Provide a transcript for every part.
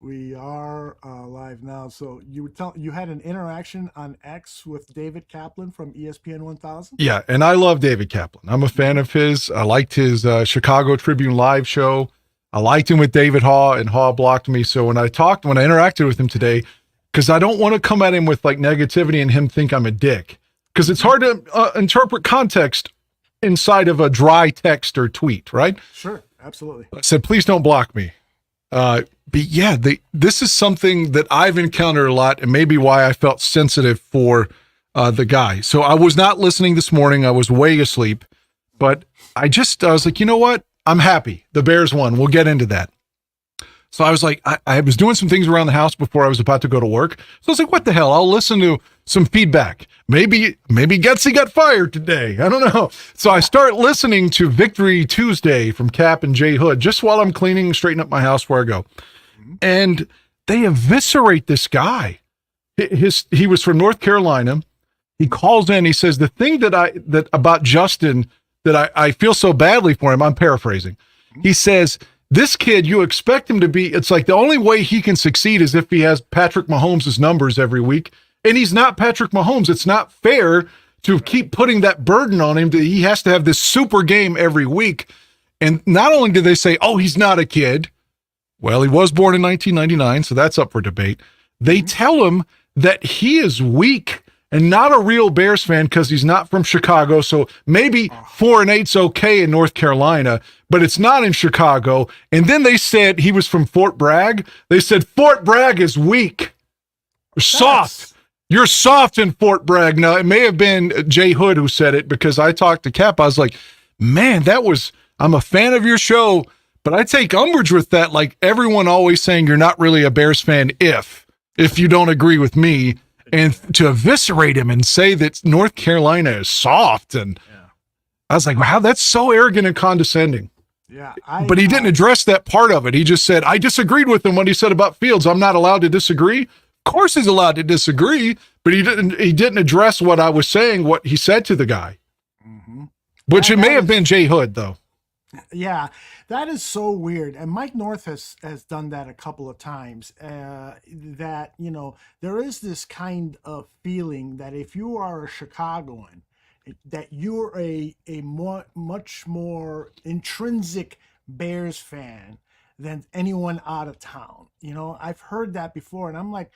We are live now. So you had an interaction on X with David Kaplan from ESPN 1000. Yeah, and I love David Kaplan. I'm a fan of his. I liked his Chicago Tribune live show. I liked him with David Haw, and Haw blocked me. So when I interacted with him today, because I don't want to come at him with like negativity and him think I'm a dick, because it's hard to interpret context inside of a dry text or tweet, right? Sure, absolutely. I said, please don't block me. But yeah, this is something that I've encountered a lot, and maybe why I felt sensitive for the guy. So I was not listening this morning. I was way asleep, but I was like, you know what? I'm happy. The Bears won. We'll get into that. So I was like, I was doing some things around the house before I was about to go to work. So I was like, what the hell? I'll listen to some feedback. Maybe Getsy got fired today. I don't know. So I start listening to Victory Tuesday from Cap and Jay Hood just while I'm cleaning and straightening up my house before I go. And they eviscerate this guy. He was from North Carolina. He calls in. He says the thing that about Justin that I feel so badly for him. I'm paraphrasing. He says this kid, you expect him to be. It's like the only way he can succeed is if he has Patrick Mahomes' numbers every week, and he's not Patrick Mahomes. It's not fair to keep putting that burden on him that he has to have this super game every week. And not only do they say, "Oh, he's not a kid." Well, he was born in 1999, so that's up for debate. They tell him that he is weak and not a real Bears fan because he's not from Chicago. So maybe 4-8's okay in North Carolina, but it's not in Chicago. And then they said he was from Fort Bragg. They said Fort Bragg is weak. Soft. You're soft in Fort Bragg. Now, it may have been Jay Hood who said it because I talked to Cap. I was like, man, I'm a fan of your show. But I take umbrage with that, like everyone always saying you're not really a Bears fan if you don't agree with me, and to eviscerate him and say that North Carolina is soft. And I was like, wow, that's so arrogant and condescending. Yeah. But he didn't address that part of it. He just said, I disagreed with him when he said about Fields. I'm not allowed to disagree. Of course he's allowed to disagree, but he didn't address what I was saying, what he said to the guy. Which it may have been Jay Hood, though. Yeah, that is so weird. And Mike North has done that a couple of times. That, there is this kind of feeling that if you are a Chicagoan, that you're a much more intrinsic Bears fan than anyone out of town. I've heard that before, and I'm like,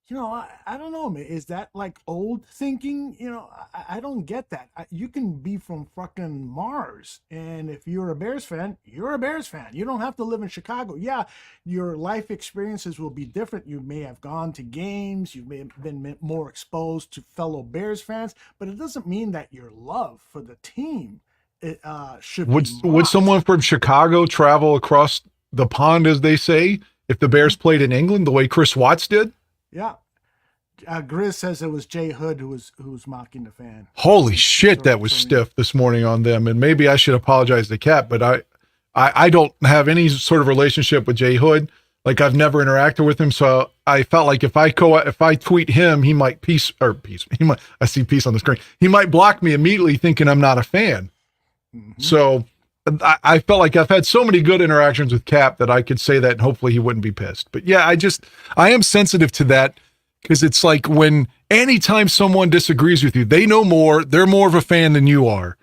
I don't know, man. Is that like old thinking? I don't get that. You can be from fucking Mars, and if you're a Bears fan, you're a Bears fan. You don't have to live in Chicago. Yeah, your life experiences will be different. You may have gone to games. You may have been more exposed to fellow Bears fans, but it doesn't mean that your love for the team should be Would someone from Chicago travel across the pond, as they say, if the Bears played in England the way Chris Watts did? Yeah. Grizz says it was Jay Hood who was mocking the fan. Holy shit, that was stiff this morning on them. And maybe I should apologize to Cap, but I don't have any sort of relationship with Jay Hood. Like I've never interacted with him, so I felt like if I tweet him, he might peace. I see peace on the screen. He might block me immediately, thinking I'm not a fan. So I felt like I've had so many good interactions with Cap that I could say that and hopefully he wouldn't be pissed. But yeah, I am sensitive to that because it's like anytime someone disagrees with you, they know more, they're more of a fan than you are.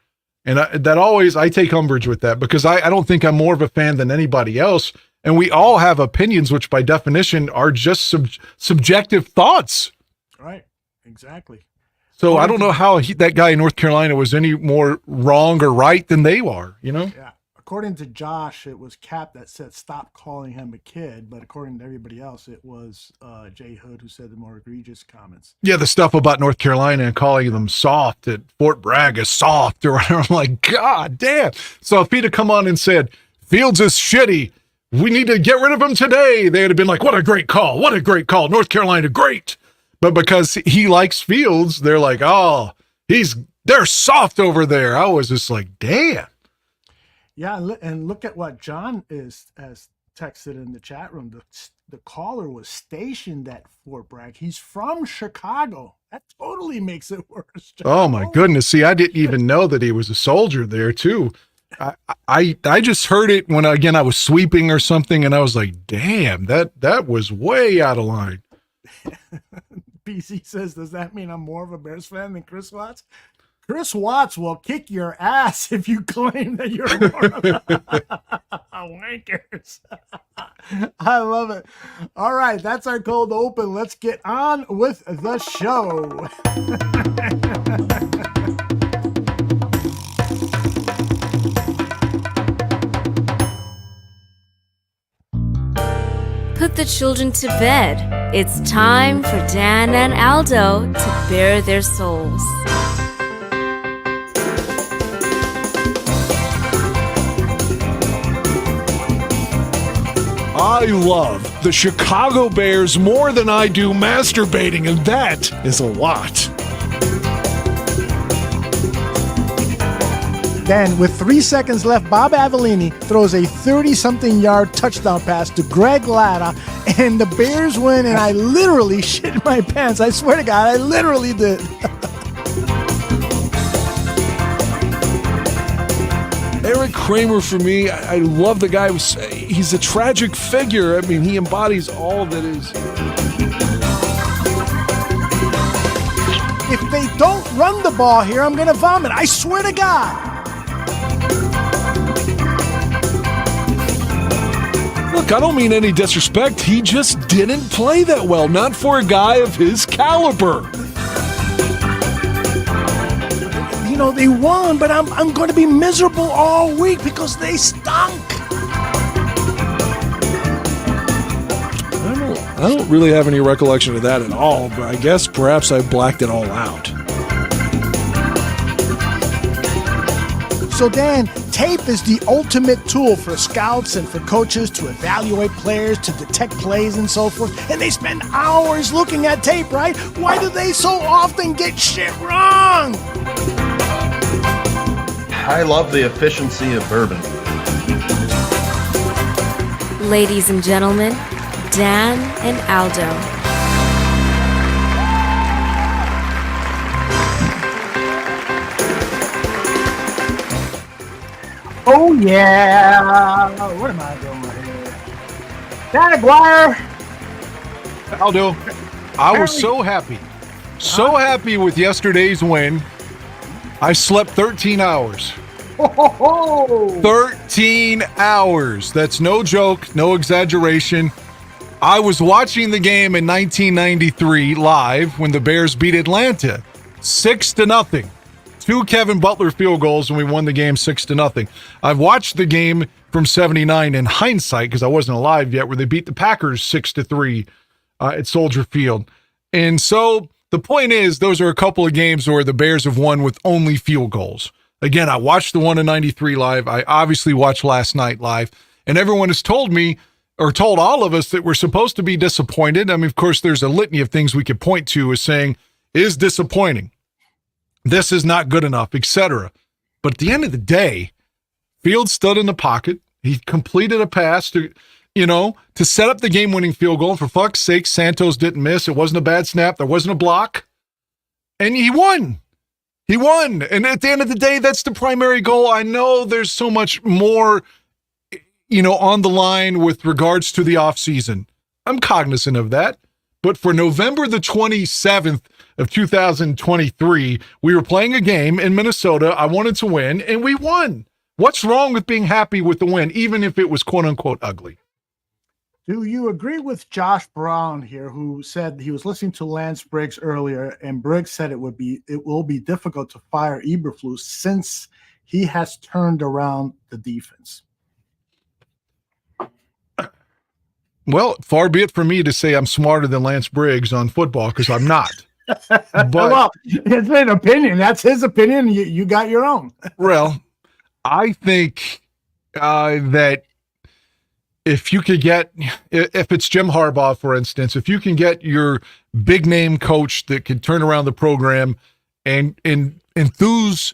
And I take umbrage with that because I don't think I'm more of a fan than anybody else. And we all have opinions, which by definition are just subjective thoughts. Right. Exactly. So I don't know how that guy in North Carolina was any more wrong or right than they are, Yeah. According to Josh, it was Cap that said stop calling him a kid, but according to everybody else, it was Jay Hood who said the more egregious comments. Yeah, the stuff about North Carolina and calling them soft, at Fort Bragg is soft or whatever. I'm like, God damn. So if he'd have come on and said, Fields is shitty, we need to get rid of him today, they'd have been like, what a great call. What a great call. North Carolina, great. But because he likes Fields, they're like, oh, they're soft over there. I was just like, damn. Yeah, and look at what John has texted in the chat room. The caller was stationed at Fort Bragg. He's from Chicago. That totally makes it worse, John. Oh, my goodness. See, I didn't even know that he was a soldier there, too. I just heard it when again I was sweeping or something, and I was like, "Damn, that was way out of line." PC says, "Does that mean I'm more of a Bears fan than Chris Watts?" Chris Watts will kick your ass if you claim that you're more of a wankers. I love it. All right, that's our cold open. Let's get on with the show. Put the children to bed. It's time for Dan and Aldo to bare their souls. I love the Chicago Bears more than I do masturbating, and that is a lot. Then, with 3 seconds left, Bob Avellini throws a 30-something yard touchdown pass to Greg Latta, and the Bears win, and I literally shit my pants. I swear to God, I literally did. Eric Kramer, for me, I love the guy. He's a tragic figure. I mean, he embodies all that is. If they don't run the ball here, I'm going to vomit. I swear to God. Look, I don't mean any disrespect. He just didn't play that well. Not for a guy of his caliber. You know, they won, but I'm going to be miserable all week because they stunk. I don't really have any recollection of that at all, but I guess perhaps I blacked it all out. So Dan, tape is the ultimate tool for scouts and for coaches to evaluate players, to detect plays and so forth. And they spend hours looking at tape, right? Why do they so often get shit wrong? I love the efficiency of bourbon. Ladies and gentlemen, Dan and Aldo. Oh, yeah. What am I doing here? Dan Aguirre. Aldo, I was so happy. So happy with yesterday's win. I slept 13 hours. 13 hours. That's no joke, no exaggeration. I was watching the game in 1993 live when the Bears beat Atlanta 6-0. 2 Kevin Butler field goals and we won the game 6-0. I've watched the game from 79 in hindsight because I wasn't alive yet, where they beat the Packers 6-3 at Soldier Field. And so the point is, those are a couple of games where the Bears have won with only field goals. Again, I watched the one in 93 live. I obviously watched last night live. And everyone has told me, or told all of us, that we're supposed to be disappointed. I mean, of course, there's a litany of things we could point to as saying, is disappointing. This is not good enough, etc. But at the end of the day, Fields stood in the pocket. He completed a pass to set up the game-winning field goal. For fuck's sake, Santos didn't miss. It wasn't a bad snap. There wasn't a block. And he won. He won. And at the end of the day, that's the primary goal. I know there's so much more, on the line with regards to the offseason. I'm cognizant of that. But for November the 27th of 2023, we were playing a game in Minnesota. I wanted to win, and we won. What's wrong with being happy with the win, even if it was quote-unquote ugly? Do you agree with Josh Brown here, who said he was listening to Lance Briggs earlier, and Briggs said it will be difficult to fire Eberflus since he has turned around the defense? Well, far be it from me to say I'm smarter than Lance Briggs on football, because I'm not. But well, it's an opinion. That's his opinion. You got your own. Well, I think that if you could get, if it's Jim Harbaugh, for instance, if you can get your big name coach that could turn around the program and enthuse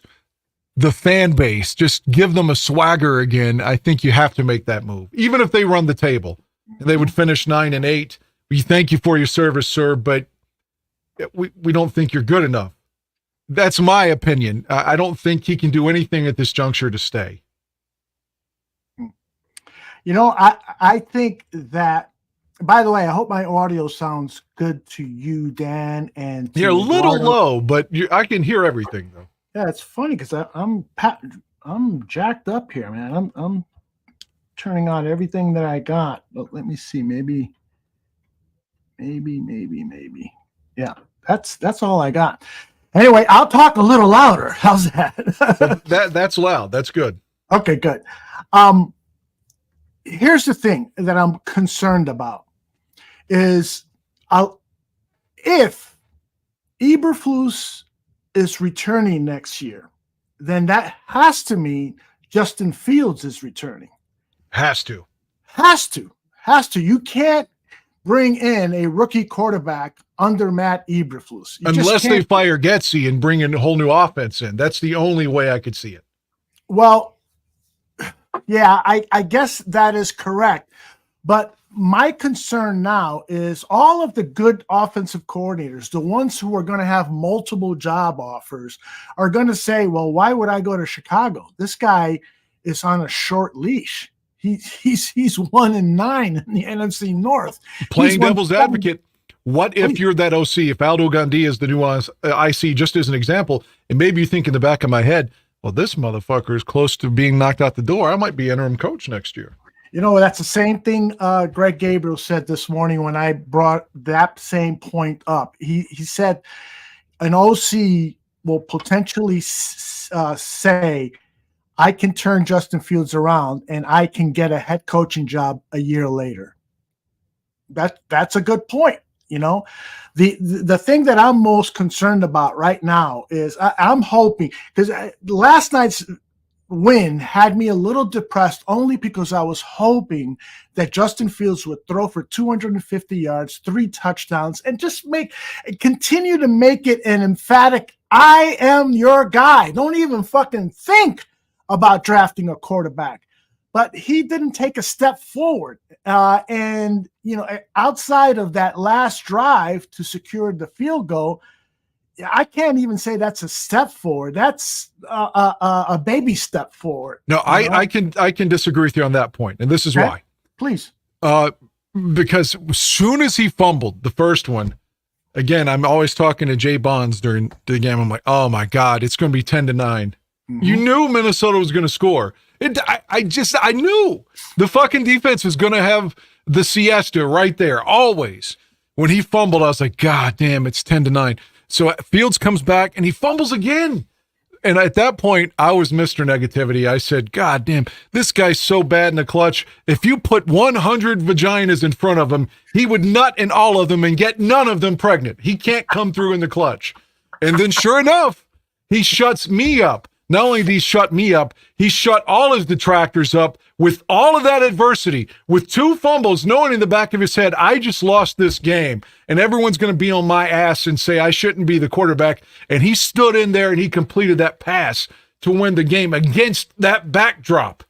the fan base, just give them a swagger again, I think you have to make that move. Even if they run the table and they would finish 9-8, we thank you for your service, sir, but we don't think you're good enough. That's my opinion. I don't think he can do anything at this juncture to stay. I think that, by the way, I hope my audio sounds good to you, Dan, and to You're a little Eduardo. low, but I can hear everything though. Yeah, it's funny because I'm jacked up here, man. I'm turning on everything that I got. But let me see, maybe. Yeah, that's all I got. Anyway, I'll talk a little louder. How's that? That's loud. That's good. Okay, good. Here's the thing that I'm concerned about is if Eberflus is returning next year, then that has to mean Justin Fields is returning. Has to. You can't bring in a rookie quarterback under Matt Eberflus. Unless they fire Getsy and bring in a whole new offense in. That's the only way I could see it. Well, yeah, I guess that is correct. But my concern now is all of the good offensive coordinators, the ones who are going to have multiple job offers, are going to say, well, why would I go to Chicago? This guy is on a short leash. He's 1-9 in the NFC North. Playing devil's advocate, what if you're that OC? If Aldo Gandia is the new IC, just as an example, and maybe you think in the back of my head, well, this motherfucker is close to being knocked out the door. I might be interim coach next year. That's the same thing Greg Gabriel said this morning when I brought that same point up. He said an OC will potentially say, I can turn Justin Fields around and I can get a head coaching job a year later. That's a good point. The thing that I'm most concerned about right now is I'm hoping, because last night's win had me a little depressed only because I was hoping that Justin Fields would throw for 250 yards, 3 touchdowns, and just continue to make it an emphatic, I am your guy. Don't even fucking think about drafting a quarterback. But he didn't take a step forward. And outside of that last drive to secure the field goal, I can't even say that's a step forward. That's a baby step forward. No, I can disagree with you on that point, and this is why. Please. Because as soon as he fumbled the first one, again, I'm always talking to Jay Bonds during the game. I'm like, oh my God, it's going to be 10-9. Mm-hmm. You knew Minnesota was going to score. I knew the fucking defense was going to have the siesta right there, always. When he fumbled, I was like, God damn, it's 10-9. So Fields comes back and he fumbles again. And at that point, I was Mr. Negativity. I said, God damn, this guy's so bad in the clutch. If you put 100 vaginas in front of him, he would nut in all of them and get none of them pregnant. He can't come through in the clutch. And then sure enough, he shuts me up. Not only did he shut me up, he shut all his detractors up with all of that adversity, with 2 fumbles, knowing in the back of his head, I just lost this game, and everyone's going to be on my ass and say I shouldn't be the quarterback. And he stood in there and he completed that pass to win the game against that backdrop.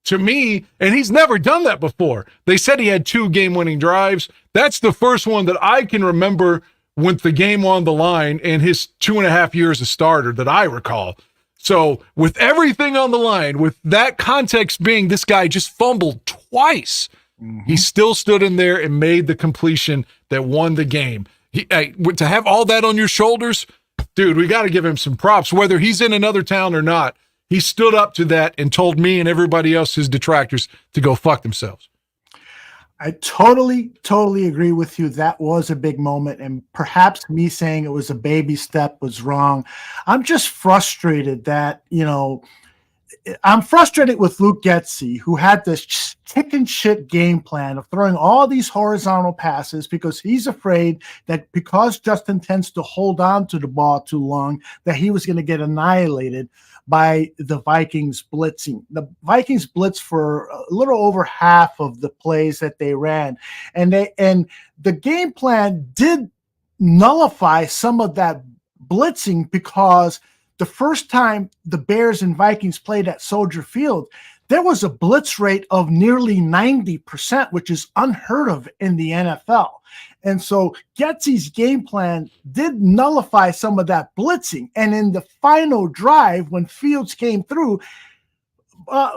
To me, and he's never done that before. They said he had 2 game-winning drives. That's the first one that I can remember with the game on the line in his 2.5 years as starter that I recall. So with everything on the line, with that context being this guy just fumbled twice, he still stood in there and made the completion that won the game. To have all that on your shoulders, dude, we got to give him some props. Whether he's in another town or not, he stood up to that and told me and everybody else, his detractors, to go fuck themselves. I totally agree with you. That was a big moment, and perhaps me saying it was a baby step was wrong. I'm just frustrated that, I'm frustrated with Luke Getsy, who had this chicken shit game plan of throwing all these horizontal passes because he's afraid that because Justin tends to hold on to the ball too long, that he was going to get annihilated by the Vikings blitzing. The Vikings blitzed for a little over half of the plays that they ran. And the game plan did nullify some of that blitzing because the first time the Bears and Vikings played at Soldier Field, there was a blitz rate of nearly 90%, which is unheard of in the NFL. And so Getsy's game plan did nullify some of that blitzing. And in the final drive, when Fields came through,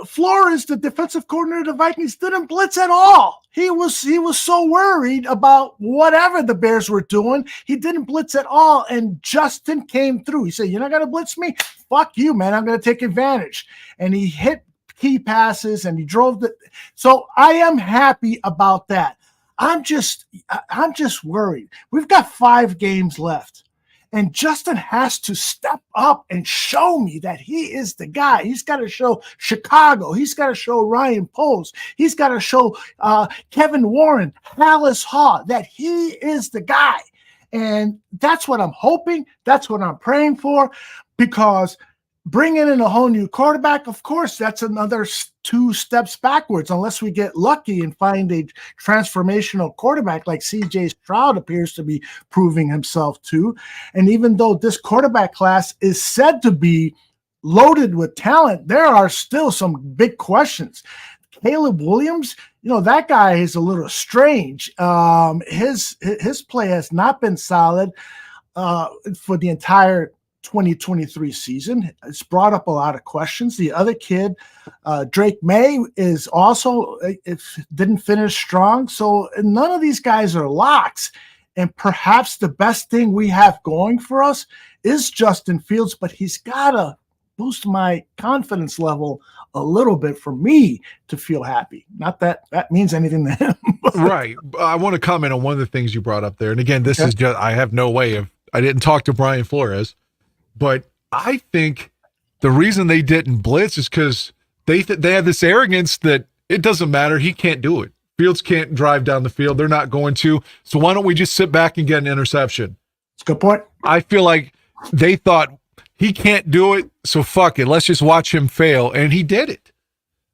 Flores, the defensive coordinator of the Vikings, didn't blitz at all. He was so worried about whatever the Bears were doing. He didn't blitz at all, and Justin came through. He said, "You're not going to blitz me? Fuck you, man. I'm going to take advantage." And he hit key passes, and he drove the. So I am happy about that. I'm just worried. We've got 5 games left. And Justin has to step up and show me that he is the guy. He's got to show Chicago. He's got to show Ryan Poles. He's got to show Kevin Warren, Hallis Haw, that he is the guy. And that's what I'm hoping. That's what I'm praying for, because bringing in a whole new quarterback, of course, that's another 2 steps backwards, unless we get lucky and find a transformational quarterback like C.J. Stroud appears to be proving himself to. And even though this quarterback class is said to be loaded with talent, there are still some big questions. Caleb Williams, that guy is a little strange. His play has not been solid for the entire 2023 season. It's brought up a lot of questions. The other kid, Drake May, is also didn't finish strong. So none of these guys are locks. And perhaps the best thing we have going for us is Justin Fields, but he's got to boost my confidence level a little bit for me to feel happy. Not that that means anything to him. Right. I want to comment on one of the things you brought up there. And again, this is just, I have no way of, I didn't talk to Brian Flores. But I think the reason they didn't blitz is because they have this arrogance that it doesn't matter. He can't do it. Fields can't drive down the field. They're not going to. So why don't we just sit back and get an interception? That's a good point. I feel like they thought he can't do it, so fuck it. Let's just watch him fail. And he did it.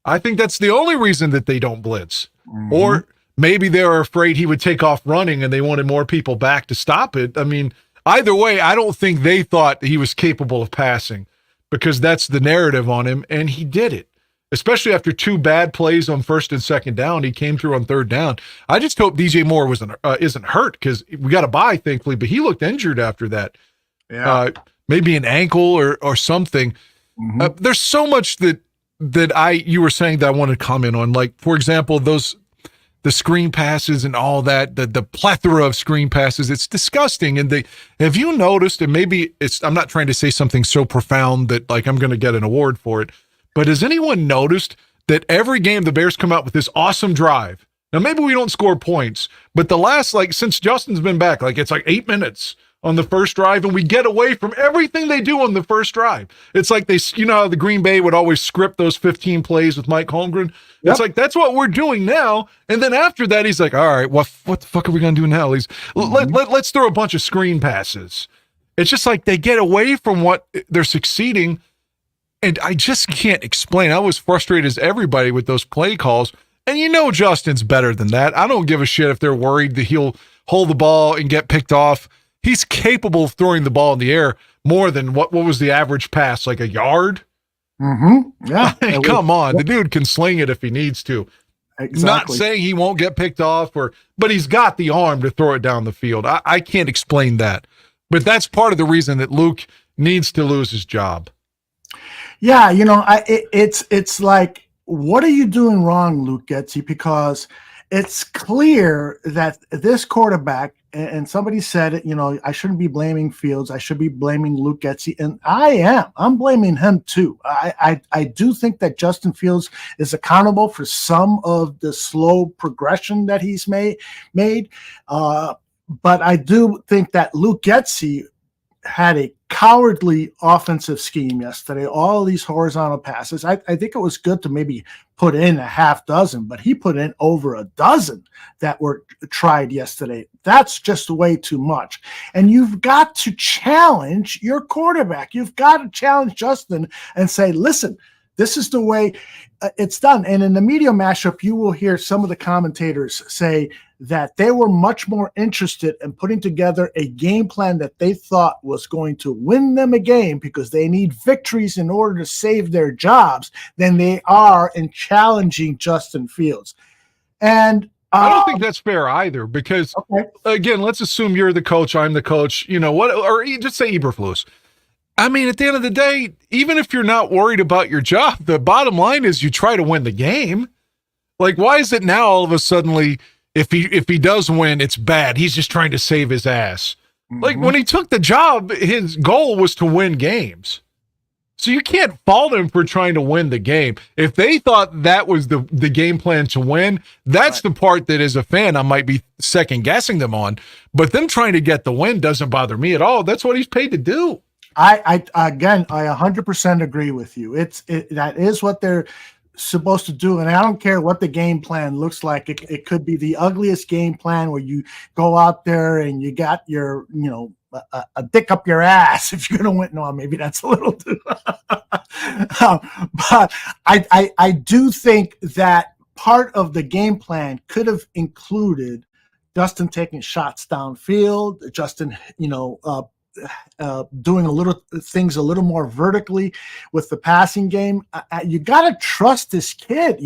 I think that's the only reason that they don't blitz. Mm-hmm. Or maybe they were afraid he would take off running and they wanted more people back to stop it. I mean, either way, I don't think they thought that he was capable of passing, because that's the narrative on him, and he did it. Especially after 2 bad plays on 1st and 2nd down, he came through on 3rd down. I just hope DJ Moore isn't hurt, because we got a bye, thankfully, but he looked injured after that. Yeah, maybe an ankle or something. Mm-hmm. There's so much that you were saying that I want to comment on. Like, for example, the screen passes and all that, the plethora of screen passes, it's disgusting. And have you noticed, and maybe I'm not trying to say something so profound that like I'm going to get an award for it, but has anyone noticed that every game the Bears come out with this awesome drive? Now, maybe we don't score points, but the last, since Justin's been back, it's 8 minutes on the first drive, and we get away from everything they do on the first drive. It's like how the Green Bay would always script those 15 plays with Mike Holmgren. Yep. It's like, that's what we're doing now. And then after that, he's like, all right, what the fuck are we going to do now? Let's throw a bunch of screen passes. It's just like they get away from what they're succeeding. And I just can't explain. I was frustrated as everybody with those play calls. And Justin's better than that. I don't give a shit if they're worried that he'll hold the ball and get picked off. He's capable of throwing the ball in the air more than what was the average pass, like a yard? Mm-hmm. Yeah. Come on. The dude can sling it if he needs to. Exactly. Not saying he won't get picked off, but he's got the arm to throw it down the field. I can't explain that. But that's part of the reason that Luke needs to lose his job. Yeah, it's like, what are you doing wrong, Luke Getsy? Because it's clear that this quarterback, and somebody said it, I shouldn't be blaming Fields. I should be blaming Luke Getsy. And I'm blaming him too. I do think that Justin Fields is accountable for some of the slow progression that he's made. But I do think that Luke Getsy had a cowardly offensive scheme yesterday. All these horizontal passes. I think it was good to maybe put in a half dozen, but he put in over a dozen that were tried yesterday. That's just way too much. And you've got to challenge your quarterback. You've got to challenge Justin and say, listen, this is the way it's done. And in the media mashup, you will hear some of the commentators say that they were much more interested in putting together a game plan that they thought was going to win them a game because they need victories in order to save their jobs than they are in challenging Justin Fields. And I don't think that's fair either, because again, let's assume you're the coach, I'm the coach, or just say Eberflus. I mean, at the end of the day, even if you're not worried about your job, the bottom line is you try to win the game. Like, why is it now all of a sudden, if he does win, it's bad? He's just trying to save his ass. Like, when he took the job, his goal was to win games. So you can't fault him for trying to win the game. If they thought that was the game plan to win, that's the part that as a fan I might be second guessing them on. But them trying to get the win doesn't bother me at all. That's what he's paid to do. I 100% agree with you. That is what they're supposed to do, and I don't care what the game plan looks like. It could be the ugliest game plan where you go out there and you got your a dick up your ass if you're gonna win. No, maybe that's a little too. But I do think that part of the game plan could have included Justin taking shots downfield, Justin doing things a little more vertically with the passing game. You got to trust this kid,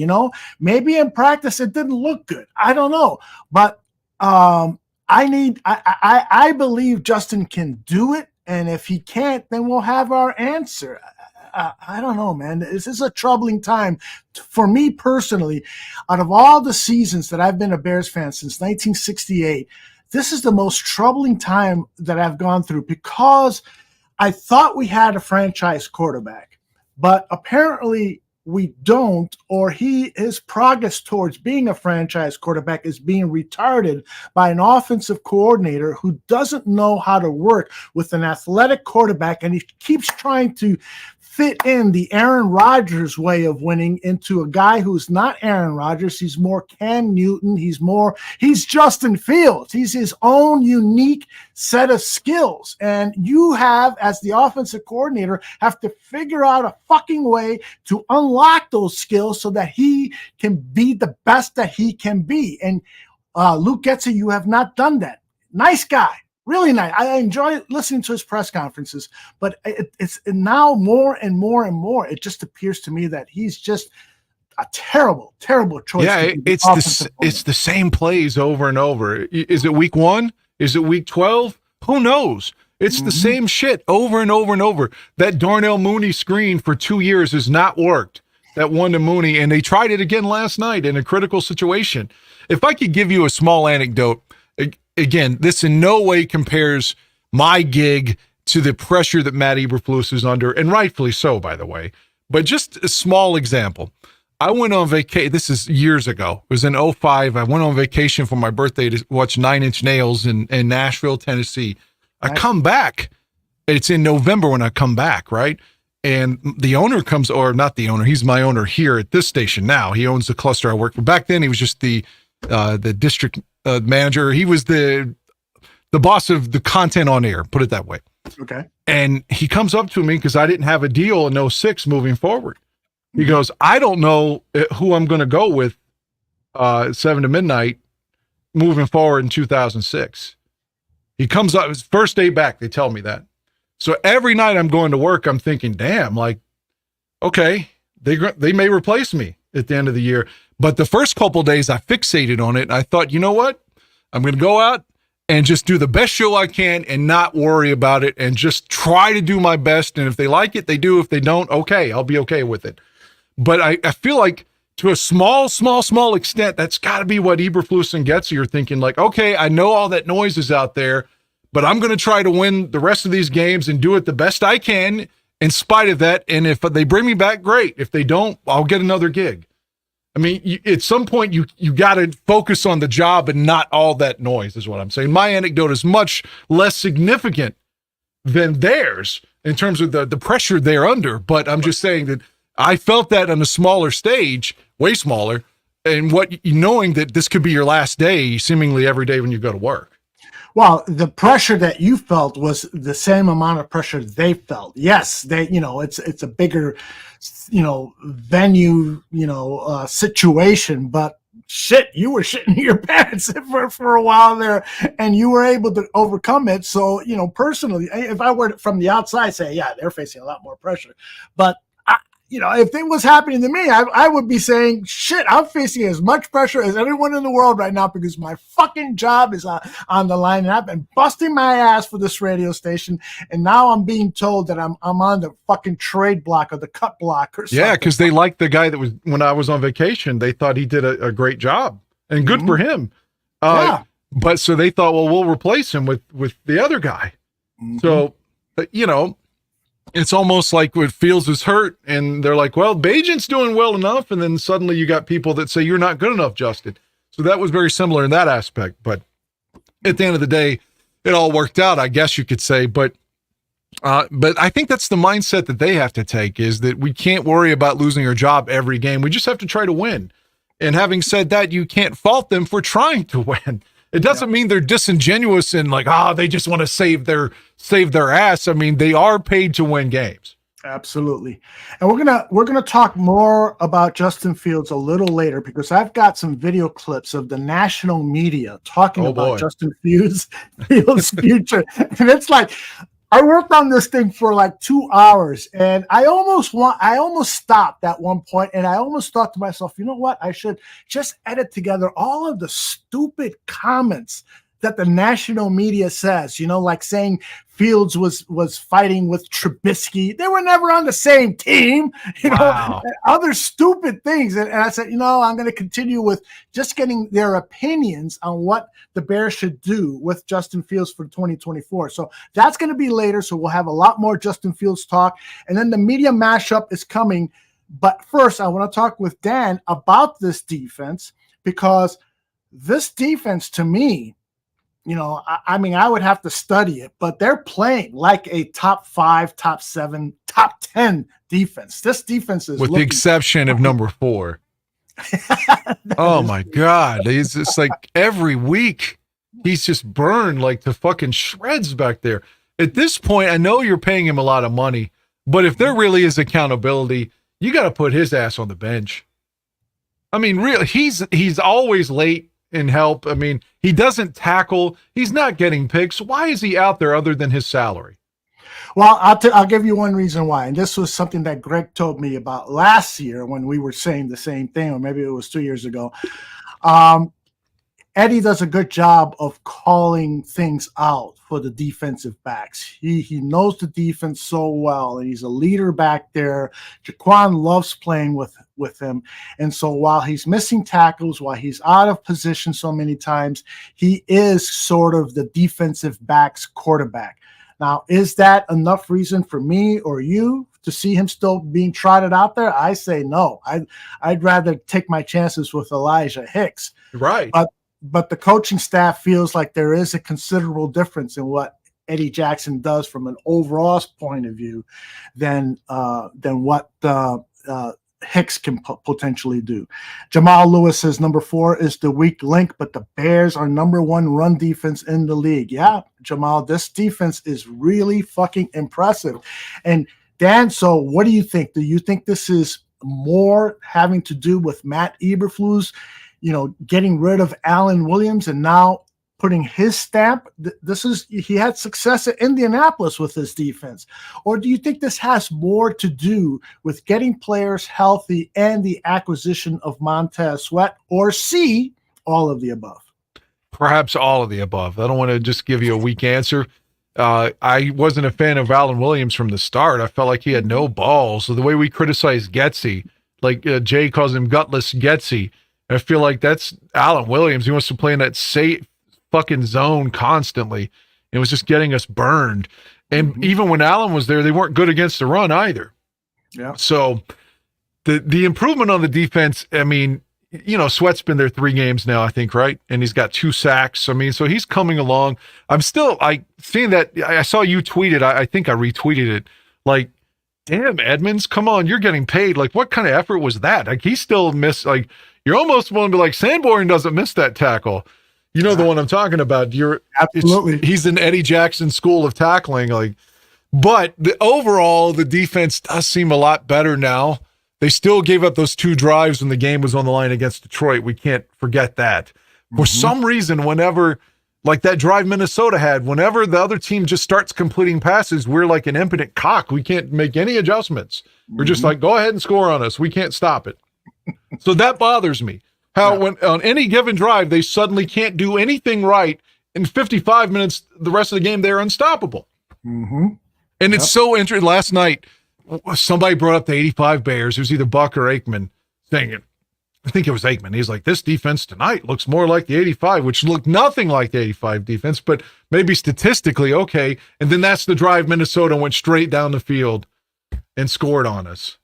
maybe in practice it didn't look good. I don't know, but I believe Justin can do it. And if he can't, then we'll have our answer. I don't know, man. This is a troubling time for me personally. Out of all the seasons that I've been a Bears fan since 1968, this is the most troubling time that I've gone through because I thought we had a franchise quarterback, but apparently we don't, or his progress towards being a franchise quarterback is being retarded by an offensive coordinator who doesn't know how to work with an athletic quarterback, and he keeps trying to fit in the Aaron Rodgers way of winning into a guy who's not Aaron Rodgers. He's more Cam Newton. He's Justin Fields. He's his own unique set of skills. And you as the offensive coordinator, have to figure out a fucking way to unlock those skills so that he can be the best that he can be. And Luke Getsy, you have not done that. Nice guy. Really nice. I enjoy listening to his press conferences, but it's now more and more and more. It just appears to me that he's just a terrible, terrible choice. Yeah, it's the same plays over and over. Is it week 1? Is it week 12? Who knows? It's the same shit over and over and over. That Darnell Mooney screen for 2 years has not worked. That one to Mooney, and they tried it again last night in a critical situation. If I could give you a small anecdote. Again, this in no way compares my gig to the pressure that Matt Eberflus is under, and rightfully so, by the way. But just a small example. I went on vacation. This is years ago. It was in 2005. I went on vacation for my birthday to watch Nine Inch Nails in Nashville, Tennessee. I come back. It's in November when I come back, right? And the owner comes, or not the owner. He's my owner here at this station now. He owns the cluster I work for. Back then, he was just the district manager. He was the boss of the content on air, put it that way. Okay. And he comes up to me because I didn't have a deal in 06 moving forward. He goes, I don't know who I'm going to go with 7 to midnight moving forward in 2006. He comes up, his first day back, they tell me that. So every night I'm going to work, I'm thinking, damn, like, okay, they may replace me at the end of the year. But the first couple of days I fixated on it, and I thought, you know what? I'm going to go out and just do the best show I can and not worry about it and just try to do my best. And if they like it, they do. If they don't, okay, I'll be okay with it. But I feel like to a small extent, that's got to be what Eberflus and Getsy are thinking. Like, okay, I know all that noise is out there, but I'm going to try to win the rest of these games and do it the best I can in spite of that. And if they bring me back, great. If they don't, I'll get another gig. I mean, at some point, you got to focus on the job and not all that noise is what I'm saying. My anecdote is much less significant than theirs in terms of the pressure they're under. But I'm just saying that I felt that on a smaller stage, way smaller, and knowing that this could be your last day seemingly every day when you go to work. Well, the pressure that you felt was the same amount of pressure they felt. Yes, it's a bigger, venue, situation, but shit, you were shitting your pants for a while there, and you were able to overcome it. So, personally, if I were from the outside, say, yeah, they're facing a lot more pressure, but if it was happening to me, I would be saying, shit, I'm facing as much pressure as anyone in the world right now because my fucking job is on the line. And I've been busting my ass for this radio station. And now I'm being told that I'm on the fucking trade block or the cut block or something. Yeah, because they liked the guy that was, when I was on vacation, they thought he did a great job. And good for him. Yeah. But so they thought, well, we'll replace him with the other guy. So, it's almost like when Fields is hurt and they're like, well, Bajent's doing well enough. And then suddenly you got people that say, you're not good enough, Justin. So that was very similar in that aspect. But at the end of the day, it all worked out, I guess you could say. But I think that's the mindset that they have to take, is that we can't worry about losing our job every game. We just have to try to win. And having said that, you can't fault them for trying to win. It doesn't mean they're disingenuous and like, they just want to save their ass. I mean, they are paid to win games. Absolutely. And we're gonna talk more about Justin Fields a little later, because I've got some video clips of the national media talking about Justin Fields' future. And it's like, I worked on this thing for like 2 hours, and I almost stopped at one point, and I almost thought to myself, you know what? I should just edit together all of the stupid comments that the national media says, like saying Fields was fighting with Trubisky. They were never on the same team, other stupid things. And I said, I'm going to continue with just getting their opinions on what the Bears should do with Justin Fields for 2024. So that's going to be later. So we'll have a lot more Justin Fields talk. And then the media mashup is coming. But first, I want to talk with Dan about this defense, because this defense, to me, I would have to study it, but they're playing like a top 5, top 7, top 10 defense. This defense is, with the exception of number 4. Oh my God. He's just like every week he's just burned like to fucking shreds back there. At this point, I know you're paying him a lot of money, but if there really is accountability, you got to put his ass on the bench. I mean, really, he's always late in help. I mean, he doesn't tackle. He's not getting picks. Why is he out there other than his salary? Well, I'll give you one reason why. And this was something that Greg told me about last year when we were saying the same thing, or maybe it was 2 years ago. Eddie does a good job of calling things out for the defensive backs. He knows the defense so well, and he's a leader back there. Jaquan loves playing with him. And so while he's missing tackles, while he's out of position so many times, he is sort of the defensive backs quarterback. Now, is that enough reason for me or you to see him still being trotted out there? I say no. I'd rather take my chances with Elijah Hicks. Right. But the coaching staff feels like there is a considerable difference in what Eddie Jackson does from an overall point of view than what Hicks can potentially do. Jamal Lewis says number 4 is the weak link, but the Bears are number 1 run defense in the league. Yeah, Jamal, this defense is really fucking impressive. And Dan, so what do you think? Do you think this is more having to do with Matt Eberflus, getting rid of Alan Williams and now putting his stamp? He had success at Indianapolis with his defense. Or do you think this has more to do with getting players healthy and the acquisition of Montez Sweat, or C, all of the above? Perhaps all of the above. I don't want to just give you a weak answer. I wasn't a fan of Alan Williams from the start. I felt like he had no balls. So the way we criticize Getsy, like Jay calls him gutless Getsy, I feel like that's Alan Williams. He wants to play in that safe fucking zone constantly. It was just getting us burned. And even when Allen was there, they weren't good against the run either. Yeah. So the improvement on the defense, I mean, Sweat's been there 3 games now, I think, right? And he's got 2 sacks. I mean, so he's coming along. I'm still seeing that. I saw you tweet it. I think I retweeted it. Like, damn, Edmonds, come on, you're getting paid. Like, what kind of effort was that? Like, he still missed, like, you're almost willing to be like, Sanborn doesn't miss that tackle. You know the one I'm talking about. Absolutely. He's in Eddie Jackson school of tackling. But overall, the defense does seem a lot better now. They still gave up those 2 drives when the game was on the line against Detroit. We can't forget that. For some reason, whenever Like that drive Minnesota had. Whenever the other team just starts completing passes, we're like an impotent cock. We can't make any adjustments. We're just like, go ahead and score on us. We can't stop it. So that bothers me. How when on any given drive, they suddenly can't do anything right. In 55 minutes, the rest of the game, they're unstoppable. And it's so interesting. Last night, somebody brought up the 85 Bears. It was either Buck or Aikman saying it. I think it was Aikman. He's like, this defense tonight looks more like the 85, which looked nothing like the 85 defense, but maybe statistically, okay. And then that's the drive Minnesota went straight down the field and scored on us.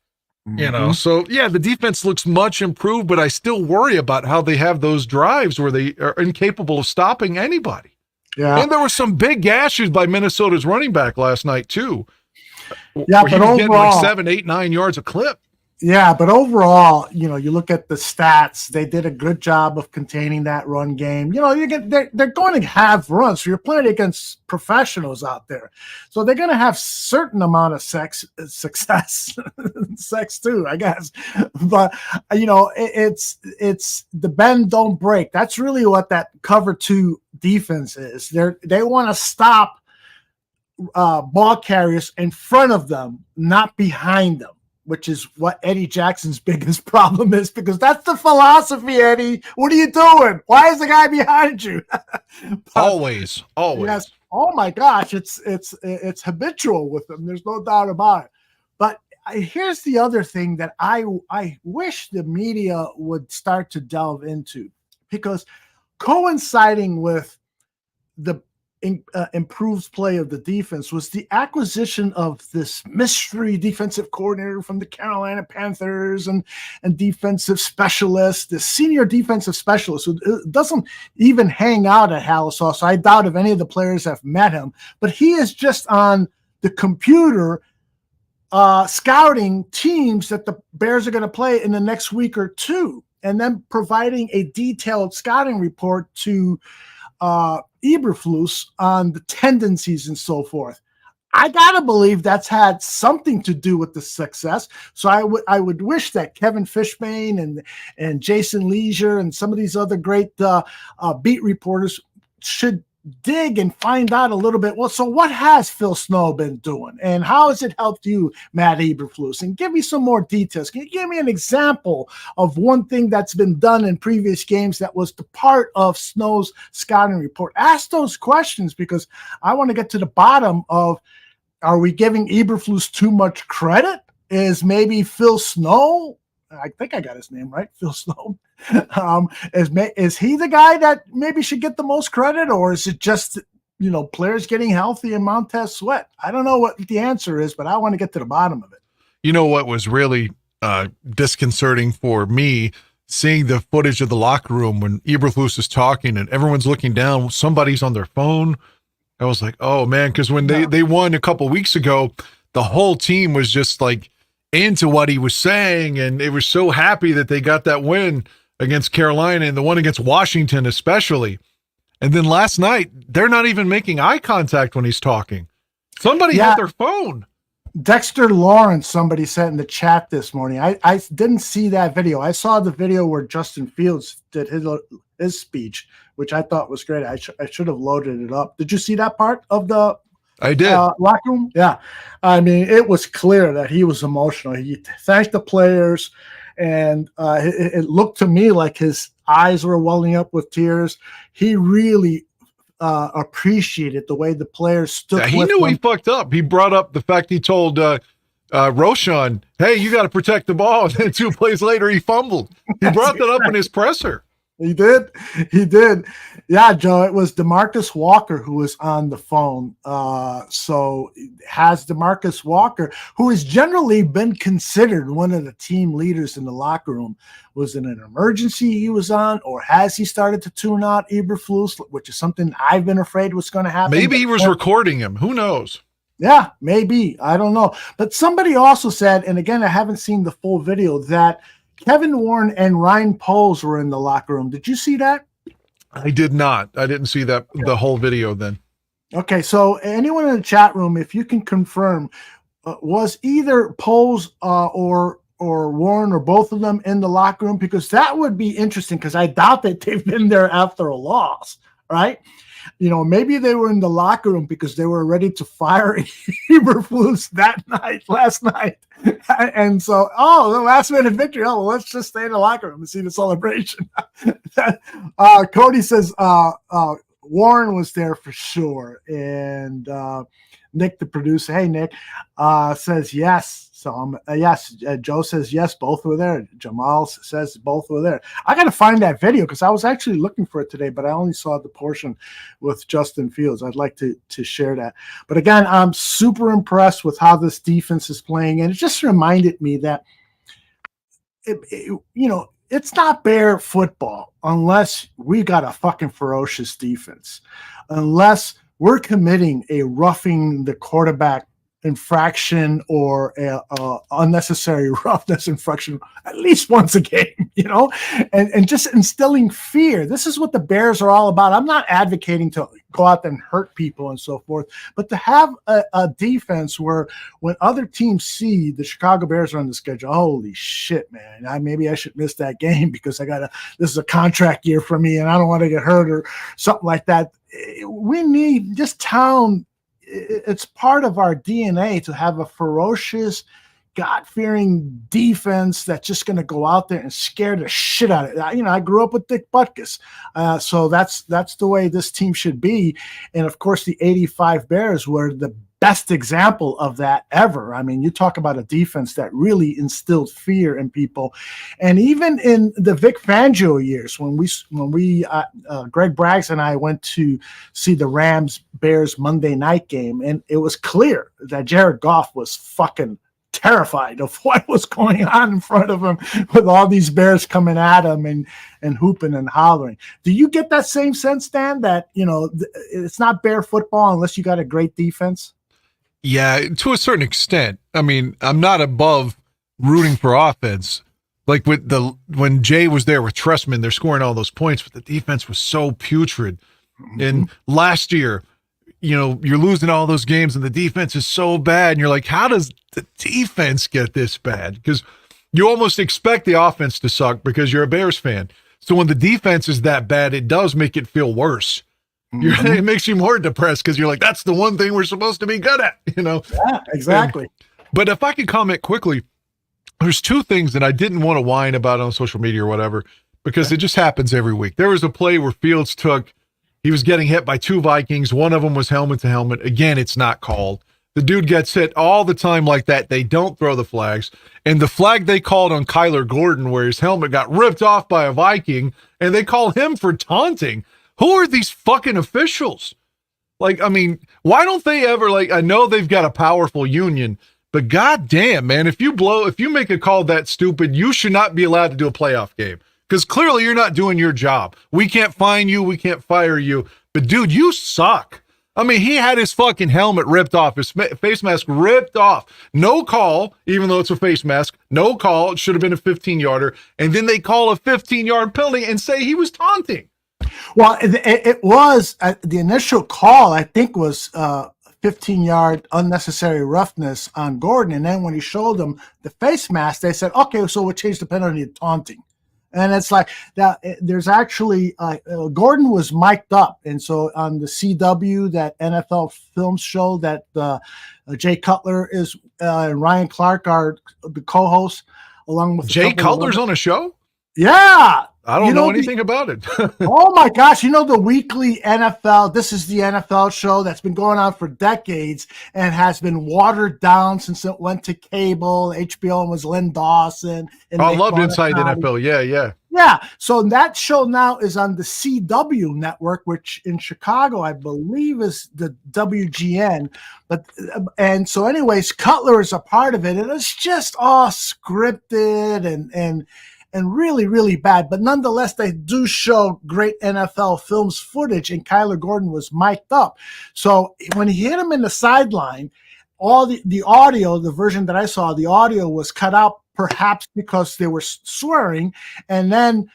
You know, so yeah, the defense looks much improved, but I still worry about how they have those drives where they are incapable of stopping anybody. Yeah. And there were some big gashes by Minnesota's running back last night, too. Yeah, but overall, getting like 7, 8, 9 yards a clip. Yeah, but overall, you know, you look at the stats, they did a good job of containing that run game. You know, they're going to have runs. So you're playing against professionals out there. So they're going to have certain amount of success, sex too, I guess. But, you know, it's the bend, don't break. That's really what that cover 2 defense is. They want to stop ball carriers in front of them, not behind them, which is what Eddie Jackson's biggest problem is, because that's the philosophy, Eddie. What are you doing? Why is the guy behind you? Always. Yes. Oh my gosh, it's habitual with them. There's no doubt about it. But here's the other thing that I wish the media would start to delve into, because coinciding with the improved play of the defense was the acquisition of this mystery defensive coordinator from the Carolina Panthers and defensive specialist, the senior defensive specialist who doesn't even hang out at Halisaw. So I doubt if any of the players have met him, but he is just on the computer scouting teams that the Bears are going to play in the next week or two, and then providing a detailed scouting report to Eberflus on the tendencies and so forth. I gotta believe that's had something to do with the success. So I would wish that Kevin Fishbane and Jason Leisure and some of these other great beat reporters should dig and find out a little bit. Well, so what has Phil Snow been doing, and how has it helped you, Matt Eberflus? And give me some more details. Can you give me an example of one thing that's been done in previous games that was the part of Snow's scouting report? Ask those questions, because I want to get to the bottom of, are we giving Eberflus too much credit? Is maybe Phil Snow, I think I got his name right, Phil Snow, is he the guy that maybe should get the most credit, or is it just, you know, players getting healthy and Montez Sweat? I don't know what the answer is, but I want to get to the bottom of it. You know what was really disconcerting for me, seeing the footage of the locker room when Eberflus is talking and everyone's looking down, somebody's on their phone. I was like, oh man, because when they won a couple weeks ago, the whole team was just like into what he was saying, and they were so happy that they got that win against Carolina and the one against Washington especially. And then last night, they're not even making eye contact when he's talking. Somebody had their phone. Dexter Lawrence, somebody said in the chat this morning. I didn't see that video. I saw the video where Justin Fields did his speech, which I thought was great. I should have loaded it up. Did you see that part of the I did. Locker room? Yeah. I mean, it was clear that he was emotional. He thanked the players, and it looked to me like his eyes were welling up with tears. He really appreciated the way the players stood with him. He knew he fucked up. He brought up the fact he told Roshan, hey, you got to protect the ball. And then 2 plays later, he fumbled. He brought that up in his presser. He did. Yeah, Joe, it was DeMarcus Walker who was on the phone. So has DeMarcus Walker, who has generally been considered one of the team leaders in the locker room, was it an emergency he was on, or has he started to tune out Eberflus, which is something I've been afraid was going to happen? Maybe he was recording him. Who knows? Yeah, maybe. I don't know. But somebody also said, and again, I haven't seen the full video, that Kevin Warren and Ryan Poles were in the locker room. Did you see that? I did not. I didn't see that the whole video then. Okay, so anyone in the chat room, if you can confirm, was either Poles or Warren or both of them in the locker room? Because that would be interesting, because I doubt that they've been there after a loss, right? maybe they were in the locker room because they were ready to fire Eberflus last night. And so, the last minute victory. Oh, well, let's just stay in the locker room and see the celebration. Cody says Warren was there for sure. And Nick, the producer, hey, Nick, says yes. So yes, Joe says yes, both were there. Jamal says both were there. I got to find that video because I was actually looking for it today, but I only saw the portion with Justin Fields. I'd like to share that. But again, I'm super impressed with how this defense is playing, and it just reminded me that it's not Bear football unless we got a fucking ferocious defense, unless we're committing a roughing the quarterback infraction or a unnecessary roughness infraction at least once a game, and just instilling fear. This is what the Bears are all about. I'm not advocating to go out there and hurt people and so forth, but to have a defense where when other teams see the Chicago Bears are on the schedule, holy shit, man, maybe I should miss that game because this is a contract year for me and I don't want to get hurt or something like that. We need this town. It's part of our DNA to have a ferocious, God-fearing defense that's just going to go out there and scare the shit out of it. I grew up with Dick Butkus, so that's the way this team should be. And of course, the '85 Bears were the best example of that ever. I mean, you talk about a defense that really instilled fear in people, and even in the Vic Fangio years, when we Greg Braggs and I went to see the Rams-Bears Monday night game, and it was clear that Jared Goff was fucking terrified of what was going on in front of him with all these Bears coming at him and hooping and hollering. Do you get that same sense, Dan, that it's not Bear football unless you got a great defense? Yeah, to a certain extent. I mean, I'm not above rooting for offense. Like when Jay was there with Tressman, they're scoring all those points, but the defense was so putrid. Mm-hmm. And last year, you're losing all those games and the defense is so bad. And you're like, how does the defense get this bad? Because you almost expect the offense to suck because you're a Bears fan. So when the defense is that bad, it does make it feel worse. Mm-hmm. It makes you more depressed because you're like, that's the one thing we're supposed to be good at, Yeah, exactly. But if I could comment quickly, there's two things that I didn't want to whine about on social media or whatever, because it just happens every week. There was a play where Fields he was getting hit by two Vikings. One of them was helmet to helmet. Again, it's not called. The dude gets hit all the time like that. They don't throw the flags. And the flag they called on Kyler Gordon, where his helmet got ripped off by a Viking, and they call him for taunting. Who are these fucking officials? Like, I mean, why don't they ever, I know they've got a powerful union, but goddamn, man, if you make a call that stupid, you should not be allowed to do a playoff game. Because clearly you're not doing your job. We can't fine you. We can't fire you. But dude, you suck. I mean, he had his fucking helmet ripped off, his face mask ripped off. No call, even though it's a face mask. No call. It should have been a 15-yarder. And then they call a 15-yard penalty and say he was taunting. Well, it was the initial call, I think, was 15-yard unnecessary roughness on Gordon. And then when he showed them the face mask, they said, okay, so we'll change the penalty to taunting. And it's like that. There's actually Gordon was mic'd up, and so on the CW, that NFL Films show that Jay Cutler is and Ryan Clark are the co-hosts, along with Jay Cutler's on a show. Yeah, I don't know anything about it. Oh my gosh, the weekly NFL, this is the NFL show that's been going on for decades and has been watered down since it went to cable. HBO was Lynn Dawson. And I loved Inside the NFL. Yeah. Yeah. So that show now is on the CW network, which in Chicago, I believe, is the WGN. And so anyways, Cutler is a part of it. And it's just all scripted and really, really bad. But nonetheless, they do show great NFL Films footage, and Kyler Gordon was mic'd up. So when he hit him in the sideline, all the audio, the version that I saw, the audio was cut out, perhaps because they were swearing. And then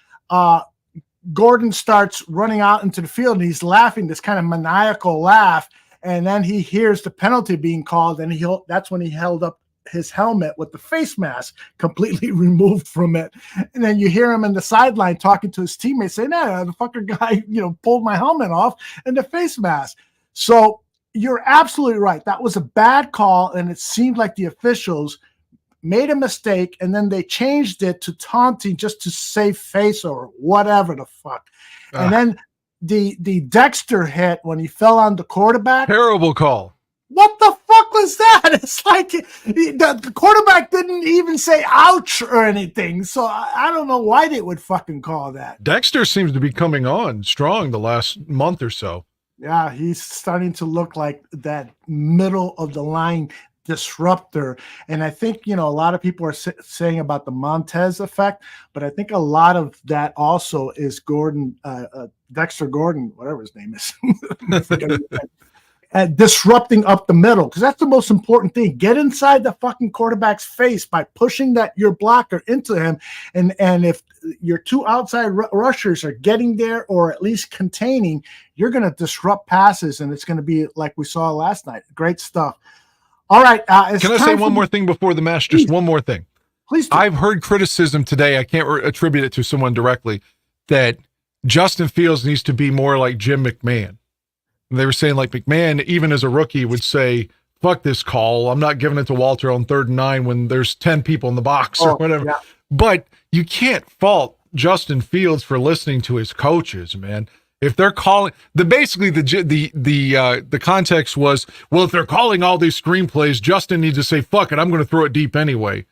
Gordon starts running out into the field, and he's laughing, this kind of maniacal laugh. And then he hears the penalty being called, and that's when he held up his helmet with the face mask completely removed from it. And then you hear him in the sideline talking to his teammates saying, "No, the fucker guy, pulled my helmet off and the face mask." So you're absolutely right. That was a bad call, and it seemed like the officials made a mistake, and then they changed it to taunting just to save face or whatever the fuck. And then the Dexter hit when he fell on the quarterback. Terrible call. What the fuck was that? It's like the quarterback didn't even say ouch or anything. So I don't know why they would fucking call that. Dexter seems to be coming on strong the last month or so. Yeah, he's starting to look like that middle of the line disruptor. And I think, a lot of people are saying about the Montez effect, but I think a lot of that also is Dexter Gordon, whatever his name is, disrupting up the middle, because that's the most important thing. Get inside the fucking quarterback's face by pushing your blocker into him. And if your two outside rushers are getting there or at least containing, you're going to disrupt passes, and it's going to be like we saw last night. Great stuff. All right. Can I say one more thing before the match? Just one more thing. Please do. I've heard criticism today. I can't attribute it to someone directly, that Justin Fields needs to be more like Jim McMahon. They were saying like McMahon, even as a rookie, would say, "Fuck this call. I'm not giving it to Walter on 3rd and 9 when there's 10 people in the box," or whatever. Yeah. But you can't fault Justin Fields for listening to his coaches, man. If they're calling the context was, well, if they're calling all these screenplays, Justin needs to say, "Fuck it, I'm going to throw it deep anyway."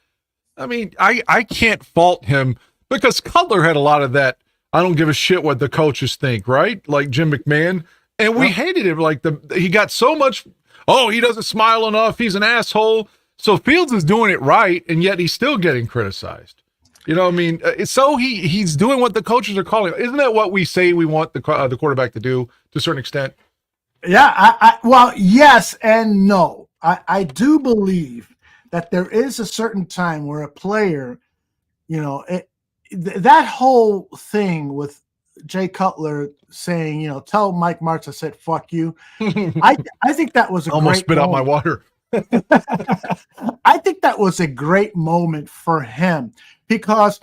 I mean, I can't fault him, because Cutler had a lot of that. I don't give a shit what the coaches think, right? Like Jim McMahon. And we hated him. Like he got so much, he doesn't smile enough, he's an asshole. So Fields is doing it right, and yet he's still getting criticized. I mean, so he's doing what the coaches are calling. Isn't that what we say we want the quarterback to do to a certain extent? Yeah, well, yes and no. I do believe that there is a certain time where a player, that whole thing with Jay Cutler saying, tell Mike Martz I said, "Fuck you." I think that was almost spit out my water. I think that was a great moment for him, because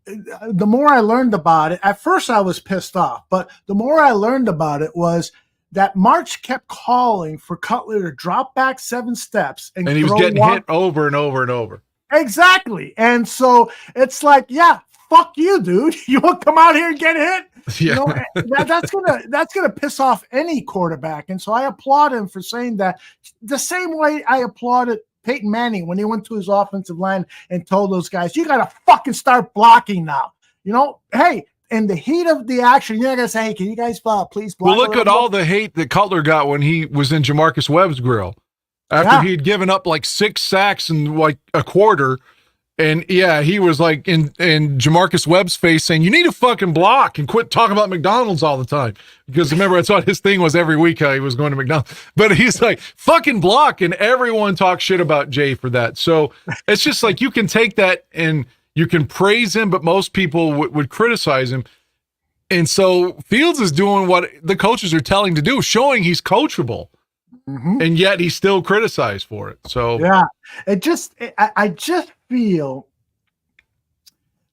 the more I learned about it, at first I was pissed off, but the more I learned about it was that March kept calling for Cutler to drop back 7 steps. And he was getting hit over and over and over. Exactly. And so it's like, yeah, fuck you, dude. You want to come out here and get hit? Yeah. That's gonna piss off any quarterback. And so I applaud him for saying that, the same way I applauded Peyton Manning when he went to his offensive line and told those guys, "You gotta fucking start blocking now." Hey, in the heat of the action, you're not gonna say, "Hey, can you guys please block?" Well, look at all the hate that Cutler got when he was in Jamarcus Webb's grill after he'd given up like 6 sacks in like a quarter. And yeah, he was like in Jamarcus Webb's face saying, "You need to fucking block and quit talking about McDonald's all the time." Because remember, that's what his thing was every week, how he was going to McDonald's. But he's like, "Fucking block." And everyone talks shit about Jay for that. So it's just like, you can take that and you can praise him, but most people would criticize him. And so Fields is doing what the coaches are telling to do, showing he's coachable. Mm-hmm. And yet he's still criticized for it. So yeah, I just feel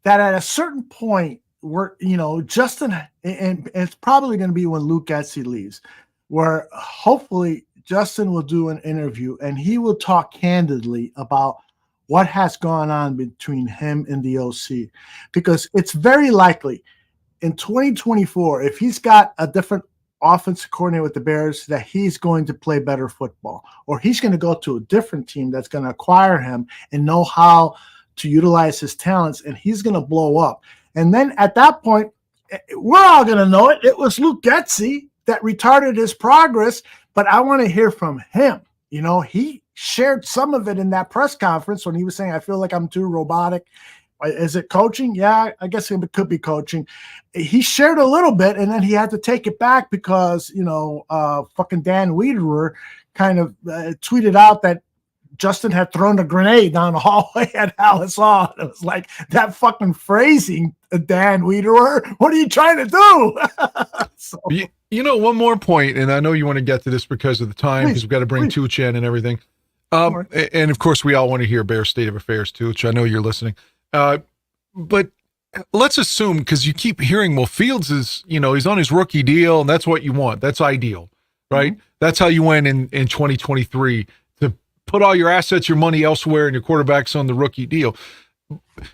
that at a certain point, where Justin, and it's probably going to be when Luke Getsy leaves, where hopefully Justin will do an interview and he will talk candidly about what has gone on between him and the OC, because it's very likely in 2024, if he's got a different offensive coordinator with the Bears, that he's going to play better football, or he's going to go to a different team that's going to acquire him and know how to utilize his talents, and he's going to blow up. And then at that point, we're all going to know it. It was Luke Getsy that retarded his progress, but I want to hear from him. He shared some of it in that press conference when he was saying, "I feel like I'm too robotic." Is it coaching? Yeah, I guess it could be coaching. He shared a little bit, and then he had to take it back because, fucking Dan Wiederer kind of tweeted out that Justin had thrown a grenade down the hallway at Alice Hall. It was like, that fucking phrasing, Dan Wiederer, what are you trying to do? So, one more point, and I know you want to get to this because of the time, because we've got to bring Tucci in and everything. And of course, we all want to hear Bears state of affairs too, which I know you're listening. But let's assume, because you keep hearing, well, Fields is, he's on his rookie deal, and that's what you want. That's ideal, right? Mm-hmm. That's how you win in 2023, to put all your assets, your money elsewhere, and your quarterback's on the rookie deal.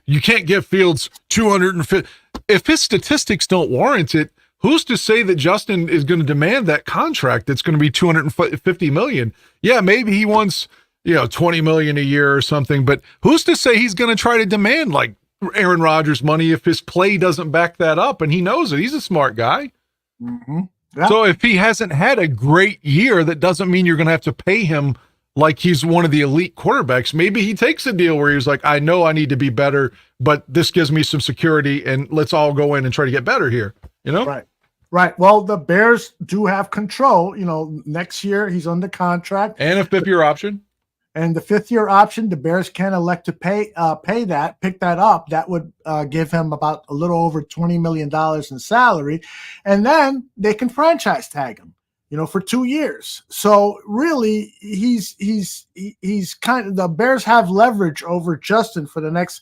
You can't give Fields 250. If his statistics don't warrant it, who's to say that Justin is going to demand that contract that's going to be $250 million? Yeah, maybe he wants, $20 million a year or something, but who's to say he's going to try to demand like Aaron Rodgers money if his play doesn't back that up? And he knows it. He's a smart guy. Mm-hmm. Yeah. So if he hasn't had a great year, that doesn't mean you're going to have to pay him like he's one of the elite quarterbacks. Maybe he takes a deal where he's like, I know I need to be better, but this gives me some security, and let's all go in and try to get better here. Right. Well, the Bears do have control. Next year he's under contract. And a fifth-year option. And the fifth-year option, the Bears can elect to pick that up. That would give him about a little over $20 million in salary. And then they can franchise tag him, for 2 years. So really, he's kind of, the Bears have leverage over Justin for the next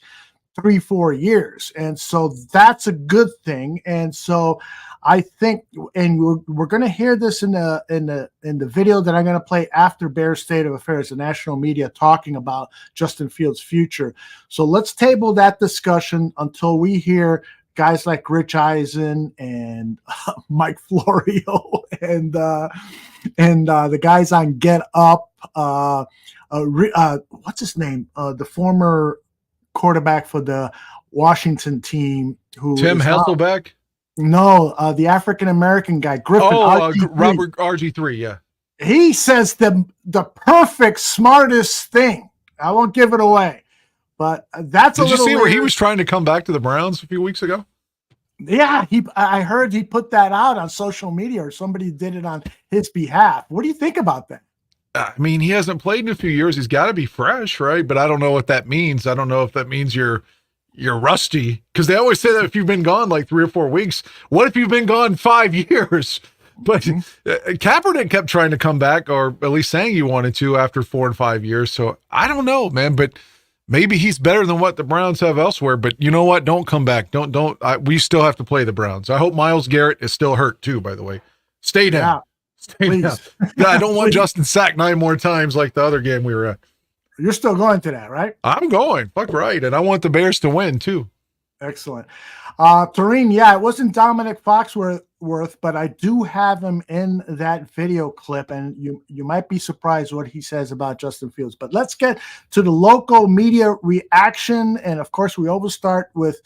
3-4 years. And so that's a good thing. And so I think, and we're going to hear this in the video that I'm going to play after Bears State of Affairs, the national media talking about Justin Fields' future. So let's table that discussion until we hear guys like Rich Eisen and Mike Florio and the guys on Get Up. What's his name? The former quarterback for the Washington team, who Tim Hasselbeck. No, the African-American guy, Griffin. Robert RG3, yeah. He says the perfect, smartest thing. I won't give it away, but that's Did you see where he was trying to come back to the Browns a few weeks ago? Yeah, I heard he put that out on social media, or somebody did it on his behalf. What do you think about that? I mean, he hasn't played in a few years. He's got to be fresh, right? But I don't know what that means. I don't know if that means you're rusty, because they always say that if you've been gone like 3 or 4 weeks. What if you've been gone 5 years? But Kaepernick kept trying to come back, or at least saying he wanted to, after 4 and 5 years. So I don't know, man, but maybe he's better than what the Browns have elsewhere. But you know what? Don't come back. We still have to play the Browns. I hope Myles Garrett is still hurt too, by the way. Stay down. Yeah, Stay down. Yeah, I don't want Justin sacked 9 more times like the other game we were at. You're still going to that, right? I'm going. Fuck right. And I want the Bears to win, too. Excellent. Tareen, yeah, it wasn't Dominic Foxworth, but I do have him in that video clip, and you might be surprised what he says about Justin Fields. But let's get to the local media reaction. And, of course, we always start with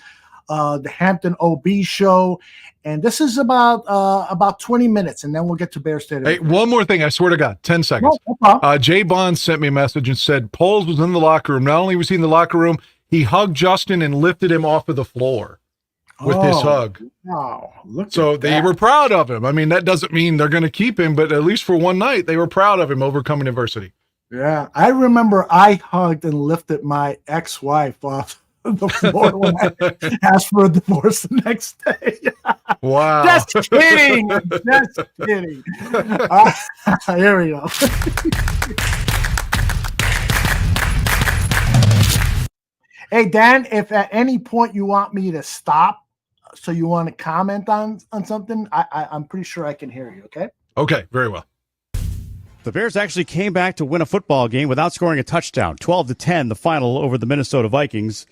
the Hampton OB show. And this is about 20 minutes, and then we'll get to Bear State. Hey, one more thing. I swear to God, 10 seconds. No Jay Bond sent me a message and said Poles was in the locker room. Not only was he in the locker room, he hugged Justin and lifted him off of the floor with his hug. Wow. So they were proud of him. I mean, that doesn't mean they're going to keep him, but at least for one night, they were proud of him overcoming adversity. Yeah. I remember I hugged and lifted my ex-wife off the floor when I asked for a divorce the next day. Wow. Just kidding. Just kidding. Here we go. Hey, Dan, if at any point you want me to stop, so you want to comment on something, I'm pretty sure I can hear you, okay? Okay, very well. The Bears actually came back to win a football game without scoring a touchdown. 12-10, the final over the Minnesota Vikings.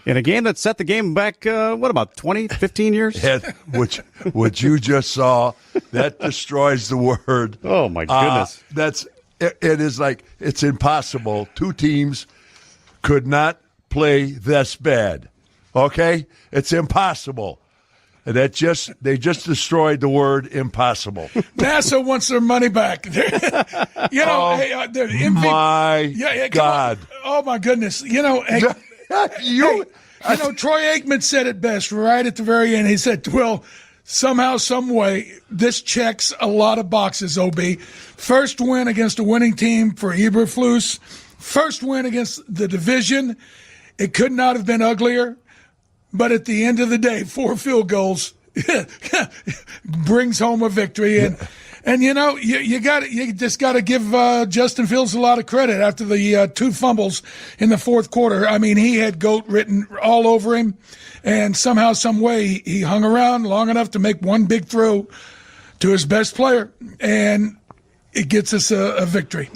In a game that set the game back, about 20, 15 years? Which you just saw, that destroys the word. Oh, my goodness. It is like, it's impossible. Two teams could not play this bad. Okay? It's impossible. And they just destroyed the word impossible. NASA wants their money back. God. Oh, my goodness. Troy Aikman said it best right at the very end. He said, well, somehow, some way, this checks a lot of boxes, OB. First win against a winning team for Eberflus. First win against the division. It could not have been uglier. But at the end of the day, 4 field goals brings home a victory. And you just got to give Justin Fields a lot of credit after the 2 fumbles in the fourth quarter. I mean, he had GOAT written all over him, and somehow, some way, he hung around long enough to make one big throw to his best player, and it gets us a victory.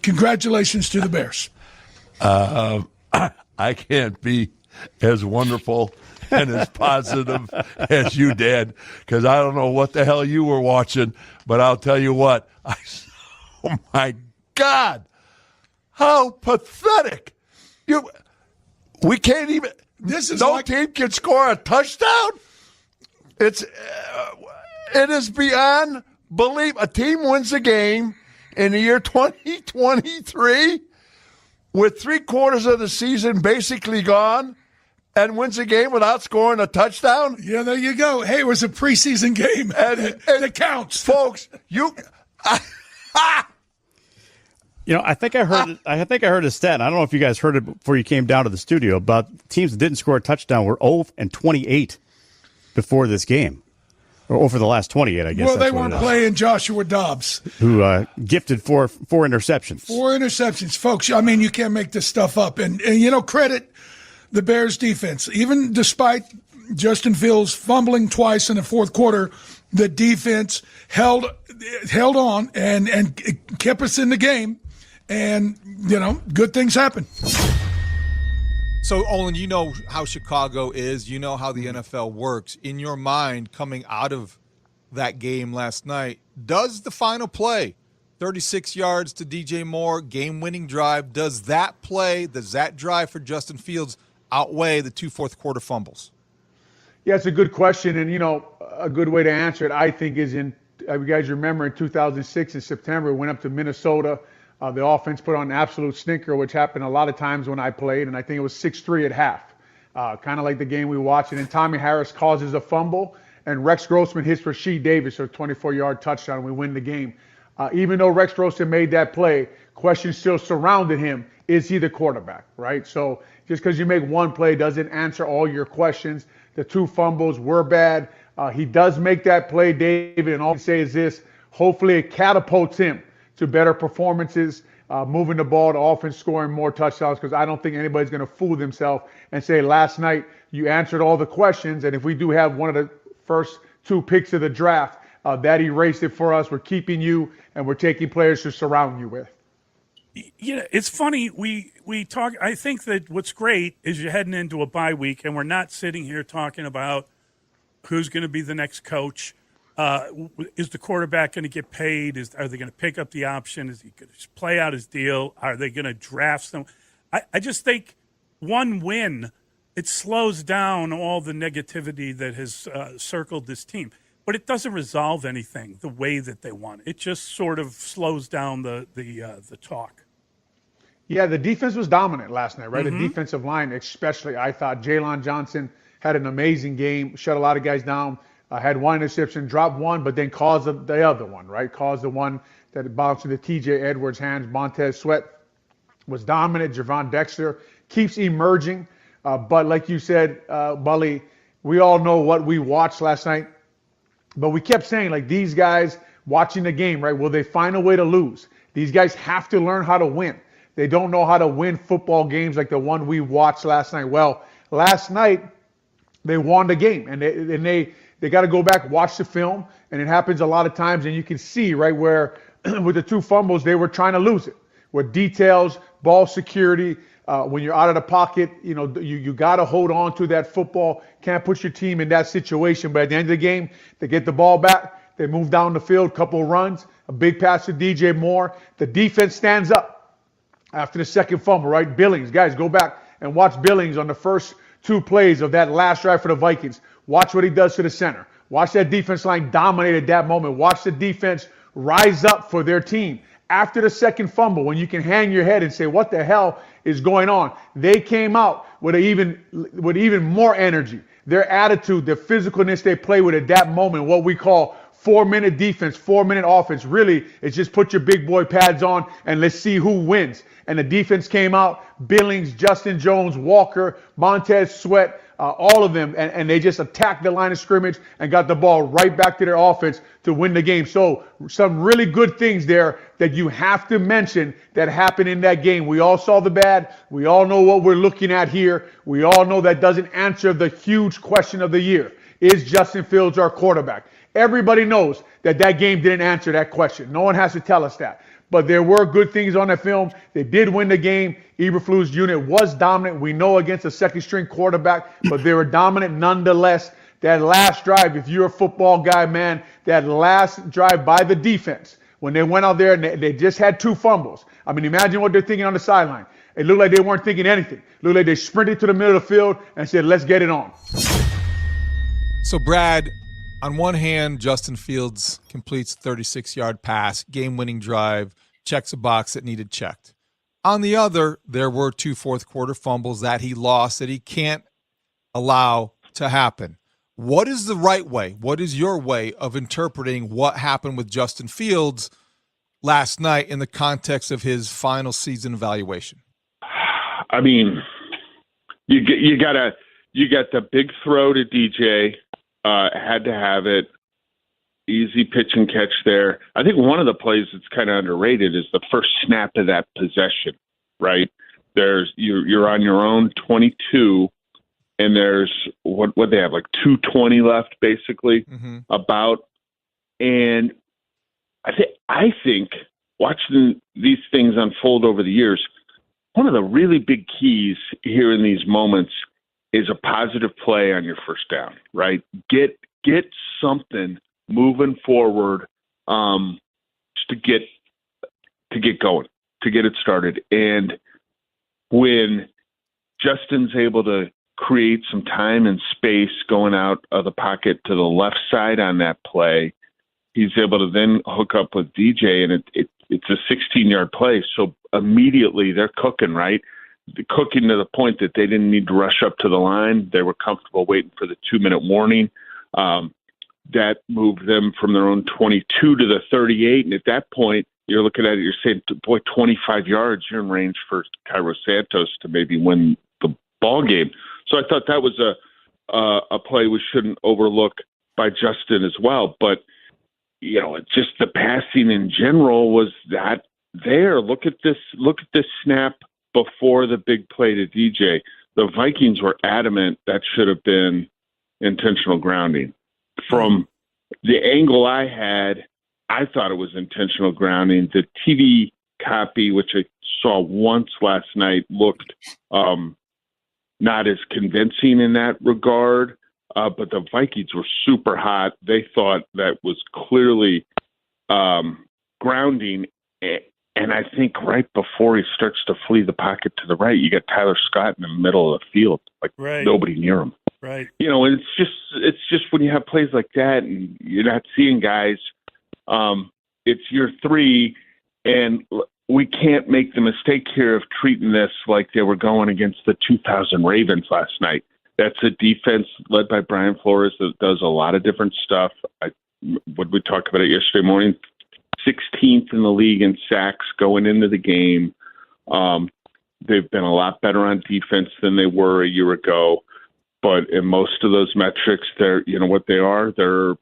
Congratulations to the Bears. I can't be as wonderful and as positive as you did, because I don't know what the hell you were watching, but I'll tell you what. Oh my God, how pathetic! We can't even. Team can score a touchdown. It is beyond belief. A team wins a game in the year 2023 with 3/4 of the season basically gone, and wins a game without scoring a touchdown. Yeah, there you go. Hey, it was a preseason game. And it counts. Folks, I think I heard a stat. I don't know if you guys heard it before you came down to the studio about teams that didn't score a touchdown were 0-28 before this game. Or over the last 28, I guess. Well, they weren't playing Joshua Dobbs, who gifted four interceptions. 4 interceptions, folks. I mean, you can't make this stuff up. And credit the Bears defense. Even despite Justin Fields fumbling twice in the fourth quarter, the defense held on and kept us in the game. And, good things happen. So, Olin, you know how Chicago is. You know how the NFL works. In your mind, coming out of that game last night, does the final play, 36 yards to DJ Moore, game-winning drive, does that drive for Justin Fields outweigh the 2 fourth-quarter fumbles? Yeah, it's a good question. And, a good way to answer it, I think, is you guys remember in 2006 in September, we went up to Minnesota. The offense put on an absolute stinker, which happened a lot of times when I played, and I think it was 6-3 at half, kind of like the game we watched. And then Tommy Harris causes a fumble, and Rex Grossman hits Rasheed Davis for a 24-yard touchdown, and we win the game. Even though Rex Grossman made that play, questions still surrounded him. Is he the quarterback, right? So just because you make one play doesn't answer all your questions. The 2 fumbles were bad. He does make that play, David, and all I can say is this: hopefully it catapults him to better performances, moving the ball, the offense scoring more touchdowns, because I don't think anybody's going to fool themselves and say last night you answered all the questions, and if we do have one of the first 2 picks of the draft, that erased it for us. We're keeping you, and we're taking players to surround you with. It's funny. We talk. I think that what's great is you're heading into a bye week, and we're not sitting here talking about who's going to be the next coach. Is the quarterback going to get paid? Are they going to pick up the option? Is he going to play out his deal? Are they going to draft some? I just think one win, it slows down all the negativity that has circled this team. But it doesn't resolve anything the way that they want. It just sort of slows down the talk. Yeah, the defense was dominant last night, right? Mm-hmm. The defensive line especially. I thought Jalen Johnson had an amazing game, shut a lot of guys down. Had 1 interception, dropped 1, but then caused the other one, right? Caused the one that bounced into TJ Edwards' hands. Montez Sweat was dominant. Javon Dexter keeps emerging. But like you said, Bully, we all know what we watched last night. But we kept saying, like, these guys watching the game, right? Will they find a way to lose? These guys have to learn how to win. They don't know how to win football games like the one we watched last night. Well, last night they won the game, and they got to go back, watch the film, and it happens a lot of times, and you can see, right, where with the 2 fumbles, they were trying to lose it. With details, ball security, when you're out of the pocket, you got to hold on to that football. Can't put your team in that situation. But at the end of the game, they get the ball back. They move down the field, couple runs, a big pass to DJ Moore. The defense stands up after the second fumble, right? Billings, guys, go back and watch Billings on the first 2 plays of that last drive for the Vikings. Watch what he does to the center. Watch that defense line dominate at that moment. Watch the defense rise up for their team. After the second fumble, when you can hang your head and say, what the hell is going on? They came out with even more energy. Their attitude, their physicalness they play with at that moment, what we call 4-minute defense, 4-minute offense. Really, it's just put your big boy pads on and let's see who wins. And the defense came out, Billings, Justin Jones, Walker, Montez Sweat, all of them, and they just attacked the line of scrimmage and got the ball right back to their offense to win the game. So some really good things there that you have to mention that happened in that game. We all saw the bad. We all know what we're looking at here. We all know that doesn't answer the huge question of the year. Is Justin Fields our quarterback? Everybody knows that that game didn't answer that question. No one has to tell us that. But there were good things on that film. They did win the game. Eberflus' unit was dominant. We know against a second-string quarterback, but they were dominant nonetheless. That last drive, if you're a football guy, man, that last drive by the defense, when they went out there and they just had 2 fumbles. I mean, imagine what they're thinking on the sideline. It looked like they weren't thinking anything. It looked like they sprinted to the middle of the field and said, let's get it on. So, Brad, on one hand, Justin Fields completes a 36-yard pass, game-winning drive, checks a box that needed checked. On the other, there were 2 fourth-quarter fumbles that he lost that he can't allow to happen. What is the right way? What is your way of interpreting what happened with Justin Fields last night in the context of his final season evaluation? I mean, you got the big throw to DJ. Had to have it. Easy pitch and catch there. I think one of the plays that's kind of underrated is the first snap of that possession, right? You're on your own 22, and there's what they have, like 2:20 left, basically, about. And I think watching these things unfold over the years, one of the really big keys here in these moments is a positive play on your first down, right? Get something moving forward, just to get going, to get it started. And when Justin's able to create some time and space going out of the pocket to the left side on that play, he's able to then hook up with DJ, and it's a 16-yard play. So immediately they're cooking, right? Cooking to the point that they didn't need to rush up to the line. They were comfortable waiting for the 2-minute warning. That moved them from their own 22 to the 38. And at that point, you're looking at it, you're saying, boy, 25 yards, you're in range for Cairo Santos to maybe win the ball game. So I thought that was a play we shouldn't overlook by Justin as well. But, you know, just the passing in general was that there. Look at this snap before the big play to DJ. The Vikings were adamant that should have been intentional grounding. From the angle I had, I thought it was intentional grounding. The TV copy, which I saw once last night, looked not as convincing in that regard. But the Vikings were super hot. They thought that was clearly grounding. And I think right before he starts to flee the pocket to the right, you got Tyler Scott in the middle of the field, like nobody near him. Right. You know, and it's just when you have plays like that and you're not seeing guys, it's year 3, and we can't make the mistake here of treating this like they were going against the 2000 Ravens last night. That's a defense led by Brian Flores that does a lot of different stuff. What we talked about it yesterday morning, 16th in the league in sacks going into the game. They've been a lot better on defense than they were a year ago. But in most of those metrics, they're, you know what they are? They're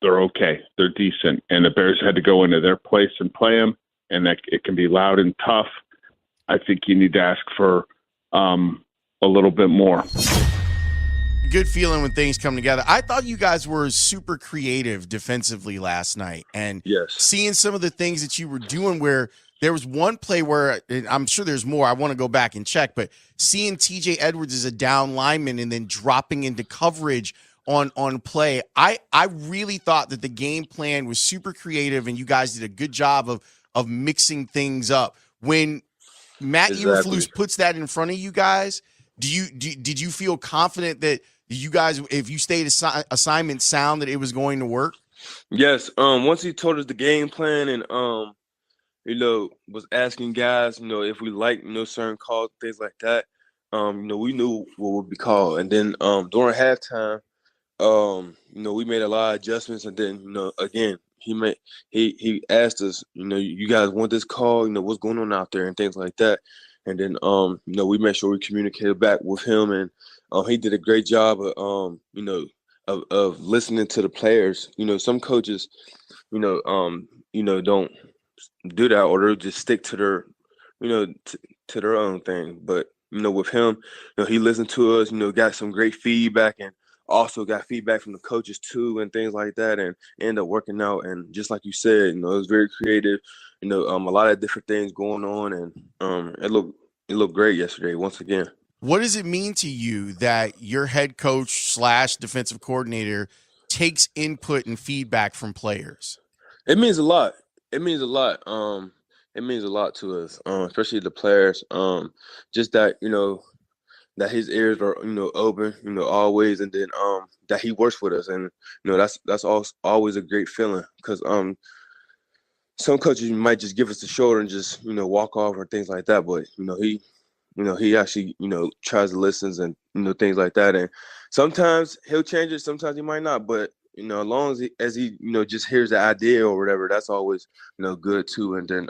okay. They're decent. And the Bears had to go into their place and play them, and that it can be loud and tough. I think you need to ask for a little bit more. Good feeling when things come together. I thought you guys were super creative defensively last night, and seeing some of the things that you were doing where there was one play where, I'm sure there's more, I want to go back and check, but seeing TJ Edwards as a down lineman and then dropping into coverage on play, I really thought that the game plan was super creative and you guys did a good job of mixing things up. When Matt Eberflus puts that in front of you guys, did you feel confident that you guys, if you stayed assignment sound, that it was going to work? Yes. Once he told us the game plan and was asking guys, if we like, certain calls, things like that, we knew what would be called. And then during halftime, we made a lot of adjustments, and then, again, he asked us, you guys want this call, what's going on out there and things like that. And then, we made sure we communicated back with him, and he did a great job of, of listening to the players. Some coaches, don't do that, or they'll just stick to their, to their own thing. But, with him, he listened to us, got some great feedback, and also got feedback from the coaches too, and things like that, and ended up working out. And just like you said, it was very creative, a lot of different things going on, and it looked great yesterday once again. What does it mean to you that your head coach / defensive coordinator takes input and feedback from players? It means a lot. It means a lot. It means a lot to us, especially the players. Just that, that his ears are, open, always, and then that he works with us, and that's always a great feeling, because some coaches might just give us the shoulder and just walk off or things like that, but he actually tries to listen and things like that, and sometimes he'll change it, sometimes he might not, but as long as he just hears the idea or whatever, that's always good too, and then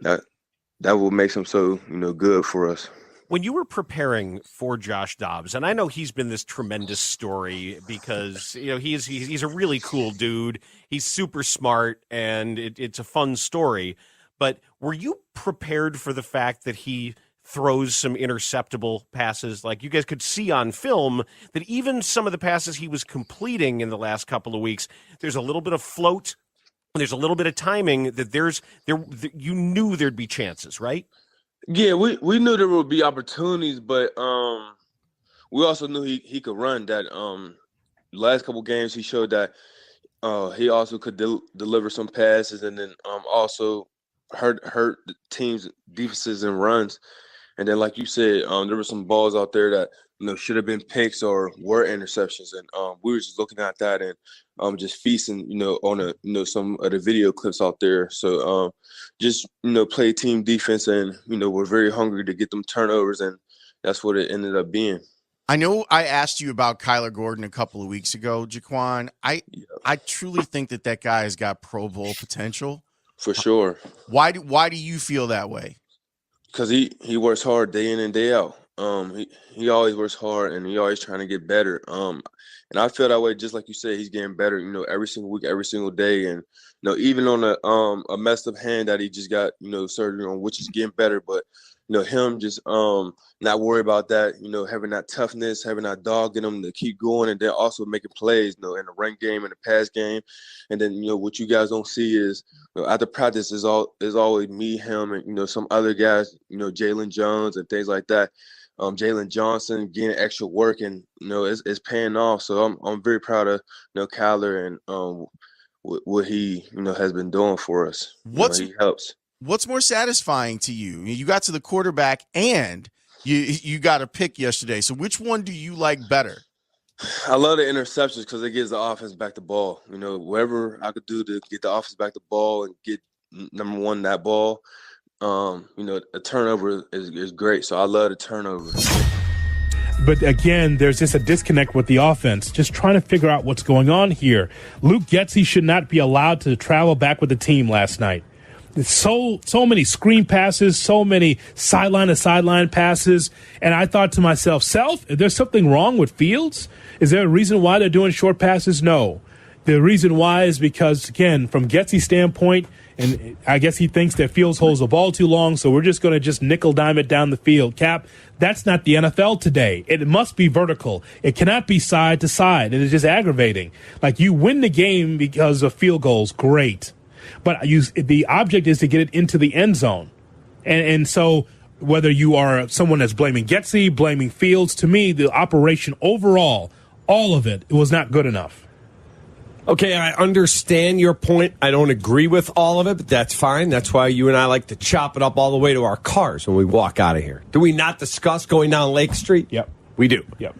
that will make him so good for us. When you were preparing for Josh Dobbs, and I know he's been this tremendous story because he's a really cool dude. He's super smart, and it's a fun story. But were you prepared for the fact that he throws some interceptable passes? Like, you guys could see on film that even some of the passes he was completing in the last couple of weeks, there's a little bit of float, there's a little bit of timing that you knew there'd be chances, right? Yeah, we knew there would be opportunities, but we also knew he could run. That last couple games he showed that he also could deliver some passes, and then also hurt the team's defenses and runs. And then, like you said, there were some balls out there that should have been picks or were interceptions, and we were just looking at that and just feasting on some of the video clips out there. So just play team defense, and we're very hungry to get them turnovers, and that's what it ended up being. I know I asked you about Kyler Gordon a couple of weeks ago, Jaquan. I truly think that guy has got Pro Bowl potential. For sure. Why do you feel that way? Because he works hard day in and day out. He always works hard, and he always trying to get better. And I feel that way, just like you said, he's getting better, every single week, every single day. And, even on a messed up hand that he just got, surgery on, which is getting better. But, him just not worry about that, having that toughness, having that dog in him to keep going, and then also making plays, in the run game and the pass game. And then, what you guys don't see is, after practice is always me, him, and, some other guys, Jalen Jones and things like that. Jalen Johnson getting extra work, and it's paying off. So I'm very proud of Kyler and what he has been doing for us. He helps. What's more satisfying to you? You got to the quarterback, and you got a pick yesterday. So which one do you like better? I love the interceptions because it gives the offense back the ball. Whatever I could do to get the offense back the ball and get number one that ball. A turnover is great, so I love the turnover. But again, there's just a disconnect with the offense, just trying to figure out what's going on here. Luke Getsy should not be allowed to travel back with the team last night. So many screen passes, so many sideline to sideline passes, and I thought to myself, is there something wrong with Fields? Is there a reason why they're doing short passes? No. The reason why is because, again, from Getsy's standpoint, and I guess he thinks that Fields holds the ball too long, so we're just going to just nickel dime it down the field. Cap, that's not the NFL today. It must be vertical. It cannot be side to side. It is just aggravating. Like, you win the game because of field goals, great. But the object is to get it into the end zone. And so whether you are someone that's blaming Getsy, blaming Fields, to me, the operation overall, all of it was not good enough. Okay, I understand your point. I don't agree with all of it, but that's fine. That's why you and I like to chop it up all the way to our cars when we walk out of here. Do we not discuss going down Lake Street? Yep. We do. Yep.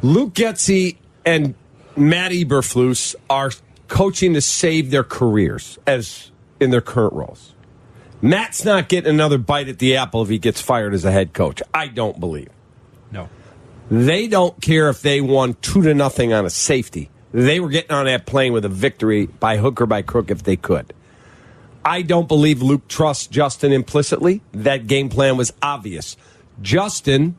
Luke Getsy and Matt Eberflus are coaching to save their careers as in their current roles. Matt's not getting another bite at the apple if he gets fired as a head coach. I don't believe. No. They don't care if they won 2-0 on a safety. They were getting on that plane with a victory by hook or by crook if they could. I don't believe Luke trusts Justin implicitly. That game plan was obvious. Justin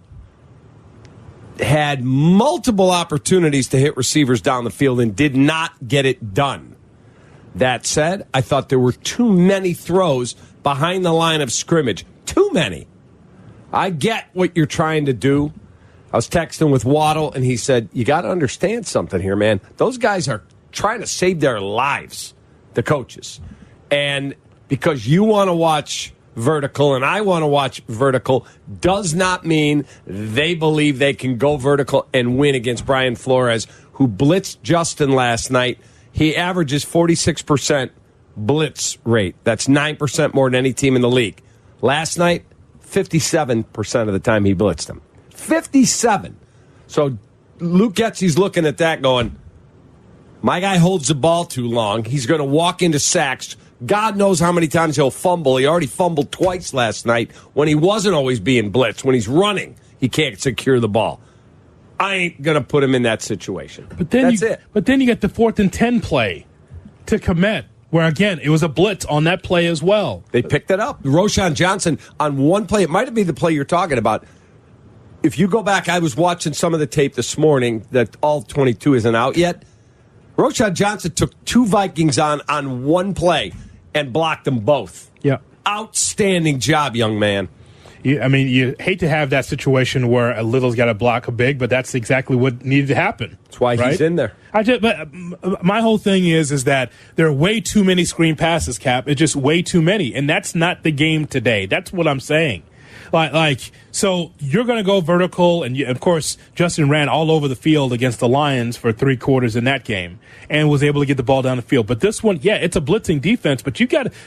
had multiple opportunities to hit receivers down the field and did not get it done. That said, I thought there were too many throws behind the line of scrimmage. Too many. I get what you're trying to do. I was texting with Waddle, and he said, you got to understand something here, man. Those guys are trying to save their lives, the coaches. And because you want to watch vertical and I want to watch vertical does not mean they believe they can go vertical and win against Brian Flores, who blitzed Justin last night. He averages 46% blitz rate. That's 9% more than any team in the league. Last night, 57% of the time he blitzed him. 57. So Luke Getsy's looking at that going, my guy holds the ball too long. He's going to walk into sacks. God knows how many times he'll fumble. He already fumbled twice last night when he wasn't always being blitzed. When he's running, he can't secure the ball. I ain't going to put him in that situation. But then you get the 4th and 10 play to commit, where, again, it was a blitz on that play as well. They picked it up. Roshan Johnson on one play. It might have been the play you're talking about. If you go back, I was watching some of the tape this morning that all 22 isn't out yet. Roshan Johnson took 2 Vikings on one play and blocked them both. Yeah. Outstanding job, young man. You hate to have that situation where a little's got to block a big, but that's exactly what needed to happen. That's why he's in there. But my whole thing is that there are way too many screen passes, Cap. It's just way too many, and that's not the game today. That's what I'm saying. So you're going to go vertical, and of course, Justin ran all over the field against the Lions for 3 quarters in that game and was able to get the ball down the field. But this one, yeah, it's a blitzing defense, but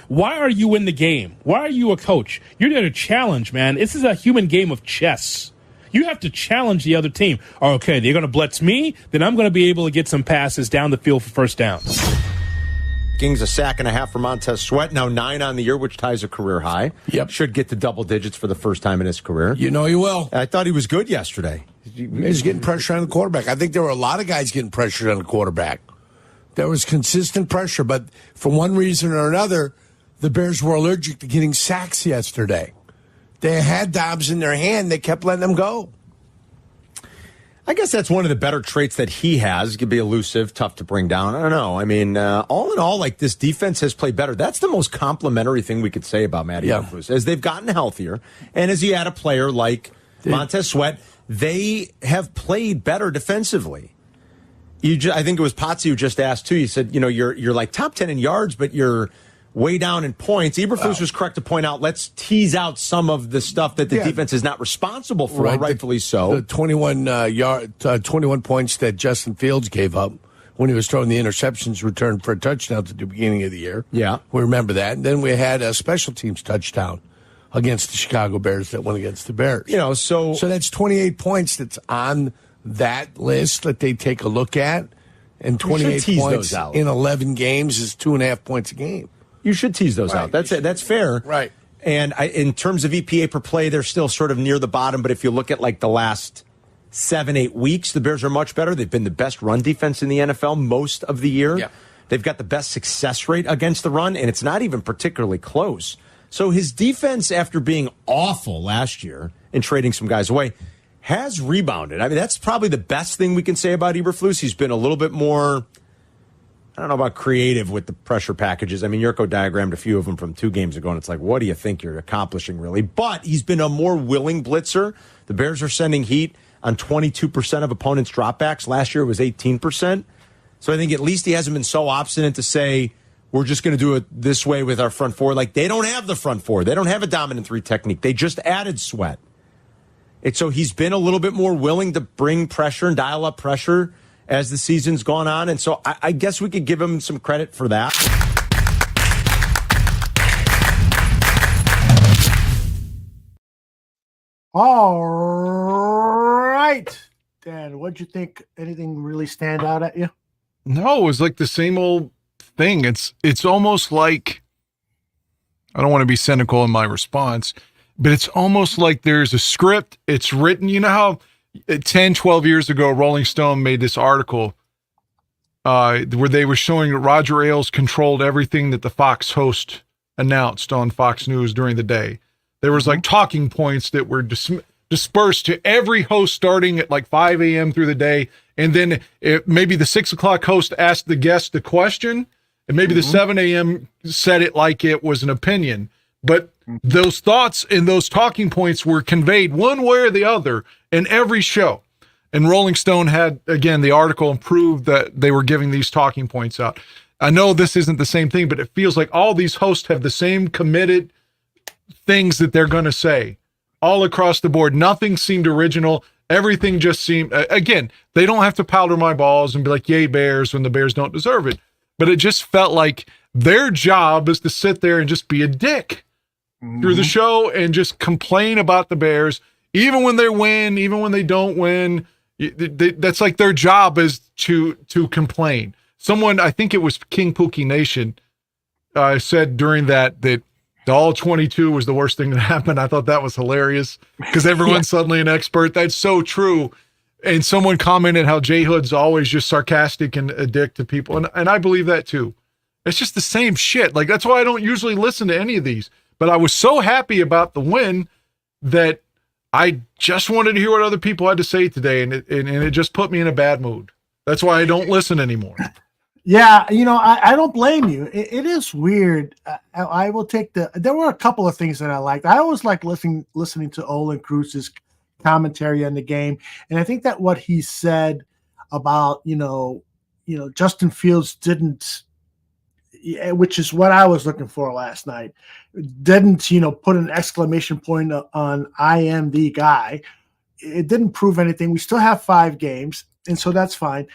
why are you in the game? Why are you a coach? You're there to challenge, man. This is a human game of chess. You have to challenge the other team. Okay, they're going to blitz me, then I'm going to be able to get some passes down the field for first downs. Vikings, a sack and a half for Montez Sweat, now 9 on the year, which ties a career high. Yep. Should get to double digits for the first time in his career. You know he will. I thought he was good yesterday. He's getting pressure on the quarterback. I think there were a lot of guys getting pressured on the quarterback. There was consistent pressure, but for one reason or another, the Bears were allergic to getting sacks yesterday. They had Dobbs in their hand. They kept letting them go. I guess that's one of the better traits that he has. He can be elusive, tough to bring down. I don't know. I mean, all in all, this defense has played better. That's the most complimentary thing we could say about Matty Eberflus. As they've gotten healthier, and as he had a player like Montez Sweat, they have played better defensively. I think it was Potsy who just asked, too. You said, you're like top 10 in yards, but you're way down in points. Eberflus was correct to point out, let's tease out some of the stuff that the defense is not responsible for, rightfully so. The 21 points that Justin Fields gave up when he was throwing the interceptions returned for a touchdown at the beginning of the year. Yeah. We remember that. And then we had a special teams touchdown against the Chicago Bears that went against the Bears. So that's 28 points that's on that list that they take a look at. And 28 points in 11 games is 2.5 points a game. You should tease those out. That's fair. Right. And in terms of EPA per play, they're still sort of near the bottom. But if you look at the last 7-8 weeks, the Bears are much better. They've been the best run defense in the NFL most of the year. Yeah. They've got the best success rate against the run, and it's not even particularly close. So his defense, after being awful last year and trading some guys away, has rebounded. I mean, that's probably the best thing we can say about Eberflus. He's been a little bit more, I don't know about creative with the pressure packages. I mean, Yurko diagrammed a few of them from 2 games ago, and it's like, what do you think you're accomplishing, really? But he's been a more willing blitzer. The Bears are sending heat on 22% of opponents' dropbacks. Last year it was 18%. So I think at least he hasn't been so obstinate to say, we're just going to do it this way with our front four. They don't have the front four. They don't have a dominant 3 technique. They just added Sweat. And so he's been a little bit more willing to bring pressure and dial up pressure as the season's gone on. And so I guess we could give him some credit for that. All right. Dan, what'd you think? Anything really stand out at you? No, it was like the same old thing. It's almost like, I don't want to be cynical in my response, but it's almost like there's a script. It's written. You know how 10, 12 years ago, Rolling Stone made this article where they were showing that Roger Ailes controlled everything that the Fox host announced on Fox News during the day. There was like talking points that were dispersed to every host starting at like 5 a.m. through the day. And then maybe the 6 o'clock host asked the guest the question, and maybe the 7 a.m. said it like it was an opinion. But those thoughts and those talking points were conveyed one way or the other in every show. And Rolling Stone had, again, the article and proved that they were giving these talking points out. I know this isn't the same thing, but it feels like all these hosts have the same committed things that they're going to say all across the board. Nothing seemed original. Everything just seemed, again, they don't have to powder my balls and be like, yay, Bears, when the Bears don't deserve it. But it just felt like their job is to sit there and just be a dick through the show and just complain about the Bears, even when they win, even when they don't win. That's like their job is to complain. Someone, I think it was King Pookie Nation, said during that the all 22 was the worst thing that happened. I thought that was hilarious because everyone's suddenly an expert. That's so true. And someone commented how J Hood's always just sarcastic and a dick to people. And I believe that too. It's just the same shit. Like, that's why I don't usually listen to any of these. But I was so happy about the win that I just wanted to hear what other people had to say today. And it just put me in a bad mood. That's why I don't listen anymore. Yeah, I don't blame you. It is weird. I will take there were a couple of things that I liked. I always like listening to Olin Cruz's commentary on the game. And I think that what he said about, Justin Fields didn't, which is what I was looking for last night, didn't, put an exclamation point on I am the guy. It didn't prove anything. We still have 5 games, and so that's fine.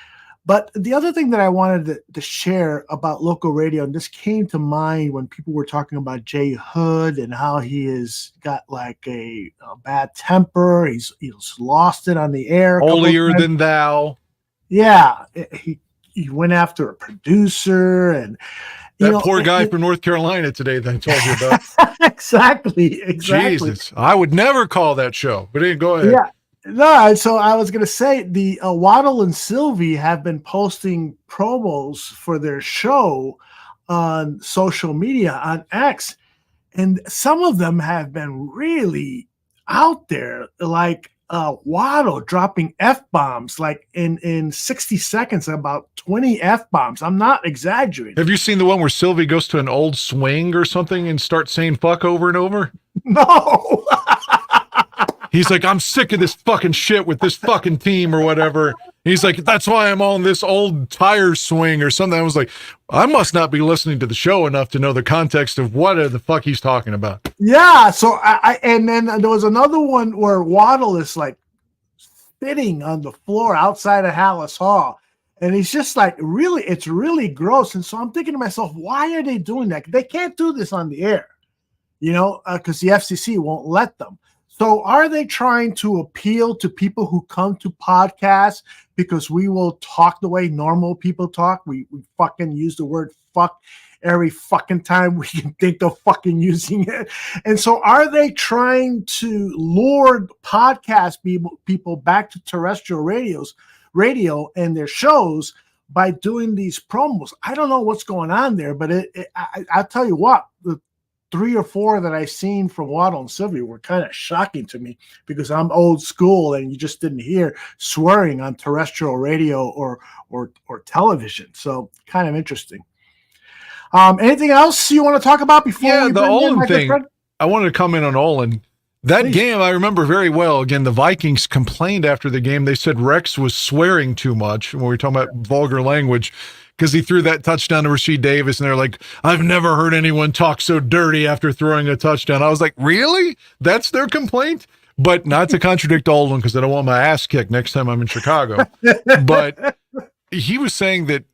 But the other thing that I wanted to share about local radio, and this came to mind when people were talking about Jay Hood and how he has got like a bad temper. He's lost it on the air. Holier than thou. Yeah. He went after a producer and that poor guy from North Carolina today that I told you about. Exactly. Jesus. I would never call that show, but go ahead. Yeah. No, so I was going to say the Waddle and Sylvie have been posting promos for their show on social media on X, and some of them have been really out there, like Waddle dropping F-bombs, like in 60 seconds, about 20 F-bombs. I'm not exaggerating. Have you seen the one where Sylvie goes to an old swing or something and starts saying fuck over and over? No. He's like, I'm sick of this fucking shit with this fucking team or whatever. He's like, that's why I'm on this old tire swing or something. I was like, I must not be listening to the show enough to know the context of what the fuck he's talking about. Yeah. So and then there was another one where Waddle is like spitting on the floor outside of Hallis Hall. And he's just like, it's really gross. And so I'm thinking to myself, why are they doing that? They can't do this on the air, because the FCC won't let them. So are they trying to appeal to people who come to podcasts because we will talk the way normal people talk? We fucking use the word fuck every fucking time we can think of fucking using it. And so are they trying to lure podcast people back to terrestrial radio and their shows by doing these promos? I don't know what's going on there, but I'll tell you what, the 3 or 4 that I've seen from Waddle and Sylvie were kind of shocking to me because I'm old school and you just didn't hear swearing on terrestrial radio or television. So kind of interesting. Anything else you want to talk about before we the bring Olin in thing? I wanted to comment on Olin. That game I remember very well. Again, the Vikings complained after the game. They said Rex was swearing too much when we were talking about vulgar language, because he threw that touchdown to Rasheed Davis, and they're like, I've never heard anyone talk so dirty after throwing a touchdown. I was like, really? That's their complaint? But not to contradict Olin, because I don't want my ass kicked next time I'm in Chicago. But he was saying that,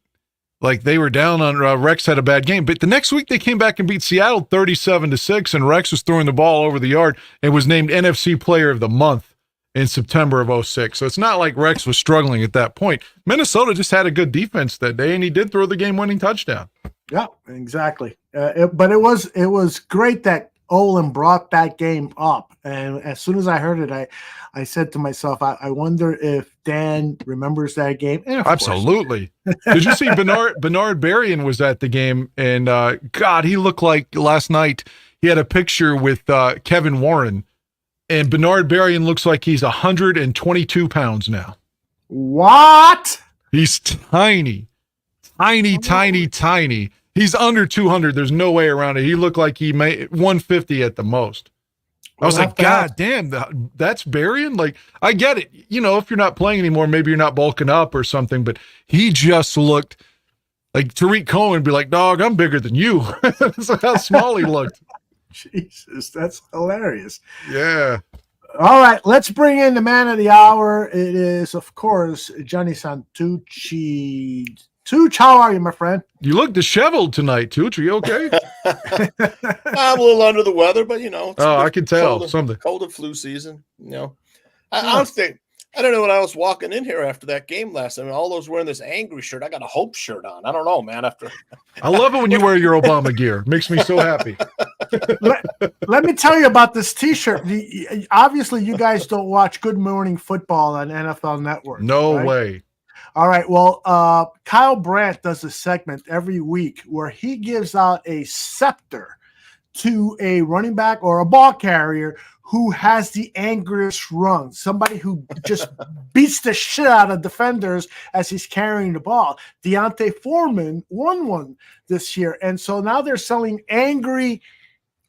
like, they were down on Rex had a bad game. But the next week they came back and beat Seattle 37-6, and Rex was throwing the ball over the yard and was named NFC Player of the Month in September of 2006. So it's not like Rex was struggling at that point. Minnesota just had a good defense that day, and he did throw the game-winning touchdown. Yeah, exactly. But it was great that Olin brought that game up, and as soon as I heard it, I said to myself, I wonder if Dan remembers that game. And of course. Absolutely. Did you see Bernard Berrien was at the game, and God, he looked like last night he had a picture with Kevin Warren, and Bernard Berrien looks like he's 122 pounds now. What? He's tiny. He's under 200. There's no way around it. He looked like he made 150 at the most. I was like, God damn, that's Berrien? Like, I get it. You know, if you're not playing anymore, maybe you're not bulking up or something, but he just looked like Tariq Cohen would be like, dog, I'm bigger than you. That's how small he looked. Jesus, that's hilarious. Yeah. All right, let's bring in the man of the hour. It is, of course, Johnny Santucci. Tooch, how are you, my friend? You look disheveled tonight, Tooch. Are you okay? I'm a little under the weather, but you know. I can tell something. Cold and flu season, you know. I don't know when I was walking in here after that game last time. All those wearing this angry shirt. I got a hope shirt on. I don't know, man. I love it when you wear your Obama gear. Makes me so happy. Let me tell you about this T-shirt. Obviously, you guys don't watch Good Morning Football on NFL Network. No right? way. All right. Well, Kyle Brandt does a segment every week where he gives out a scepter to a running back or a ball carrier who has the angriest run, somebody who just beats the shit out of defenders as he's carrying the ball. Deontay Foreman won one this year. And so now they're selling angry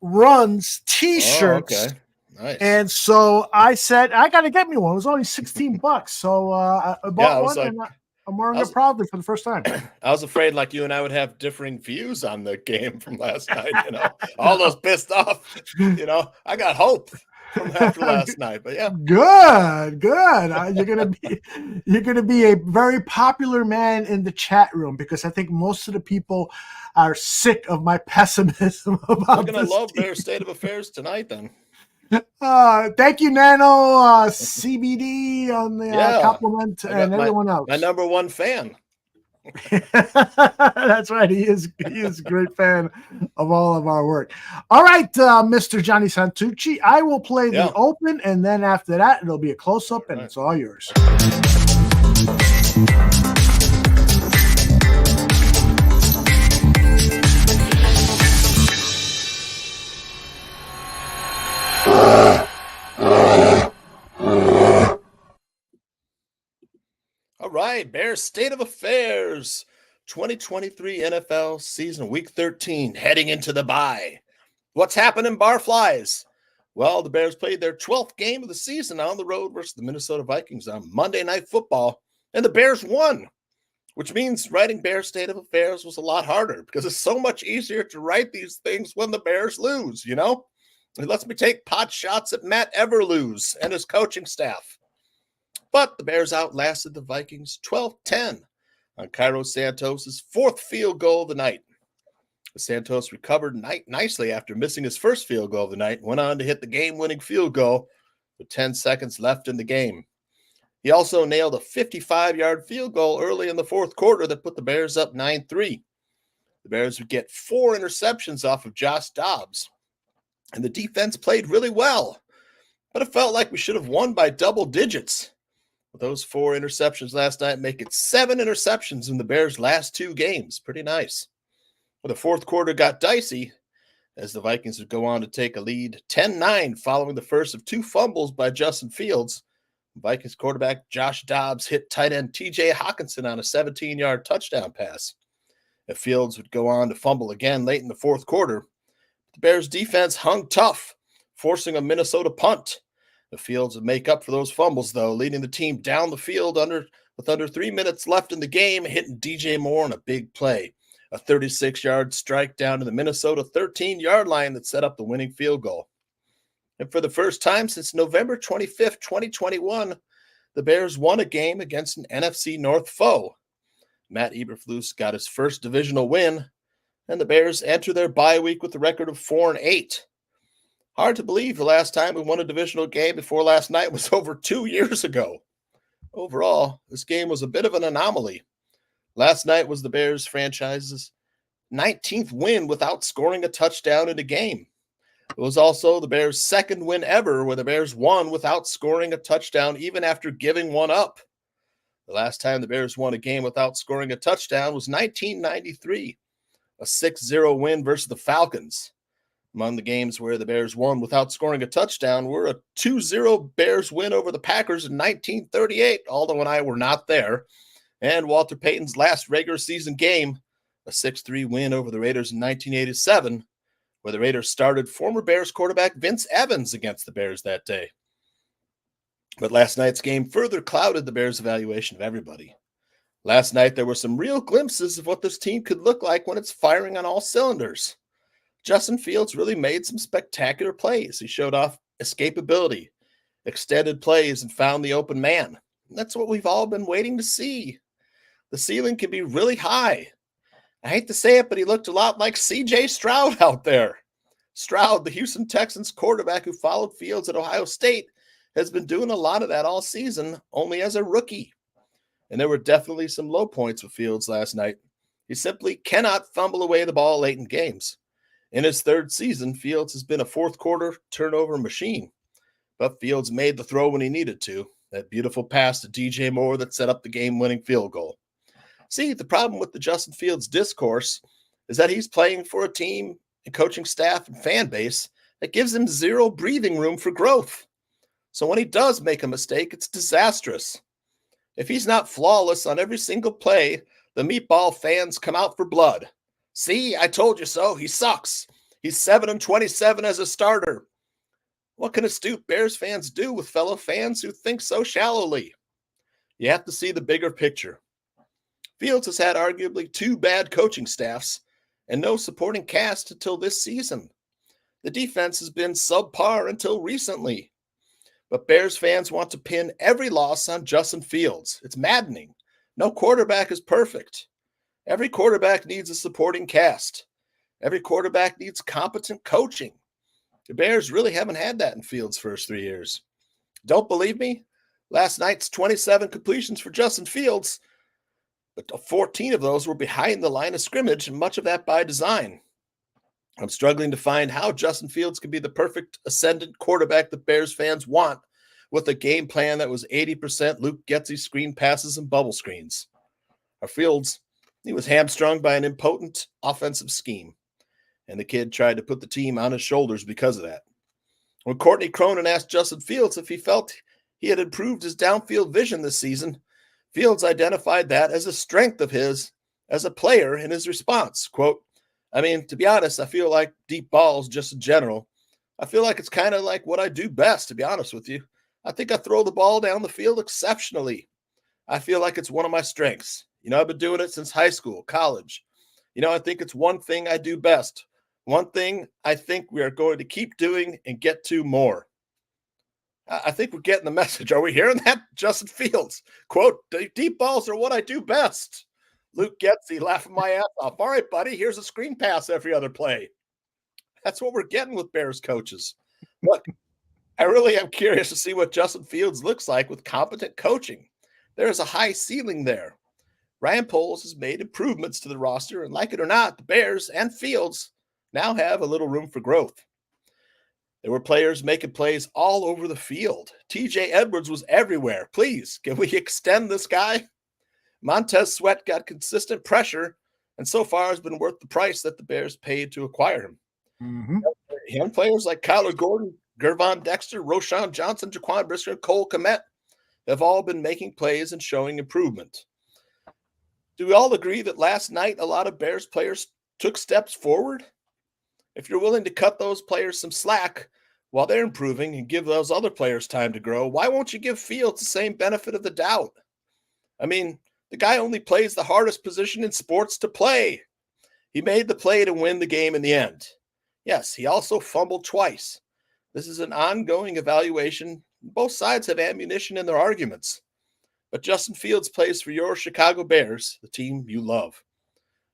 runs T-shirts. Oh, okay. Nice. And so I said, I got to get me one. It was only $16. So I bought one, and I'm wearing it proudly for the first time. I was afraid like you and I would have differing views on the game from last night, you know. All those pissed off, you know. I got hope from after last night, but yeah. Good. You're gonna be a very popular man in the chat room because I think most of the people are sick of my pessimism about We're gonna love their state of affairs tonight then. Thank you, Nano, CBD on the compliment, and everyone else. My number one fan. That's right. He is a great fan of all of our work. All right, Mr. Johnny Santucci, I will play the open, and then after that, it'll be a close-up, and it's all yours. All right, Bears State of Affairs, 2023 NFL season, week 13, heading into the bye. What's happening, Barflies? Well, the Bears played their 12th game of the season on the road versus the Minnesota Vikings on Monday Night Football, and the Bears won, which means writing Bears State of Affairs was a lot harder because it's so much easier to write these things when the Bears lose, you know? It lets me take pot shots at Matt Eberflus and his coaching staff. But the Bears outlasted the Vikings 12-10 on Cairo Santos' fourth field goal of the night. Santos recovered nicely after missing his first field goal of the night and went on to hit the game-winning field goal with 10 seconds left in the game. He also nailed a 55-yard field goal early in the fourth quarter that put the Bears up 9-3. The Bears would get 4 interceptions off of Josh Dobbs, and the defense played really well, but it felt like we should have won by double digits. With those 4 interceptions last night, make it 7 interceptions in the Bears' last 2 games. Pretty nice. Well, the fourth quarter got dicey as the Vikings would go on to take a lead 10-9 following the first of 2 fumbles by Justin Fields. Vikings quarterback Josh Dobbs hit tight end TJ Hawkinson on a 17-yard touchdown pass. If Fields would go on to fumble again late in the fourth quarter, the Bears' defense hung tough, forcing a Minnesota punt. The Fields would make up for those fumbles, though, leading the team down the field with under 3 minutes left in the game, hitting DJ Moore on a big play, a 36-yard strike down to the Minnesota 13-yard line that set up the winning field goal. And for the first time since November 25th, 2021, the Bears won a game against an NFC North foe. Matt Eberflus got his first divisional win, and the Bears enter their bye week with a record of 4-8. Hard to believe the last time we won a divisional game before last night was over 2 years ago. Overall, this game was a bit of an anomaly. Last night was the Bears franchise's 19th win without scoring a touchdown in a game. It was also the Bears' second win ever, where the Bears won without scoring a touchdown, even after giving one up. The last time the Bears won a game without scoring a touchdown was 1993, a 6-0 win versus the Falcons. Among the games where the Bears won without scoring a touchdown were a 2-0 Bears win over the Packers in 1938, Aldo and I were not there, and Walter Payton's last regular season game, a 6-3 win over the Raiders in 1987, where the Raiders started former Bears quarterback Vince Evans against the Bears that day. But last night's game further clouded the Bears' evaluation of everybody. Last night, there were some real glimpses of what this team could look like when it's firing on all cylinders. Justin Fields really made some spectacular plays. He showed off escapability, extended plays, and found the open man. And that's what we've all been waiting to see. The ceiling can be really high. I hate to say it, but he looked a lot like C.J. Stroud out there. Stroud, the Houston Texans quarterback who followed Fields at Ohio State, has been doing a lot of that all season, only as a rookie. And there were definitely some low points with Fields last night. He simply cannot fumble away the ball late in games. In his third season, Fields has been a fourth quarter turnover machine. But Fields made the throw when he needed to. That beautiful pass to DJ Moore that set up the game-winning field goal. See, the problem with the Justin Fields discourse is that he's playing for a team and coaching staff and fan base that gives him zero breathing room for growth. So when he does make a mistake, it's disastrous. If he's not flawless on every single play, the meatball fans come out for blood. See, I told you so. He sucks. He's 7-27 as a starter. What can astute Bears fans do with fellow fans who think so shallowly? You have to see the bigger picture. Fields has had arguably 2 bad coaching staffs and no supporting cast until this season. The defense has been subpar until recently. But Bears fans want to pin every loss on Justin Fields. It's maddening. No quarterback is perfect. Every quarterback needs a supporting cast. Every quarterback needs competent coaching. The Bears really haven't had that in Fields' first 3 years. Don't believe me? Last night's 27 completions for Justin Fields, but 14 of those were behind the line of scrimmage, and much of that by design. I'm struggling to find how Justin Fields can be the perfect ascendant quarterback that Bears fans want with a game plan that was 80% Luke Getsy screen passes and bubble screens. Our Fields, he was hamstrung by an impotent offensive scheme, and the kid tried to put the team on his shoulders because of that. When Courtney Cronin asked Justin Fields if he felt he had improved his downfield vision this season, Fields identified that as a strength of his as a player in his response. Quote, I mean, to be honest, I feel like deep balls just in general. I feel like it's kind of like what I do best, to be honest with you. I think I throw the ball down the field exceptionally. I feel like it's one of my strengths. You know, I've been doing it since high school, college. You know, I think it's one thing I do best. One thing I think we are going to keep doing and get to more. I think we're getting the message. Are we hearing that? Justin Fields, quote, deep balls are what I do best. Luke Getsy laughing my ass off. All right, buddy, here's a screen pass every other play. That's what we're getting with Bears coaches. Look, I really am curious to see what Justin Fields looks like with competent coaching. There is a high ceiling there. Ryan Poles has made improvements to the roster, and like it or not, the Bears and Fields now have a little room for growth. There were players making plays all over the field. TJ Edwards was everywhere. Please, can we extend this guy? Montez Sweat got consistent pressure, and so far has been worth the price that the Bears paid to acquire him. Mm-hmm. Young players like Kyler Gordon, Gervon Dexter, Roshan Johnson, Jaquan Brisker, and Cole Kmet have all been making plays and showing improvement. Do we all agree that last night a lot of Bears players took steps forward? If you're willing to cut those players some slack while they're improving and give those other players time to grow, why won't you give Fields the same benefit of the doubt? I mean, the guy only plays the hardest position in sports to play. He made the play to win the game in the end. Yes, he also fumbled twice. This is an ongoing evaluation. Both sides have ammunition in their arguments. But Justin Fields plays for your Chicago Bears, the team you love.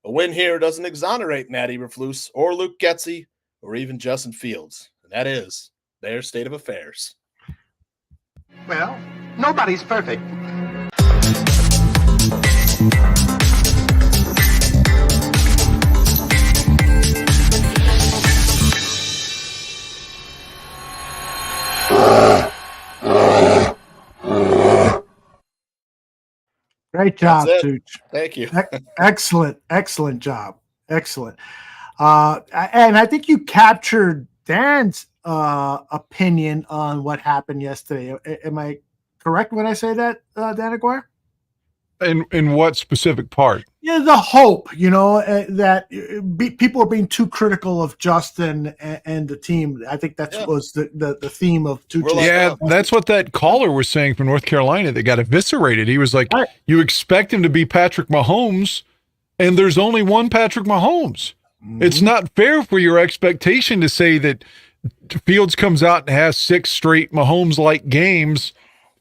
A win here doesn't exonerate Matt Eberflus or Luke Getsy or even Justin Fields. And that is their state of affairs. Well, nobody's perfect. Great job, That's it. Tooch. Thank you. Excellent job. Excellent. And I think you captured Dan's opinion on what happened yesterday. Am I correct when I say that, Dan Aguirre? In what specific part? Yeah, the hope, that people are being too critical of Justin and the team. I think that was the theme of Tucci. Yeah, that's what that caller was saying from North Carolina that got eviscerated. He was like, you expect him to be Patrick Mahomes, and there's only one Patrick Mahomes. Mm-hmm. It's not fair for your expectation to say that Fields comes out and has 6 straight Mahomes-like games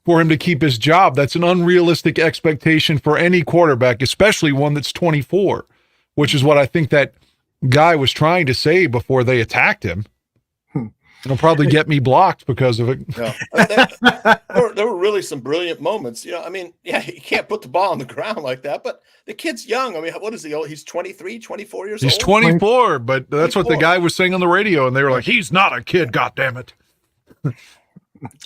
for him to keep his job. That's an unrealistic expectation for any quarterback, especially one that's 24, which is what I think that guy was trying to say before they attacked him. It'll probably get me blocked because of it. Yeah. There were really some brilliant moments. You can't put the ball on the ground like that, but the kid's young. I mean, what is he? He's 23, 24 years old? He's 24, but that's what the guy was saying on the radio, and they were like, he's not a kid, goddammit.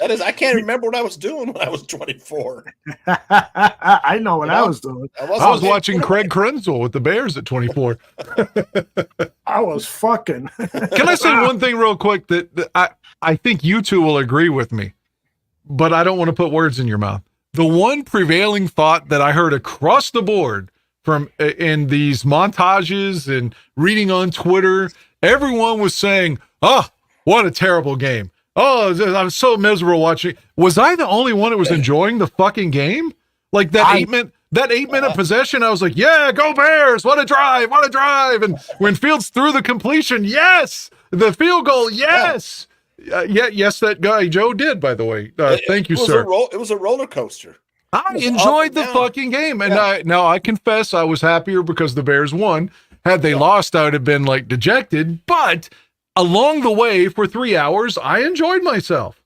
That is, I can't remember what I was doing when I was 24. I know what I was doing. I was watching Craig Krenzel with the Bears at 24. I was fucking. Can I say one thing real quick that I think you two will agree with me, but I don't want to put words in your mouth. The one prevailing thought that I heard across the board from in these montages and reading on Twitter, everyone was saying, "Oh, what a terrible game. Oh, I was so miserable watching." Was I the only one that was enjoying the fucking game? Like that 8-minute possession, I was like, yeah, go Bears. What a drive. And when Fields threw the completion, yes. The field goal, yes. Yes, that guy, Joe, did, by the way. Thank you, sir. It was a roller coaster. I enjoyed the fucking game. And I confess I was happier because the Bears won. Had they lost, I would have been like dejected. But along the way for 3 hours, I enjoyed myself.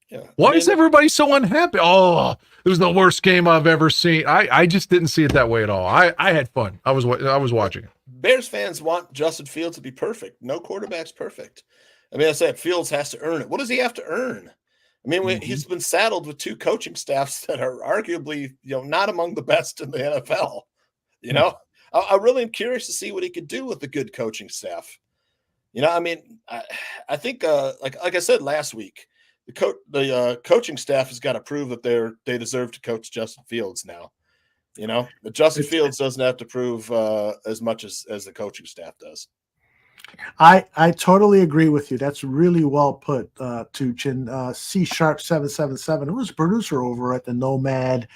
Yeah. Why is everybody so unhappy? Oh, it was the worst game I've ever seen. I just didn't see it that way at all. I had fun. I was watching it. Bears fans want Justin Fields to be perfect. No quarterback's perfect. I mean, I said Fields has to earn it. What does he have to earn? I mean, he's been saddled with 2 coaching staffs that are arguably, not among the best in the NFL. I really am curious to see what he could do with a good coaching staff. I think, like I said last week, the coaching staff has got to prove that they deserve to coach Justin Fields now. But Justin Fields doesn't have to prove as much as the coaching staff does. I totally agree with you. That's really well put, Tooch. And C Sharp 777, who was a producer over at the Nomad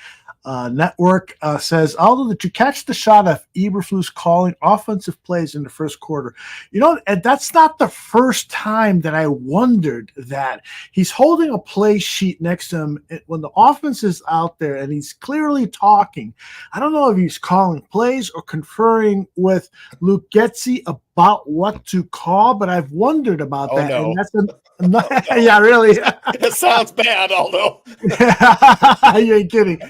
Network, says, Aldo, did you catch the shot of Eberflus calling offensive plays in the first quarter? And that's not the first time that I wondered that. He's holding a play sheet next to him when the offense is out there and he's clearly talking. I don't know if he's calling plays or conferring with Luke Getsy about what to call, but I've wondered about that. No. And that's yeah, really. It sounds bad, Aldo. You ain't kidding.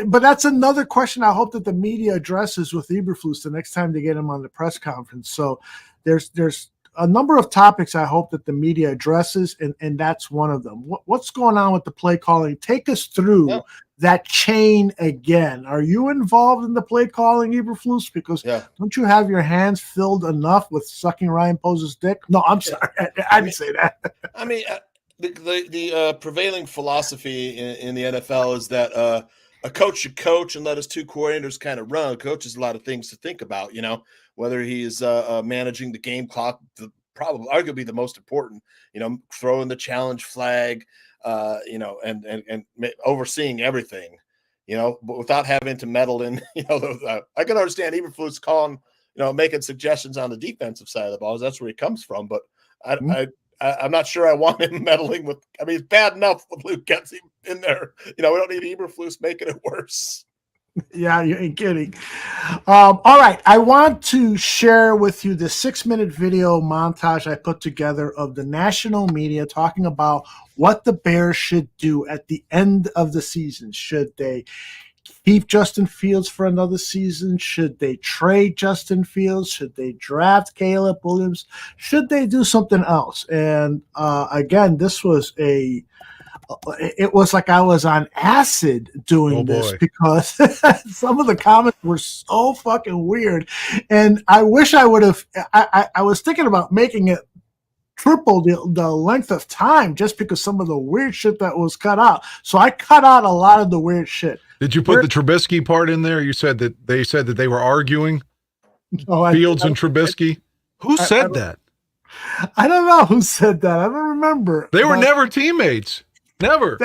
But that's another question I hope that the media addresses with Eberflus the next time they get him on the press conference. So there's a number of topics I hope that the media addresses, and that's one of them. What's going on with the play calling? Take us through that chain again. Are you involved in the play calling, Eberflus? Because don't you have your hands filled enough with sucking Ryan Pose's dick? No, I'm sorry. I didn't say that. I mean, the prevailing philosophy in the NFL is that a coach should coach and let his 2 coordinators kind of run. A coach has a lot of things to think about, whether he's managing the game clock, probably arguably the most important, throwing the challenge flag, and overseeing everything, but without having to meddle in, I can understand Eberflus calling, making suggestions on the defensive side of the ball. That's where he comes from. But I'm not sure I want him meddling with, it's bad enough with Luke Getsy in there. We don't need Eberflus making it worse. Yeah, you ain't kidding. All right. I want to share with you the 6-minute video montage I put together of the national media talking about what the Bears should do at the end of the season. Should they keep Justin Fields for another season? Should they trade Justin Fields? Should they draft Caleb Williams? Should they do something else? And again, this was a it was like I was on acid doing this because some of the comments were so fucking weird. And I wish I would have, I was thinking about making it triple the length of time just because some of the weird shit that was cut out. So I cut out a lot of the weird shit. Did you put the Trubisky part in there? You said that they were arguing. No, Fields and Trubisky. Who said that? I don't know who said that. I don't remember. They were never teammates. Never.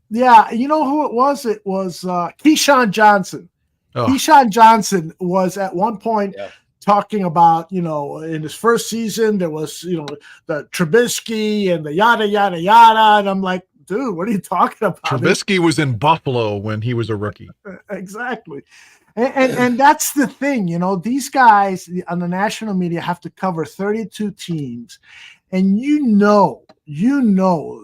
Yeah, you know who it was? It was Keyshawn Johnson. Oh. Keyshawn Johnson was at one point talking about, in his first season, there was, the Trubisky and the yada, yada, yada. And I'm like, dude, what are you talking about? Trubisky was in Buffalo when he was a rookie. Exactly. And that's the thing, these guys on the national media have to cover 32 teams. And you know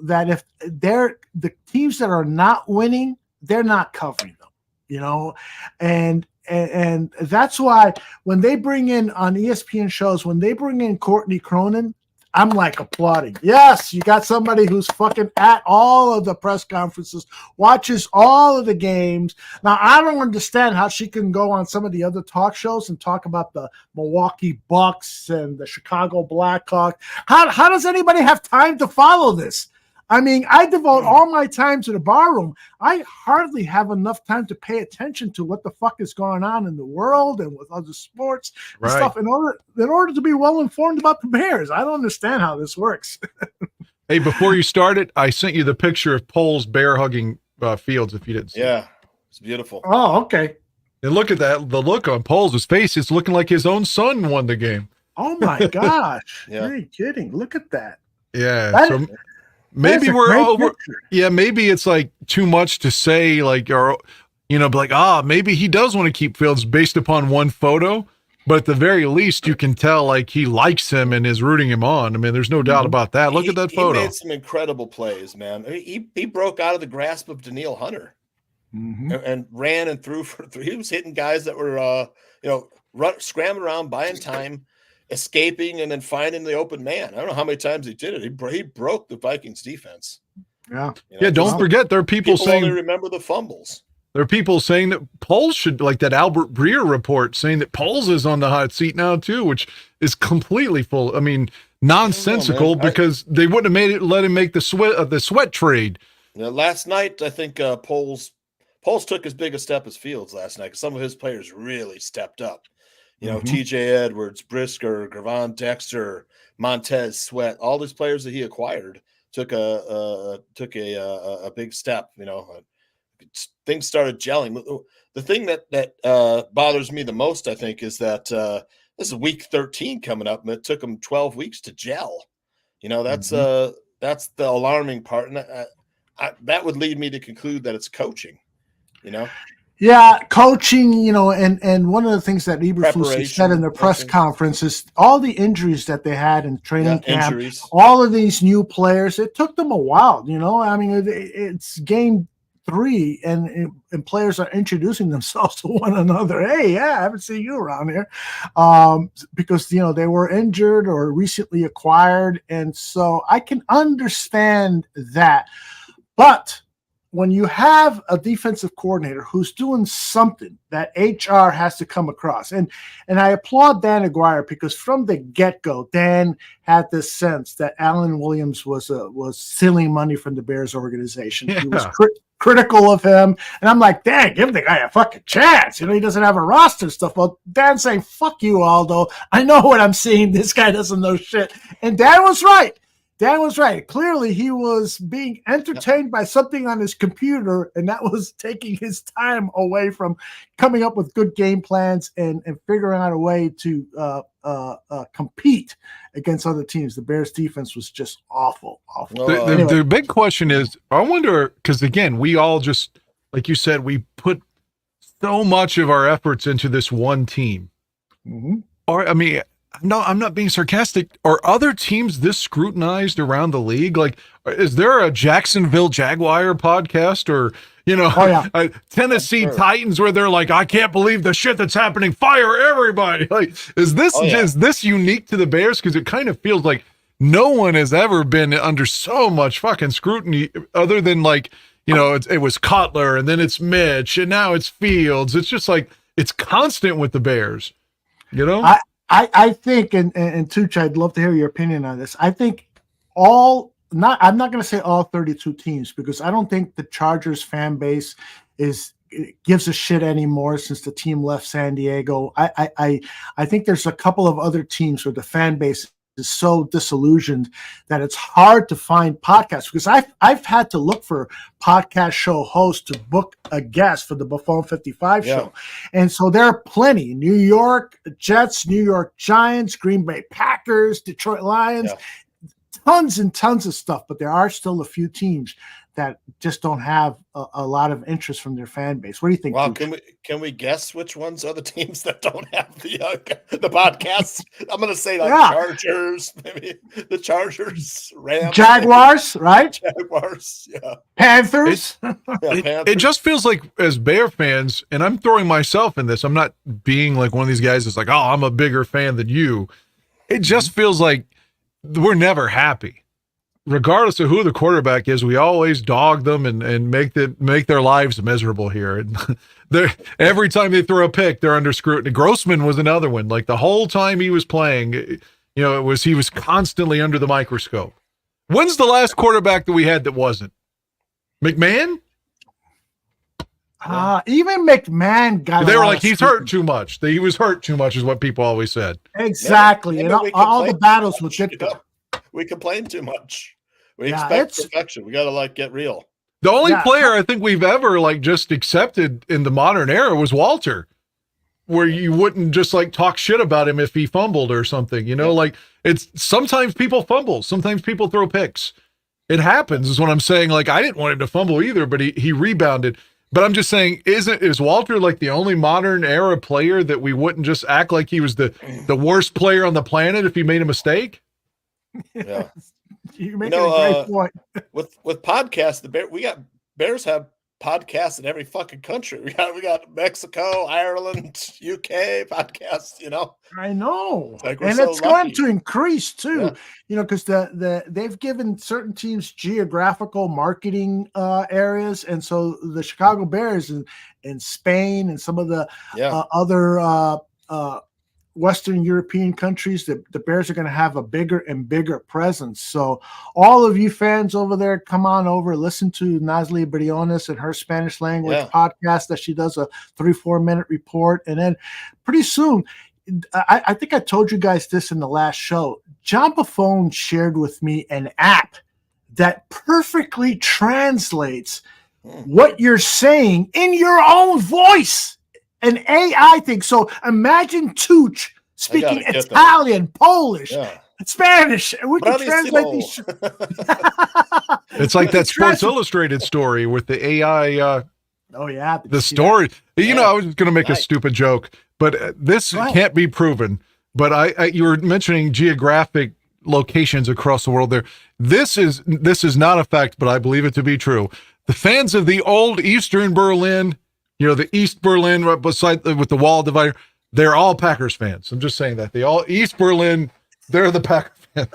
that if they're the teams that are not winning, they're not covering them, and that's why when they bring in on ESPN shows, when they bring in Courtney Cronin, I'm like applauding. Yes, you got somebody who's fucking at all of the press conferences, watches all of the games. Now, I don't understand how she can go on some of the other talk shows and talk about the Milwaukee Bucks and the Chicago Blackhawks. How does anybody have time to follow this? I mean, I devote all my time to the barroom. I hardly have enough time to pay attention to what the fuck is going on in the world and with other sports and stuff in order to be well informed about the Bears. I don't understand how this works. Hey, before you started, I sent you the picture of Poles bear hugging Fields. If you didn't see it. It's beautiful. Oh, okay. And look at that. The look on Poles' face is looking like his own son won the game. Oh my gosh. Are you kidding? Look at that. Yeah. Maybe we're over. Yeah, maybe it's like too much to say, like, or be like, maybe he does want to keep Fields based upon one photo. But at the very least, you can tell like he likes him and is rooting him on. I mean, there's no doubt about that. Look at that photo. He made some incredible plays, man. He broke out of the grasp of Danielle Hunter and ran and threw for three. He was hitting guys that were, scrambling around, buying time, escaping, and then finding the open man. I don't know how many times he did it. He broke the Vikings defense. Yeah. Don't forget, there are people saying only remember the fumbles. There are people saying that Poles should, like that Albert Breer report saying that Poles is on the hot seat now too, which is completely full. I mean, nonsensical because they wouldn't have let him make the sweat trade. Last night, I think Poles took as big a step as Fields last night because some of his players really stepped up. TJ Edwards, Brisker, Gravon Dexter, Montez Sweat, all these players that he acquired took a big step. Things started gelling. The thing that bothers me the most, I think, is that this is week 13 coming up, and it took them 12 weeks to gel. That's the alarming part, and that would lead me to conclude that it's coaching. Yeah, coaching, and one of the things that Eberflus said in the press conference is all the injuries that they had in training camp, injuries. All of these new players, it took them a while, I mean, it's game 3 and players are introducing themselves to one another. Hey, I haven't seen you around here because, they were injured or recently acquired. And so I can understand that. But when you have a defensive coordinator who's doing something that HR has to come across, and I applaud Dan Aguirre because from the get-go, Dan had this sense that Alan Williams was stealing money from the Bears organization. He was critical of him, and I'm like, Dan, give the guy a fucking chance. He doesn't have a roster and stuff. Well, Dan's saying, fuck you, Aldo. I know what I'm seeing. This guy doesn't know shit. And Dan was right. Clearly, he was being entertained by something on his computer, and that was taking his time away from coming up with good game plans and figuring out a way to compete against other teams. The Bears' defense was just awful. The big question is, I wonder, because, again, we all just, like you said, we put so much of our efforts into this one team. Or, I mean, no, I'm not being sarcastic. Are other teams this scrutinized around the league? Like, is there a Jacksonville Jaguar podcast or, Tennessee Titans where they're like, I can't believe the shit that's happening. Fire everybody. Like, is this unique to the Bears? Because it kind of feels like no one has ever been under so much fucking scrutiny other than like, it was Cutler and then it's Mitch and now it's Fields. It's just like, it's constant with the Bears, I think, and Tuch, I'd love to hear your opinion on this. I think I'm not going to say all 32 teams, because I don't think the Chargers fan base gives a shit anymore since the team left San Diego. I think there's a couple of other teams where the fan base is so disillusioned that it's hard to find podcasts, because I've had to look for podcast show hosts to book a guest for the Buffon 55 show. And so there are plenty. New York Jets, New York Giants, Green Bay Packers, Detroit Lions, tons and tons of stuff, but there are still a few teams that just don't have a lot of interest from their fan base. What do you think? Well, can we guess which ones are the teams that don't have the podcasts? I'm going to say Chargers, maybe the Chargers, Rams, Jaguars, right? Jaguars, Panthers. It just feels like, as Bear fans, and I'm throwing myself in this, I'm not being like one of these guys that's like, oh, I'm a bigger fan than you. It just feels like we're never happy. Regardless of who the quarterback is, we always dog them and make their lives miserable here. And every time they throw a pick, they're under scrutiny. Grossman was another one. Like the whole time he was playing, he was constantly under the microscope. When's the last quarterback that we had that wasn't? McMahon? Even McMahon got. They were like, he's hurt too much. He was hurt too much, is what people always said. Exactly, and all the battles with Dika. We complain too much. We expect perfection. We got to get real. The only player I think we've ever just accepted in the modern era was Walter, where you wouldn't just talk shit about him if he fumbled or something. It's sometimes people fumble, sometimes people throw picks. It happens, is what I'm saying. I didn't want him to fumble either, but he rebounded. But I'm just saying, is Walter the only modern era player that we wouldn't just act like he was the worst player on the planet if he made a mistake? Yeah. You're making a great point. with podcasts, Bears have podcasts in every fucking country. We got Mexico, Ireland, UK podcasts. I know, and it's going to increase too. Because they've given certain teams geographical marketing areas, and so the Chicago Bears in Spain and some of the other Western European countries, the Bears are going to have a bigger and bigger presence. So all of you fans over there, come on over, listen to Nazli Briones and her Spanish language podcast that she does a 3-4 minute report. And then pretty soon, I think I told you guys this in the last show, John Buffon shared with me an app that perfectly translates what you're saying in your own voice. An AI thing. So imagine Tuch speaking Italian, Polish, Spanish, and we can translate these. It's like that Sports Illustrated story with the AI. The story. I was going to make a stupid joke, but this can't be proven. But you were mentioning geographic locations across the world. There, this is not a fact, but I believe it to be true. The fans of the old Eastern Berlin. The East Berlin right beside with the wall divider, they're all Packers fans. I'm just saying that. East Berlin, they're the Packers fans.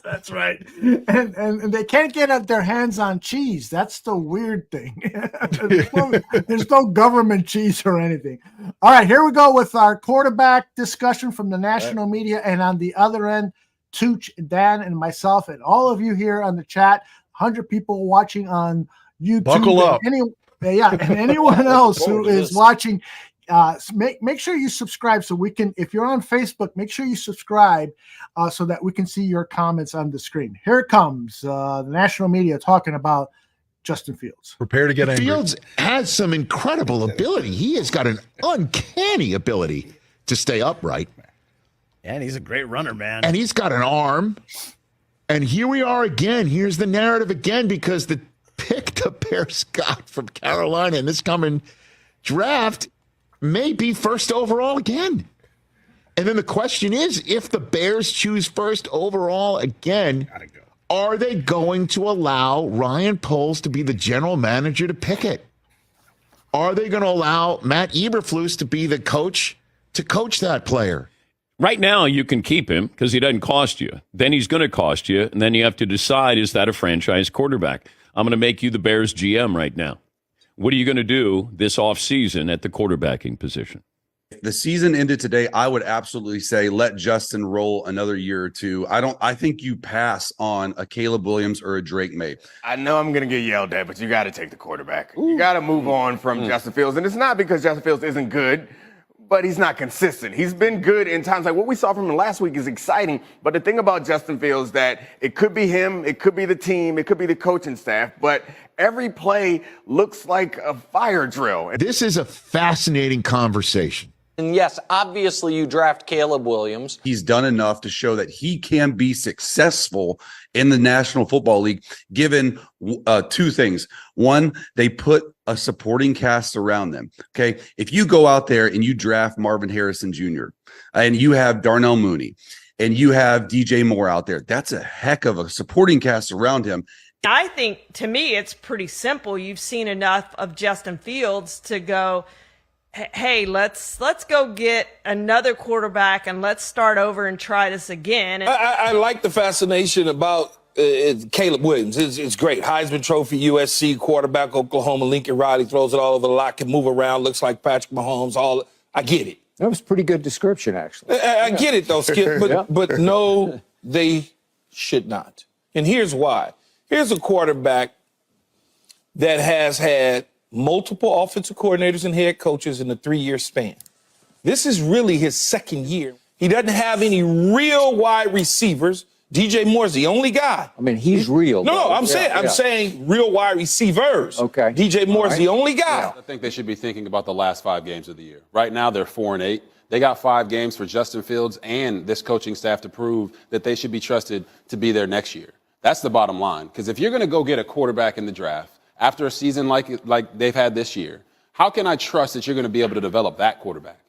That's right. And they can't get their hands on cheese. That's the weird thing. There's no government cheese or anything. All right, here we go with our quarterback discussion from the national media. And on the other end, Tuch, Dan, and myself, and all of you here on the chat, 100 people watching on YouTube. Buckle up. And anyone else who is watching, make sure you subscribe so we can, if you're on Facebook, make sure you subscribe so that we can see your comments on the screen. Here it comes, the national media talking about Justin Fields. Prepare to get angry. Fields has some incredible ability. He has got an uncanny ability to stay upright. And he's a great runner, man. And he's got an arm. And here we are again. Here's the narrative again, because the pick the Bears got from Carolina in this coming draft may be first overall again. And then the question is, if the Bears choose first overall again, are they going to allow Ryan Poles to be the general manager to pick it? Are they going to allow Matt Eberflus to be the coach to coach that player? Right now, you can keep him because he doesn't cost you. Then he's going to cost you, and then you have to decide, is that a franchise quarterback? I'm going to make you the Bears GM right now. What are you going to do this offseason at the quarterbacking position? If the season ended today, I would absolutely say let Justin roll another year or two. I think you pass on a Caleb Williams or a Drake May. I know I'm going to get yelled at, but you got to take the quarterback. You got to move on from Justin Fields. And it's not because Justin Fields isn't good, but he's not consistent. He's been good in times like what we saw from him last week is exciting. But the thing about Justin Fields that it could be him, it could be the team, it could be the coaching staff, but every play looks like a fire drill. This is a fascinating conversation. And yes, obviously you draft Caleb Williams. He's done enough to show that he can be successful in the National Football League, given two things. One, they put a supporting cast around them. Okay. If you go out there and you draft Marvin Harrison Jr. and you have Darnell Mooney and you have DJ Moore out there, that's a heck of a supporting cast around him. I think, to me, it's pretty simple. You've seen enough of Justin Fields to go, hey, let's go get another quarterback and let's start over and try this again. And I like the fascination about Caleb Williams. It's great. Heisman Trophy, USC quarterback, Oklahoma, Lincoln Riley throws it all over the lot, can move around, looks like Patrick Mahomes. I get it. That was a pretty good description, actually. I get it, though, Skip, but no, they should not. And here's why. Here's a quarterback that has had multiple offensive coordinators and head coaches in a 3-year span. This is really his second year. He doesn't have any real wide receivers. DJ Moore's the only guy. I mean, he's real. No, I'm saying real wide receivers. Okay. DJ Moore's the only guy. I think they should be thinking about the last 5 games of the year. Right now, they're 4-8. They got 5 games for Justin Fields and this coaching staff to prove that they should be trusted to be there next year. That's the bottom line. Because if you're going to go get a quarterback in the draft after a season like they've had this year, how can I trust that you're going to be able to develop that quarterback?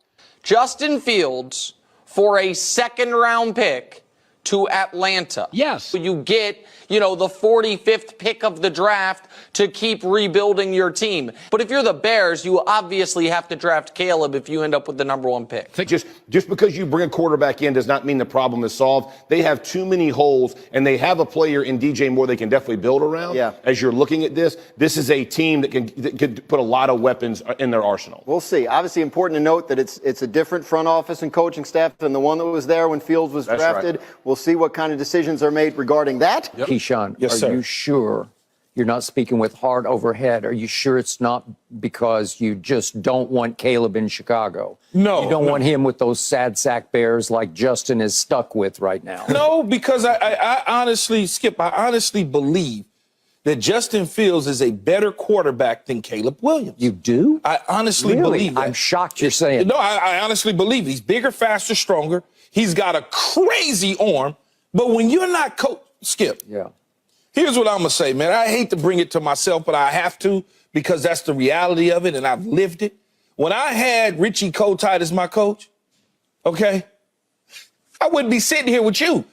Justin Fields for a second-round pick to Atlanta. Yes. You get, the 45th pick of the draft to keep rebuilding your team. But if you're the Bears, you obviously have to draft Caleb if you end up with the number 1 pick. Just because you bring a quarterback in does not mean the problem is solved. They have too many holes, and they have a player in DJ Moore they can definitely build around. Yeah. As you're looking at this is a team that can put a lot of weapons in their arsenal. We'll see. Obviously important to note that it's a different front office and coaching staff than the one that was there when Fields was drafted. Right. We'll see what kind of decisions are made regarding that. Yep. Keyshawn, yes, are you sure you're not speaking with heart overhead? Are you sure it's not because you just don't want Caleb in Chicago? No. You don't want him with those sad sack bears like Justin is stuck with right now? No, because I honestly, Skip, I honestly believe that Justin Fields is a better quarterback than Caleb Williams. You do? I honestly believe that. I'm shocked you're saying. No, I honestly believe he's bigger, faster, stronger. He's got a crazy arm. But when you're not Skip. Yeah. Here's what I'm going to say, man. I hate to bring it to myself, but I have to because that's the reality of it, and I've lived it. When I had Richie Kotite as my coach, okay, I wouldn't be sitting here with you.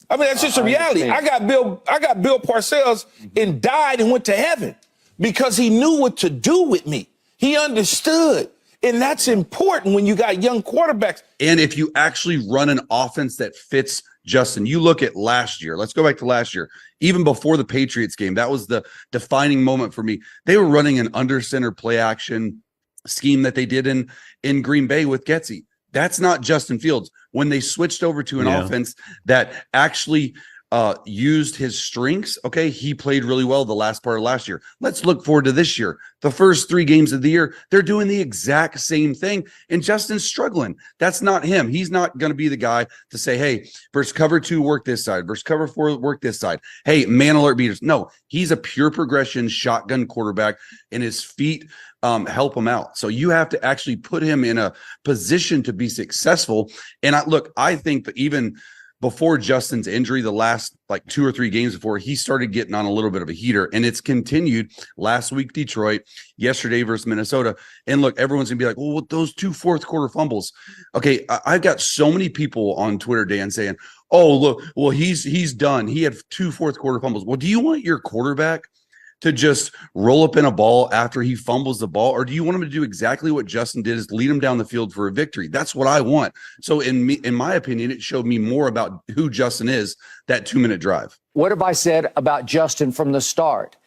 I mean, that's just a reality. I got Bill Parcells and died and went to heaven because he knew what to do with me. He understood. And that's important when you got young quarterbacks. And if you actually run an offense that fits Justin, you look at last year. Let's go back to last year. Even before the Patriots game, that was the defining moment for me. They were running an under center play action scheme that they did in Green Bay with Getsy. That's not Justin Fields. When they switched over to an offense that actually used his strengths, okay, he played really well the last part of last year. Let's look forward to this year. The first 3 games of the year, they're doing the exact same thing, and Justin's struggling. That's not him. He's not going to be the guy to say, hey, versus cover 2, work this side. Versus cover 4, work this side. Hey, man alert beaters. No, he's a pure progression shotgun quarterback, and his feet help him out. So you have to actually put him in a position to be successful. And I think that even before Justin's injury, the last 2 or 3 games before, he started getting on a little bit of a heater, and it's continued last week, Detroit, yesterday versus Minnesota. And look, everyone's gonna be like, well, those 2 fourth-quarter fumbles. Okay, I've got so many people on Twitter, Dan, saying, oh, look, well, he's done. He had 2 fourth-quarter fumbles. Well, do you want your quarterback to just roll up in a ball after he fumbles the ball? Or do you want him to do exactly what Justin did, is lead him down the field for a victory? That's what I want. So in my opinion, it showed me more about who Justin is, that 2-minute drive. What have I said about Justin from the start?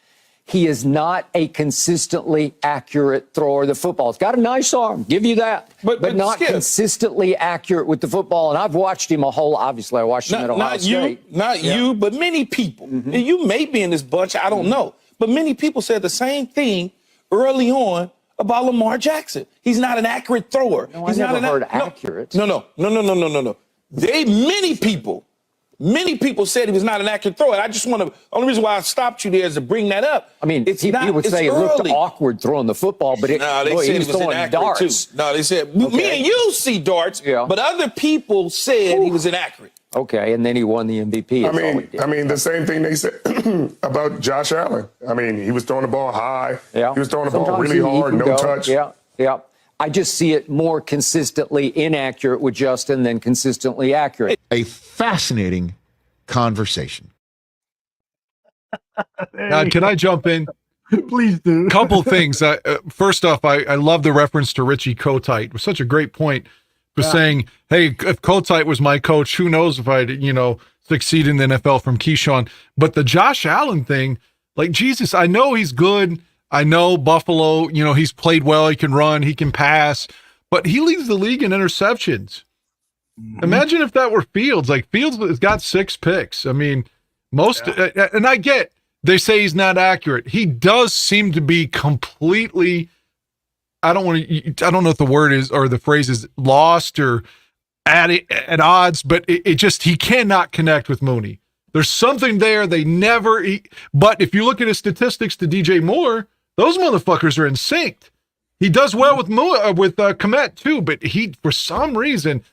He is not a consistently accurate thrower of the football. He's got a nice arm, give you that, but not Skip, consistently accurate with the football. And I've watched him obviously I watched him at Ohio State. Not you, but many people. And you may be in this bunch, I don't know. But many people said the same thing early on about Lamar Jackson. He's not an accurate thrower. No, He's I never not heard accurate. No. Many people said he was not an accurate thrower. And I just want to, only reason why I stopped you there is to bring that up. I mean, people would say it looked awkward throwing the football, but they said he was throwing inaccurate darts. too. No, they said, me and you see darts, but other people said he was inaccurate. Okay, and then he won the MVP. I mean, the same thing they said about Josh Allen. I mean, he was throwing the ball high. Yeah. He was throwing the ball Sometimes really he hard, can no go. touch. Yeah. I just see it more consistently inaccurate with Justin than consistently accurate. A fascinating conversation. Now, can I jump in? Please do. Couple things. First off, I love the reference to Richie Kotite. It was such a great point for saying, hey, if Kotite was my coach, who knows if I'd, succeed in the NFL from Keyshawn. But the Josh Allen thing, like, Jesus, I know he's good. I know Buffalo, he's played well. He can run, he can pass, but he leads the league in interceptions. Imagine if that were Fields. Like, Fields has got 6 picks. I mean, and I get, they say he's not accurate. He does seem to be completely, I don't know if the word is, or the phrase is lost or at odds, but it just, he cannot connect with Mooney. There's something there. But if you look at his statistics to DJ Moore, those motherfuckers are in sync. He does well with Kmet too, but he, for some reason,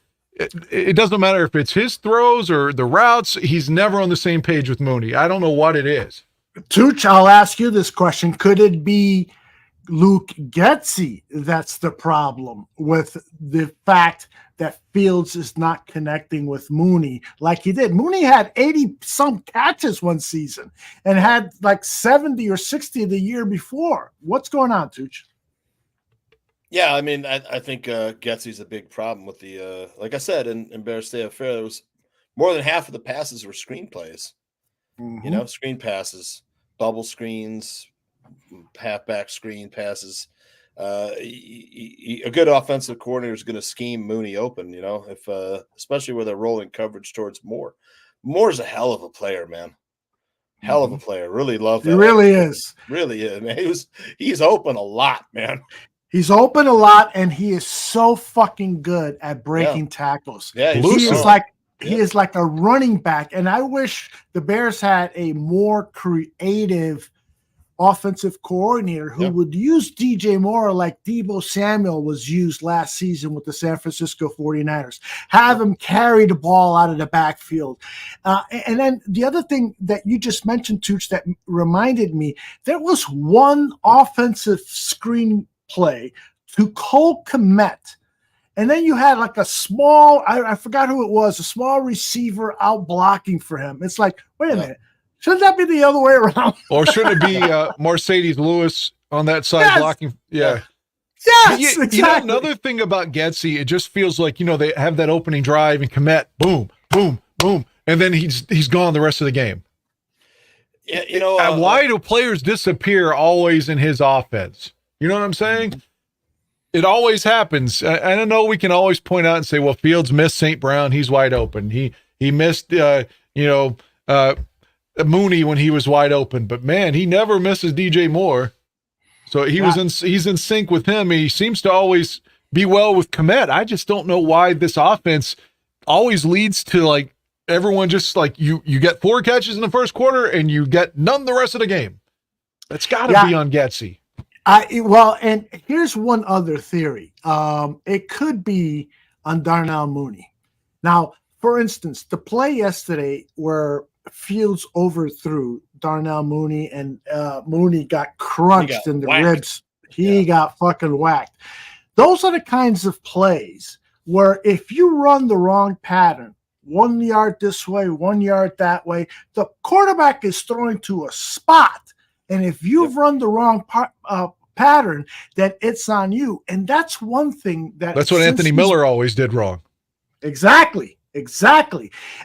it doesn't matter if it's his throws or the routes, he's never on the same page with Mooney. I don't know what it is. Tooch, I'll ask you this question. Could it be Luke Getsy that's the problem with the fact that Fields is not connecting with Mooney like he did? Mooney had 80-some catches one season and had like 70 or 60 the year before. What's going on, Tooch? Yeah, I mean, I think Getsy's a big problem with the, like I said, in Bears State of Fair, there was more than half of the passes were screenplays. Screen passes, bubble screens, halfback screen passes. A good offensive coordinator is going to scheme Mooney open, if especially with a rolling coverage towards Moore. Moore's a hell of a player, man. Hell of a player. Really love that. He really is. Really is, man. He's open a lot, man. He's open a lot, and he is so fucking good at breaking tackles. Yeah, he is like a running back, and I wish the Bears had a more creative offensive coordinator who would use DJ Moore like Deebo Samuel was used last season with the San Francisco 49ers. Have him carry the ball out of the backfield. And then the other thing that you just mentioned, Tooch, that reminded me, there was one offensive screen play to Cole Kmet, and then you had like a small, I forgot who it was, a small receiver out blocking for him. It's like, wait a minute, shouldn't that be the other way around? Or should it be Mercedes Lewis on that side blocking? Yeah. Yes, exactly. Another thing about Getsy, it just feels like, they have that opening drive and Kmet, boom, boom, boom, and then he's gone the rest of the game. Yeah, why do players disappear always in his offense? You know what I'm saying? It always happens. I know we can always point out and say, well, Fields missed St. Brown. He's wide open. He missed, Mooney when he was wide open. But, man, he never misses DJ Moore. So he's in sync with him. He seems to always be well with Kmet. I just don't know why this offense always leads to, like, everyone just, like, you get 4 catches in the first quarter and you get none the rest of the game. That's got to be on Getsy. And here's one other theory. It could be on Darnell Mooney. Now, for instance, the play yesterday where Fields overthrew Darnell Mooney and Mooney got crunched in the ribs. He got fucking whacked. Those are the kinds of plays where if you run the wrong pattern, 1 yard this way, 1 yard that way, the quarterback is throwing to a spot. And if you've run the wrong pattern, then it's on you. And that's one thing that's what Anthony Miller always did wrong. Exactly.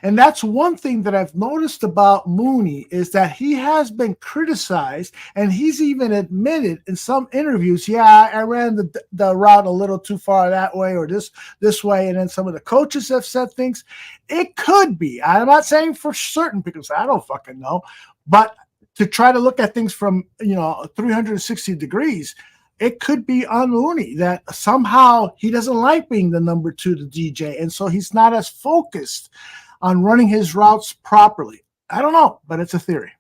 And that's one thing that I've noticed about Mooney is that he has been criticized, and he's even admitted in some interviews, I ran the route a little too far that way or this way. And then some of the coaches have said things. It could be. I'm not saying for certain because I don't fucking know, but to try to look at things from 360 degrees, it could be on Mooney that somehow he doesn't like being the number 2 to DJ, and so he's not as focused on running his routes properly. I don't know, but it's a theory.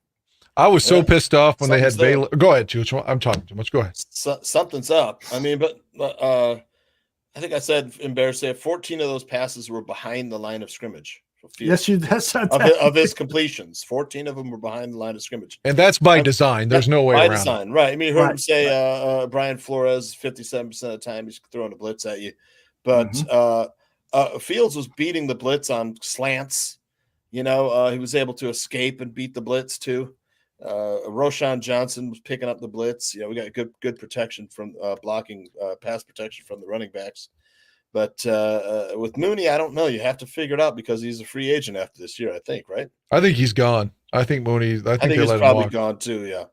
I was so pissed off when they had Baylor. Go ahead, Chooch. I'm talking too much. Go ahead. Something's up. I mean, but I think I said embarrassing. 14 of those passes were behind the line of scrimmage. Yes, that's of his completions. 14 of them were behind the line of scrimmage, and that's by design. There's no way around. By design, right? I mean, you heard him say Brian Flores 57% of the time he's throwing a blitz at you, but Fields was beating the blitz on slants. He was able to escape and beat the blitz too. Roshan Johnson was picking up the blitz. We got good protection from blocking pass protection from the running backs. But with Mooney, I don't know. You have to figure it out because he's a free agent after this year, I think, right? I think he's gone. I think Mooney. I think he's probably gone too. Yeah.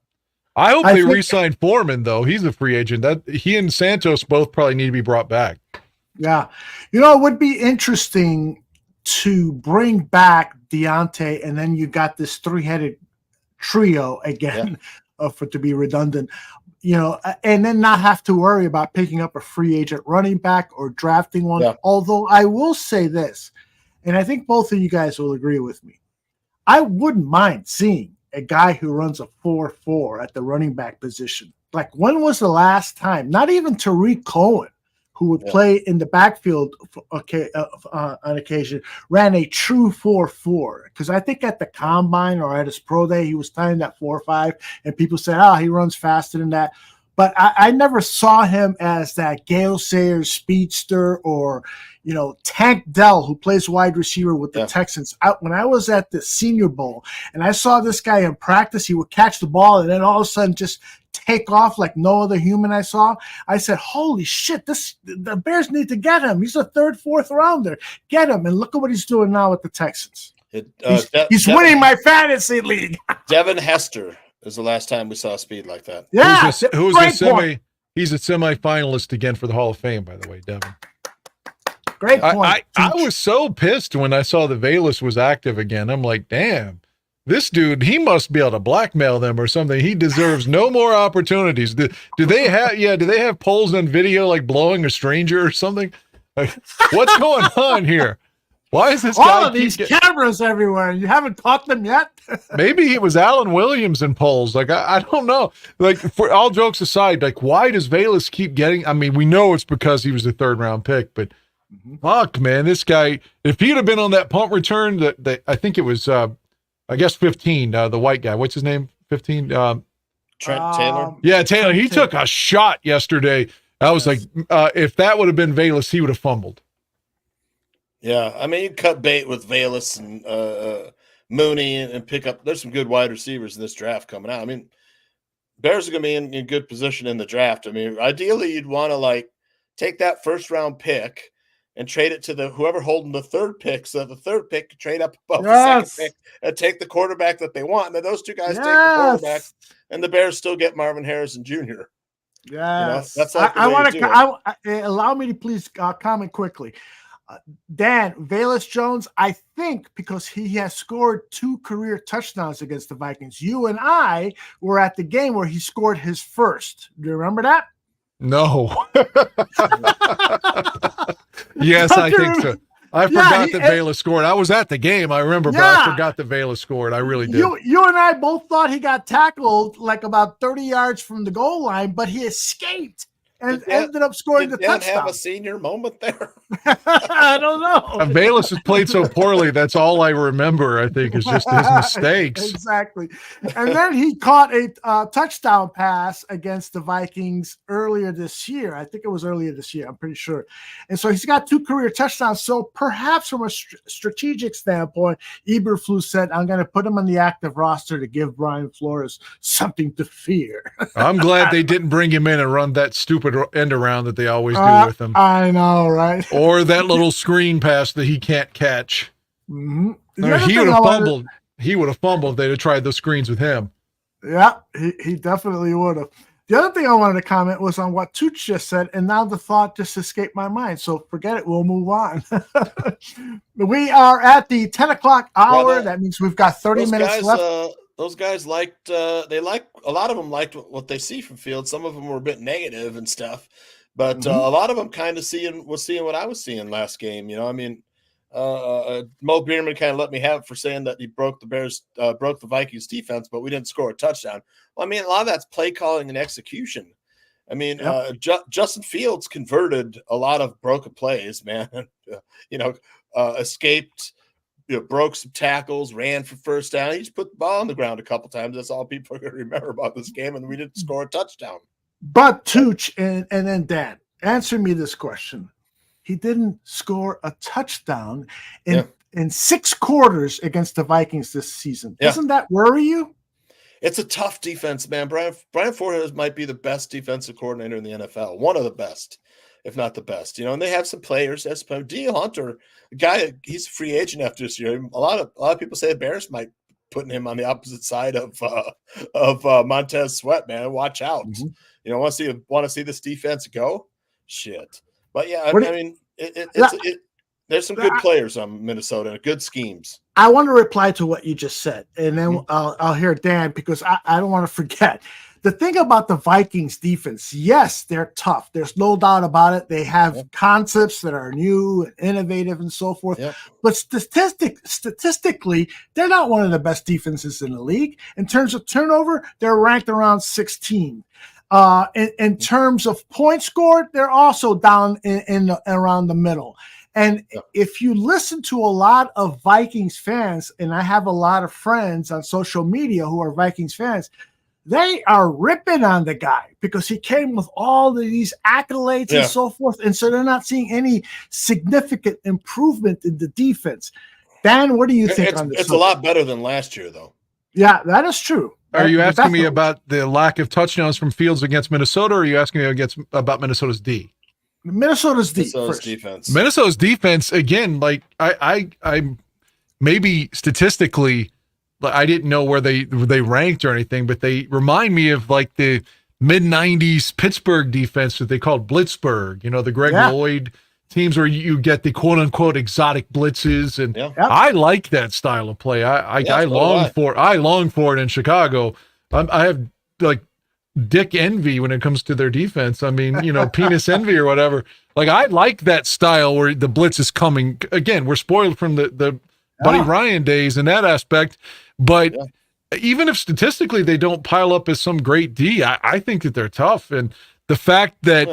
I hope they re-sign Foreman though. He's a free agent. That he and Santos both probably need to be brought back. Yeah, it would be interesting to bring back Deontay, and then you got this 3-headed trio again, to be redundant. And then not have to worry about picking up a free agent running back or drafting one. Yeah. Although I will say this, and I think both of you guys will agree with me, I wouldn't mind seeing a guy who runs a 4-4 at the running back position. Like, when was the last time, not even Tariq Cohen, who would play in the backfield on occasion, ran a true 4-4. Because I think at the combine or at his pro day, he was tying that 4-5, and people said, he runs faster than that. But I never saw him as that Gale Sayers speedster or, Tank Dell, who plays wide receiver with the Texans. When I was at the Senior Bowl and I saw this guy in practice, he would catch the ball and then all of a sudden just take off like no other human I saw. I said, holy shit, the Bears need to get him. He's a 3rd, 4th rounder. Get him. And look at what he's doing now with the Texans. He's winning my fantasy league. Devin Hester is the last time we saw speed like that. Yeah. He's a semifinalist again for the Hall of Fame, by the way, Devin. Great point. I was so pissed when I saw that Velus was active again. I'm like, damn. This dude, he must be able to blackmail them or something. He deserves no more opportunities. Do they have polls on video like blowing a stranger or something? Like, what's going on here? Why is this guy all of these cameras everywhere? You haven't caught them yet? Maybe it was Alan Williams in polls. Like, I don't know. Like, for all jokes aside, like, why does Velus keep getting? I mean, we know it's because he was a 3rd-round pick, but fuck, man, this guy. If he'd have been on that punt return, that I think it was. I guess 15, the white guy. What's his name? 15? Trent Taylor? Yeah, Taylor. He took a shot yesterday. I was like, if that would have been Velus, he would have fumbled. Yeah, I mean, you cut bait with Velus and Mooney and pick up. There's some good wide receivers in this draft coming out. I mean, Bears are going to be in good position in the draft. I mean, ideally, you'd want to, take that 1st-round pick and trade it to whoever holding the 3rd pick, so the 3rd pick could trade up above the 2nd pick and take the quarterback that they want. And then those two guys take the quarterback, and the Bears still get Marvin Harrison Jr. Yes, that's I want to. Allow me to please comment quickly. Dan, Velus Jones, I think because he has scored 2 career touchdowns against the Vikings. You and I were at the game where he scored his first. Do you remember that? No. Yes, I think so. I forgot that Velus scored. I was at the game, I remember, but I forgot that Velus scored. I really did. You and I both thought he got tackled like about 30 yards from the goal line, but he escaped. and ended up scoring the Did Dan touchdown. have a senior moment there? I don't know. Bayless has played so poorly. That's all I remember, I think, is just his mistakes. Exactly. And then he caught a touchdown pass against the Vikings earlier this year. I think it was earlier this year. I'm pretty sure. And so he's got 2 career touchdowns. So perhaps from a strategic standpoint, Eberflus said, I'm going to put him on the active roster to give Brian Flores something to fear. I'm glad they didn't bring him in and run that stupid end around that they always do with him. I know, right? Or that little screen pass that he can't catch. Mm-hmm. Or he would have fumbled. He would have fumbled if they'd have tried those screens with him. Yeah, he definitely would have. The other thing I wanted to comment was on what Tooch just said, and now the thought just escaped my mind. So forget it. We'll move on. We are at the 10 o'clock hour. Well, that means we've got 30 minutes left. Those guys liked. A lot of them liked what they see from Fields. Some of them were a bit negative and stuff, but a lot of them kind of seeing what I was seeing last game. You know, I mean, Mo Bierman kind of let me have it for saying that he broke the Vikings defense, but we didn't score a touchdown. Well, I mean, a lot of that's play calling and execution. I mean, Justin Fields converted a lot of broken plays, man. Escaped. Broke some tackles, ran for first down. He just put the ball on the ground a couple times. That's all people are going to remember about this game, and we didn't score a touchdown. But Tooch and then Dan, answer me this question. He didn't score a touchdown in 6 quarters against the Vikings this season. Yeah. Doesn't that worry you? It's a tough defense, man. Brian Flores might be the best defensive coordinator in the NFL, one of the best, if not the best. And they have some players. D. Hunter, a guy, he's a free agent after this year. A lot of people say the Bears might putting him on the opposite side of Montez Sweat. Man, watch out. Mm-hmm. Want to see this defense go? Shit. But yeah, there's some good players on Minnesota and good schemes. I want to reply to what you just said, and then I'll hear Dan because I don't want to forget. The thing about the Vikings defense, yes, they're tough. There's no doubt about it. They have concepts that are new and innovative and so forth. Yep. But statistically, they're not one of the best defenses in the league. In terms of turnover, they're ranked around 16. In terms of points scored, they're also down in around the middle. And if you listen to a lot of Vikings fans, and I have a lot of friends on social media who are Vikings fans, they are ripping on the guy because he came with all of these accolades and so forth. And so they're not seeing any significant improvement in the defense. Dan, what do you think on this? It's a lot better than last year, though. Yeah, that is true. Are you asking me about the lack of touchdowns from Fields against Minnesota, or are you asking me about Minnesota's D? Minnesota's defense. Minnesota's defense, again, like I maybe statistically, I didn't know where they ranked or anything, but they remind me of like the mid-90s Pittsburgh defense that they called Blitzburg, the Greg Lloyd teams where you get the quote-unquote exotic blitzes. And I like that style of play. I long for it in Chicago. I have like dick envy when it comes to their defense. I mean, penis envy or whatever. Like I like that style where the blitz is coming. Again, we're spoiled from the Buddy Ryan days in that aspect. But even if statistically they don't pile up as some great D, I think that they're tough. And the fact that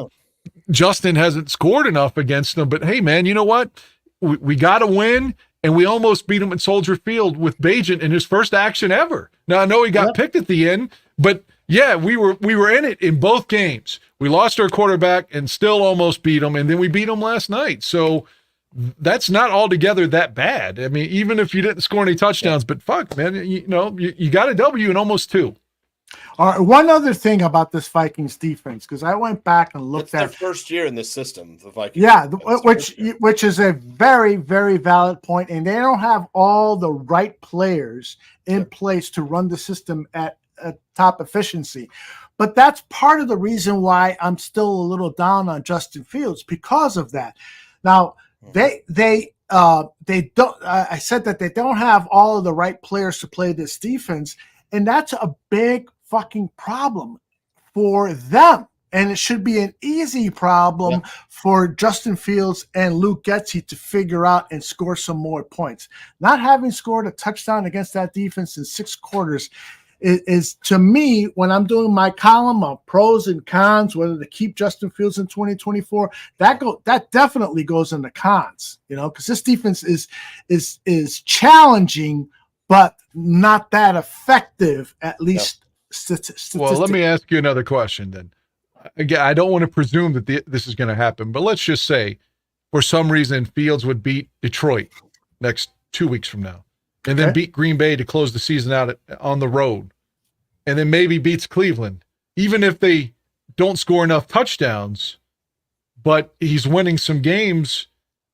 Justin hasn't scored enough against them, but hey, man, you know what? We got to win, and we almost beat him at Soldier Field with Bagent in his first action ever. Now, I know he got picked at the end, but yeah, we were in it in both games. We lost our quarterback and still almost beat him, and then we beat him last night. So that's not altogether that bad. I mean, even if you didn't score any touchdowns, but fuck, man, you got a W and almost 2. All right, one other thing about this Vikings defense, because I went back and looked at their first year in this system, the Vikings. Yeah, which is a very, very valid point, and they don't have all the right players in place to run the system at top efficiency. But that's part of the reason why I'm still a little down on Justin Fields because of that. Now, they don't. I said that they don't have all of the right players to play this defense, and that's a big fucking problem for them. And it should be an easy problem for Justin Fields and Luke Getsy to figure out and score some more points. Not having scored a touchdown against that defense in 6 quarters is to me, when I'm doing my column of pros and cons, whether to keep Justin Fields in 2024, that definitely goes in the cons, because this defense is challenging, but not that effective, at least statistically. Well, let me ask you another question then. Again, I don't want to presume that this is going to happen, but let's just say for some reason Fields would beat Detroit next 2 weeks from now, and then beat Green Bay to close the season out on the road, and then maybe beats Cleveland. Even if they don't score enough touchdowns, but he's winning some games,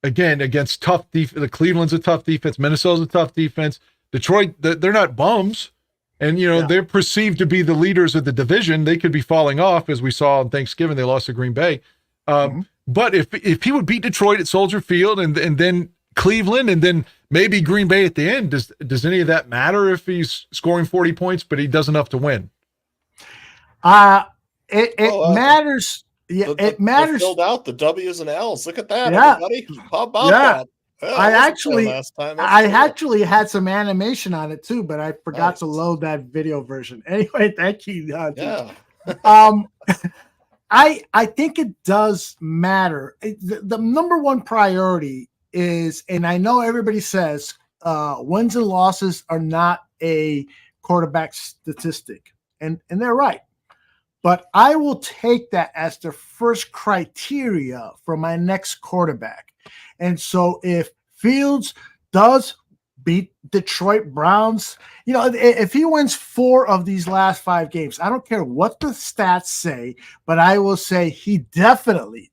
again, against tough defense. The Cleveland's a tough defense. Minnesota's a tough defense. Detroit, they're not bums. And, they're perceived to be the leaders of the division. They could be falling off, as we saw on Thanksgiving. They lost to Green Bay. But if he would beat Detroit at Soldier Field and then Cleveland and then maybe Green Bay at the end, does any of that matter if he's scoring 40 points, but he does enough to win? It matters. Yeah, it matters. Filled out the W's and L's. Look at that, everybody. How about that? Yeah, I actually had some animation on it too, but I forgot to load that video version. Anyway, thank you. I think it does matter. The number one priority is, and I know everybody says wins and losses are not a quarterback statistic, and they're right. But I will take that as the first criteria for my next quarterback. And so if Fields does beat Detroit Browns, if he wins 4 of these last 5 games, I don't care what the stats say, but I will say he definitely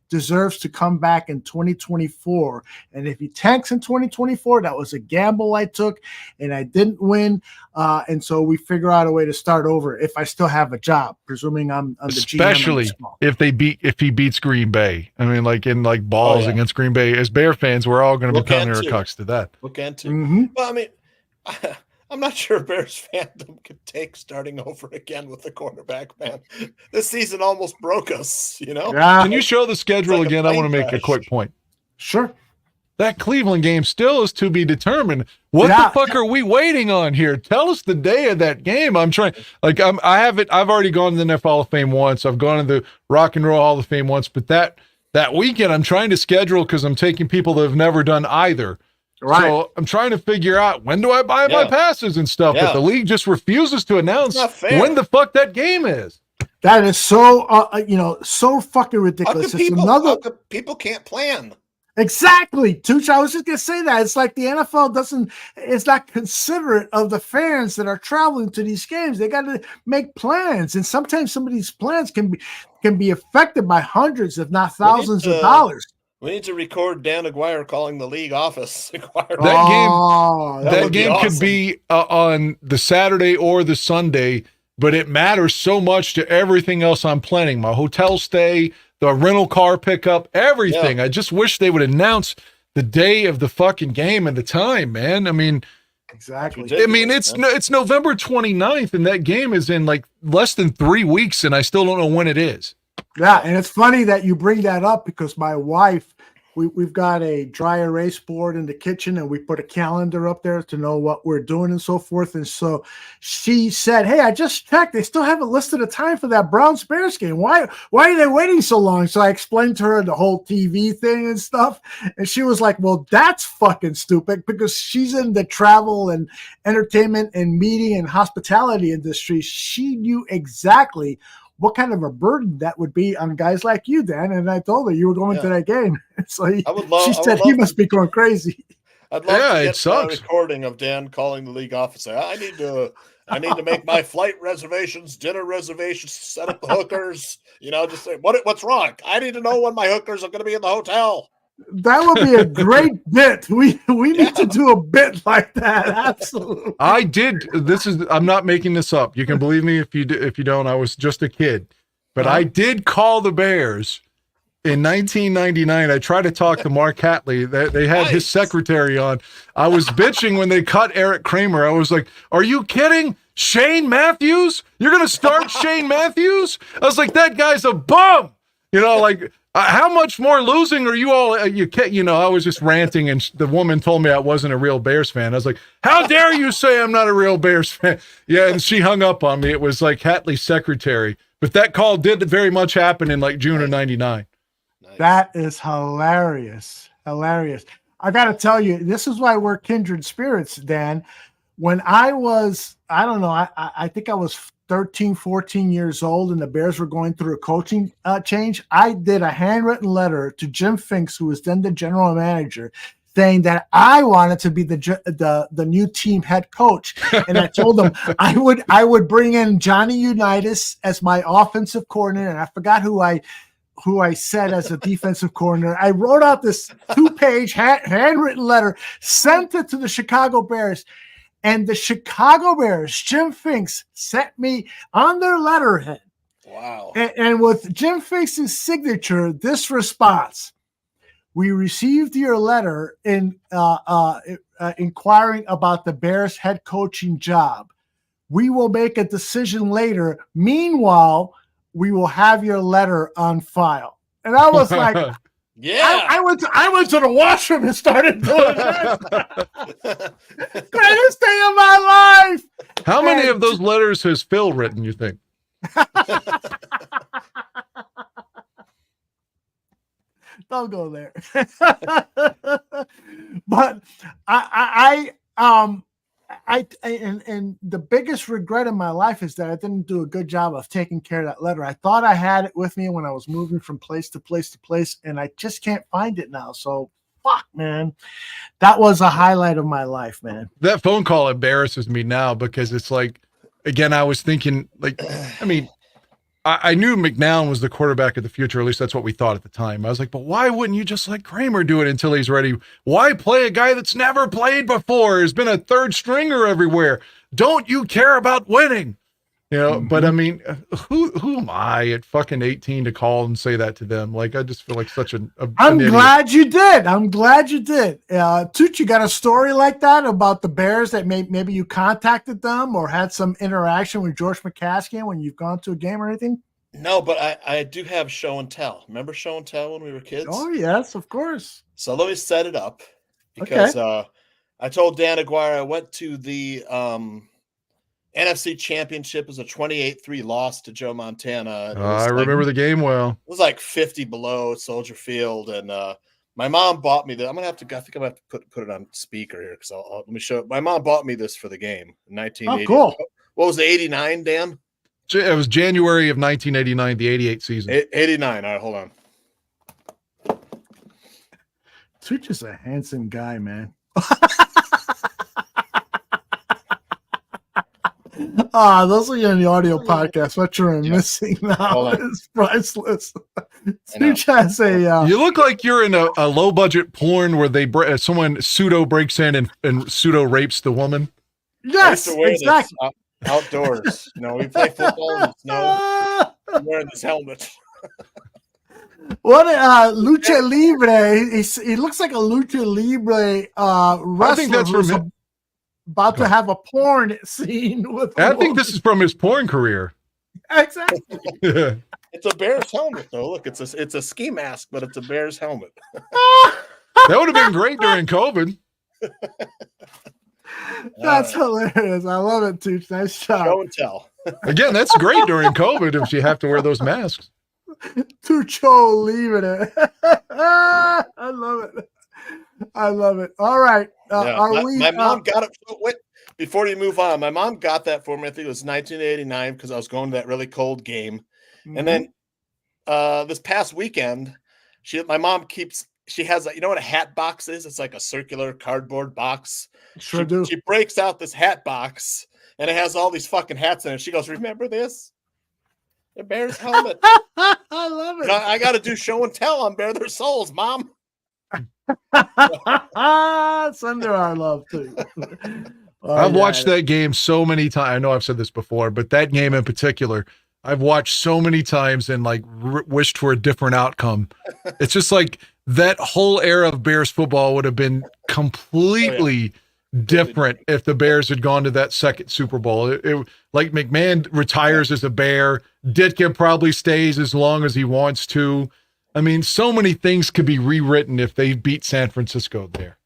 deserves to come back in 2024. And if he tanks in 2024, that was a gamble I took, and I didn't win. And so we figure out a way to start over if I still have a job, presuming I'm the GM. Especially if he beats Green Bay. I mean, like balls against Green Bay. As Bear fans, we're all going to become Cucks to that. Look into. Well, I mean, I'm not sure Bears fandom could take starting over again with the quarterback, man. This season almost broke us, Yeah. Can you show the schedule again? I want to make a quick point. Sure. That Cleveland game still is to be determined. What the fuck are we waiting on here? Tell us the day of that game. I'm trying. I've already gone to the NFL Hall of Fame once. I've gone to the Rock and Roll Hall of Fame once. But that weekend, I'm trying to schedule because I'm taking people that have never done either. Right. So I'm trying to figure out when do I buy my passes and stuff, but the league just refuses to announce when the fuck that game is. That is so, so fucking ridiculous. People can't plan. Exactly, Tooch. I was just gonna say that it's like the NFL it's not considerate of the fans that are traveling to these games. They got to make plans, and sometimes some of these plans can be affected by hundreds, if not thousands of dollars. We need to record Dan Aguirre calling the league office. That game awesome. Could be on the Saturday or the Sunday, but it matters so much to everything else I'm planning. My hotel stay, the rental car pickup, everything. Yeah. I just wish they would announce the day of the fucking game and the time, man. I mean, exactly. I mean, it's November 29th, and that game is in like less than 3 weeks, and I still don't know when it is. Yeah, and it's funny that you bring that up because my wife, we've got a dry erase board in the kitchen, and we put a calendar up there to know what we're doing and so forth. And so she said, "Hey, I just checked. They still haven't listed a time for that Browns-Bears game. Why are they waiting so long?" So I explained to her the whole TV thing and stuff, and she was like, "Well, that's fucking stupid," because she's in the travel and entertainment and media and hospitality industry. She knew exactly what kind of a burden that would be on guys like you, Dan. And I told her you were going to that game. So she said he must be going crazy. I'd love to get a recording of Dan calling the league office. I need to make my flight reservations, dinner reservations, set up the hookers. Just say what's wrong. I need to know when my hookers are going to be in the hotel. That would be a great bit. We need to do a bit like that. Absolutely. I did. I'm not making this up. You can believe me if you don't. I was just a kid, but I did call the Bears in 1999. I tried to talk to Mark Hatley. They had his secretary on. I was bitching when they cut Eric Kramer. I was like, "Are you kidding? Shane Matthews? You're going to start Shane Matthews?" I was like, "That guy's a bum." You know, like, how much more losing are you all? You can't, you know, I was just ranting, and the woman told me I wasn't a real Bears fan. I was like, how dare you say I'm not a real Bears fan? Yeah, and she hung up on me. It was like Hatley's secretary. But that call did very much happen in like June of '99. That is hilarious. Hilarious. I got to tell you, this is why we're kindred spirits, Dan. When I was, I don't know, I think I was 13, 14 years old, and the Bears were going through a coaching change. I did a handwritten letter to Jim Finks, who was then the general manager, saying that I wanted to be the new team head coach. And I told him I would bring in Johnny Unitas as my offensive coordinator, and I forgot who I said as a defensive coordinator. I wrote out this 2-page handwritten letter, sent it to the Chicago Bears, and the Chicago Bears, Jim Finks, sent me on their letterhead. Wow. And with Jim Finks' signature, this response: we received your letter in inquiring about the Bears head coaching job. We will make a decision later. Meanwhile, we will have your letter on file. And I was like, yeah, I went to the washroom and started doing this. Greatest day of my life. How many of those letters has Phil written, you think? Don't go there. But and the biggest regret in my life is that I didn't do a good job of taking care of that letter. I thought I had it with me when I was moving from place to place to place, and I just can't find it now. So fuck, man. That was a highlight of my life, man. That phone call embarrasses me now because it's like, again, I was thinking, like, I mean, I knew McNown was the quarterback of the future. At least that's what we thought at the time. I was like, but why wouldn't you just let Kramer do it until he's ready? Why play a guy that's never played before? Has been a third stringer everywhere. Don't you care about winning? You know, but I mean, who am I at fucking 18 to call and say that to them? Like, I just feel like such an I'm idiot. glad you did. I'm glad you did. Toot, you got a story like that about the Bears that maybe you contacted them or had some interaction with George McCaskill when you've gone to a game or anything? No, but I do have show and tell. Remember show and tell when we were kids? Oh, yes, of course. So let me set it up because I told Dan Aguirre I went to the NFC Championship as a 28-3 loss to Joe Montana. I remember the game well. It was like 50 below at Soldier Field, and my mom bought me I think I'm gonna have to put it on speaker here because let me show it. My mom bought me this for the game in 1980. Oh, cool. What was the 89, Dan? It was January of 1989, the 88 season. 89. All right, hold on. Twitch is a handsome guy, man. Those of you in the audio podcast, what you're missing now is priceless. Twitch has a. You look like you're in a low budget porn where someone pseudo breaks in and pseudo rapes the woman. Yes, exactly. Outdoors. You know, we play football in the snow. I'm wearing this helmet. What lucha libre? He looks like a lucha libre wrestler. I think that's from him. About to have a porn scene with. I think this is from his porn career. Exactly. Yeah. It's a Bears helmet, though. Look, it's a ski mask, but it's a Bears helmet. That would have been great during COVID. That's hilarious. I love it, too. Nice job. Show and tell. Again, that's great during COVID if you have to wear those masks. Tucho leaving it. I love it. I love it. All right. My mom got it. Wait, before you move on, my mom got that for me. I think it was 1989 because I was going to that really cold game. Mm-hmm. And then this past weekend, my mom she has you know what a hat box is? It's like a circular cardboard box. Sure do. She breaks out this hat box and it has all these fucking hats in it. She goes, "Remember this? The Bears helmet." I love it. I got to do show and tell on Bare Their Souls, Mom. Send her our love too. I've watched that game so many times. I know I've said this before, but that game in particular, I've watched so many times and like wished for a different outcome. It's just like that whole era of Bears football would have been completely different if the Bears had gone to that second Super Bowl. It like McMahon retires as a Bear, Ditka probably stays as long as he wants to. I mean, so many things could be rewritten if they beat San Francisco there.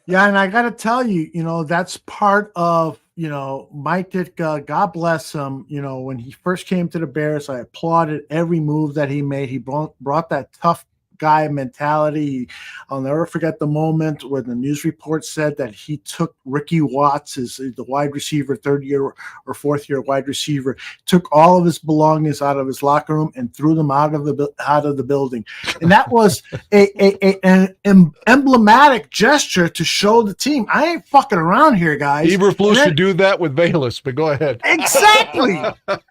Yeah, and I got to tell you, that's part of, Mike Ditka, God bless him. When he first came to the Bears, I applauded every move that he made. He brought that tough guy mentality. I'll never forget the moment where the news report said that he took Ricky Watts, the wide receiver, third year or fourth year wide receiver, took all of his belongings out of his locker room and threw them out of the building. And that was an emblematic gesture to show the team, I ain't fucking around here, guys. Eberflus should do that with Bayless, but go ahead. Exactly.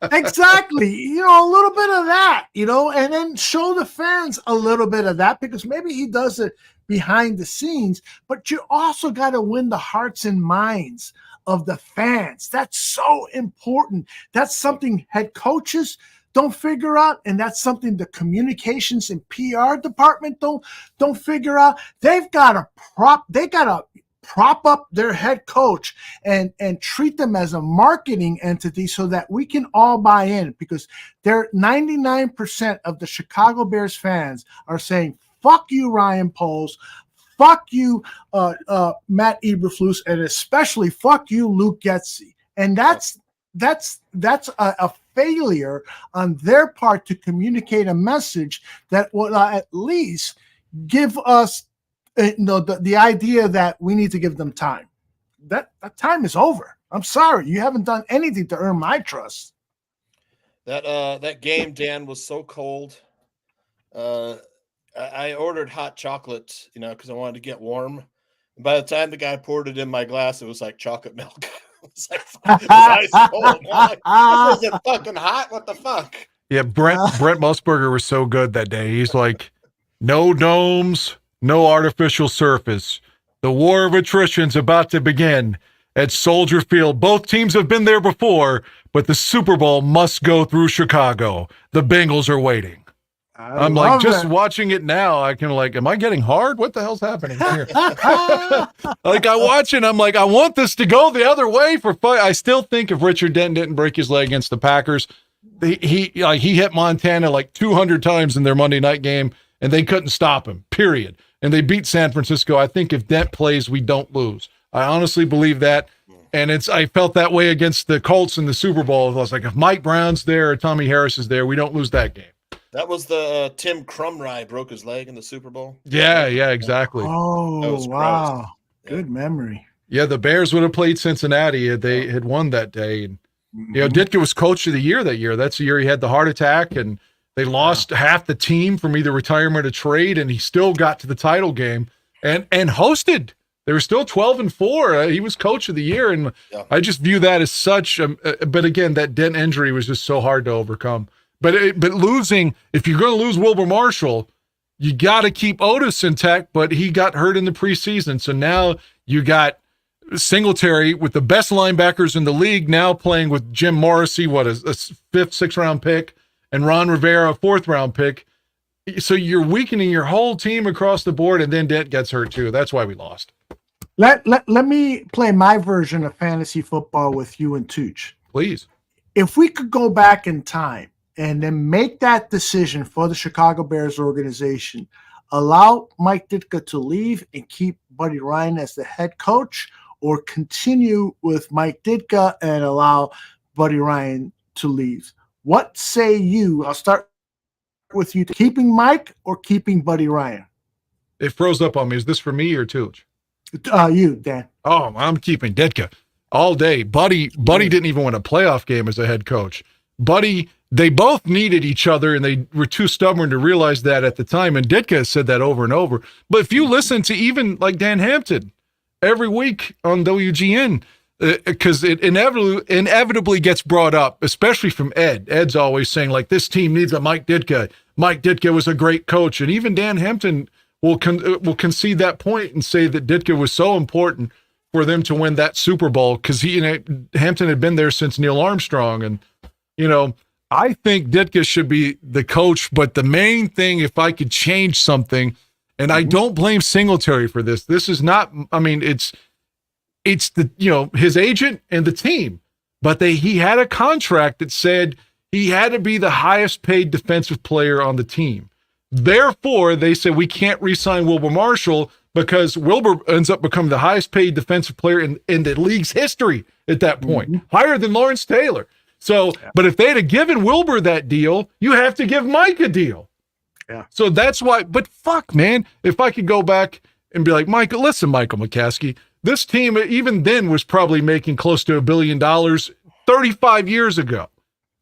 Exactly. A little bit of that, and then show the fans a little bit of that, because maybe he does it behind the scenes, but you also got to win the hearts and minds of the fans. That's so important. That's something head coaches don't figure out, and that's something the communications and PR department don't figure out. They got to prop up their head coach and treat them as a marketing entity so that we can all buy in, because they're 99% of the Chicago Bears fans are saying, fuck you, Ryan Poles, fuck you, Matt Eberflus, and especially fuck you, Luke Getsy. And that's a failure on their part to communicate a message that will at least give us the idea that we need to give them time. That time is over. I'm sorry, you haven't done anything to earn my trust. That game, Dan, was so cold. I ordered hot chocolate, because I wanted to get warm. And by the time the guy poured it in my glass, it was like chocolate milk. It was like ice cold. I'm like, is it fucking hot? What the fuck? Yeah, Brent Musburger was so good that day. He's like, no domes, no artificial surface. The war of attrition's about to begin at Soldier Field. Both teams have been there before, but the Super Bowl must go through Chicago. The Bengals are waiting. I'm like, just watching it now, I can am I getting hard? What the hell's happening here? Like, I watch it, I'm like, I want this to go the other way for fun. I still think if Richard Denton didn't break his leg against the Packers, he hit Montana like 200 times in their Monday night game, and they couldn't stop him, period. And they beat San Francisco. I think if Dent plays, we don't lose. I honestly believe that. And I felt that way against the Colts in the Super Bowl. I was like, if Mike Brown's there or Tommy Harris is there, we don't lose that game. That was the Tim Crumry broke his leg in the Super Bowl. Yeah, exactly. Oh, wow. Good memory. Yeah, the Bears would have played Cincinnati if they had won that day. And, Ditka was coach of the year that year. That's the year he had the heart attack, and they lost half the team from either retirement or trade, and he still got to the title game and hosted. They were still 12-4. He was coach of the year, and I just view that as such. But again, that Dent injury was just so hard to overcome. But losing, if you're going to lose Wilbur Marshall, you got to keep Otis intact, but he got hurt in the preseason. So now you got Singletary with the best linebackers in the league now playing with Jim Morrissey, a fifth, sixth round pick, and Ron Rivera, a fourth round pick. So you're weakening your whole team across the board, and then Dent gets hurt too. That's why we lost. Let me play my version of fantasy football with you and Tooch. Please. If we could go back in time and then make that decision for the Chicago Bears organization, allow Mike Ditka to leave and keep Buddy Ryan as the head coach, or continue with Mike Ditka and allow Buddy Ryan to leave. What say you? I'll start with you. Keeping Mike or keeping Buddy Ryan? It froze up on me. Is this for me or Tooch? You, Dan. Oh, I'm keeping Ditka all day. Buddy didn't even win a playoff game as a head coach. Buddy, they both needed each other, and they were too stubborn to realize that at the time. And Ditka has said that over and over. But if you listen to even like Dan Hampton every week on WGN, because it inevitably gets brought up, especially from Ed. Ed's always saying, like, this team needs a Mike Ditka. Mike Ditka was a great coach. And even Dan Hampton will concede that point and say that Ditka was so important for them to win that Super Bowl, because Hampton had been there since Neil Armstrong. And, I think Ditka should be the coach, but the main thing, if I could change something, and I don't blame Singletary for this. This is not, it's the, his agent and the team, but he had a contract that said He had to be the highest paid defensive player on the team. Therefore, they said we can't re-sign Wilber Marshall because Wilber ends up becoming the highest paid defensive player in the league's history at that point, higher than Lawrence Taylor. So, but if they'd have given Wilber that deal, you have to give Mike a deal. Yeah. So that's why, but fuck, man, if I could go back and be like, Michael McCaskey, this team even then was probably making close to $1 billion 35 years ago.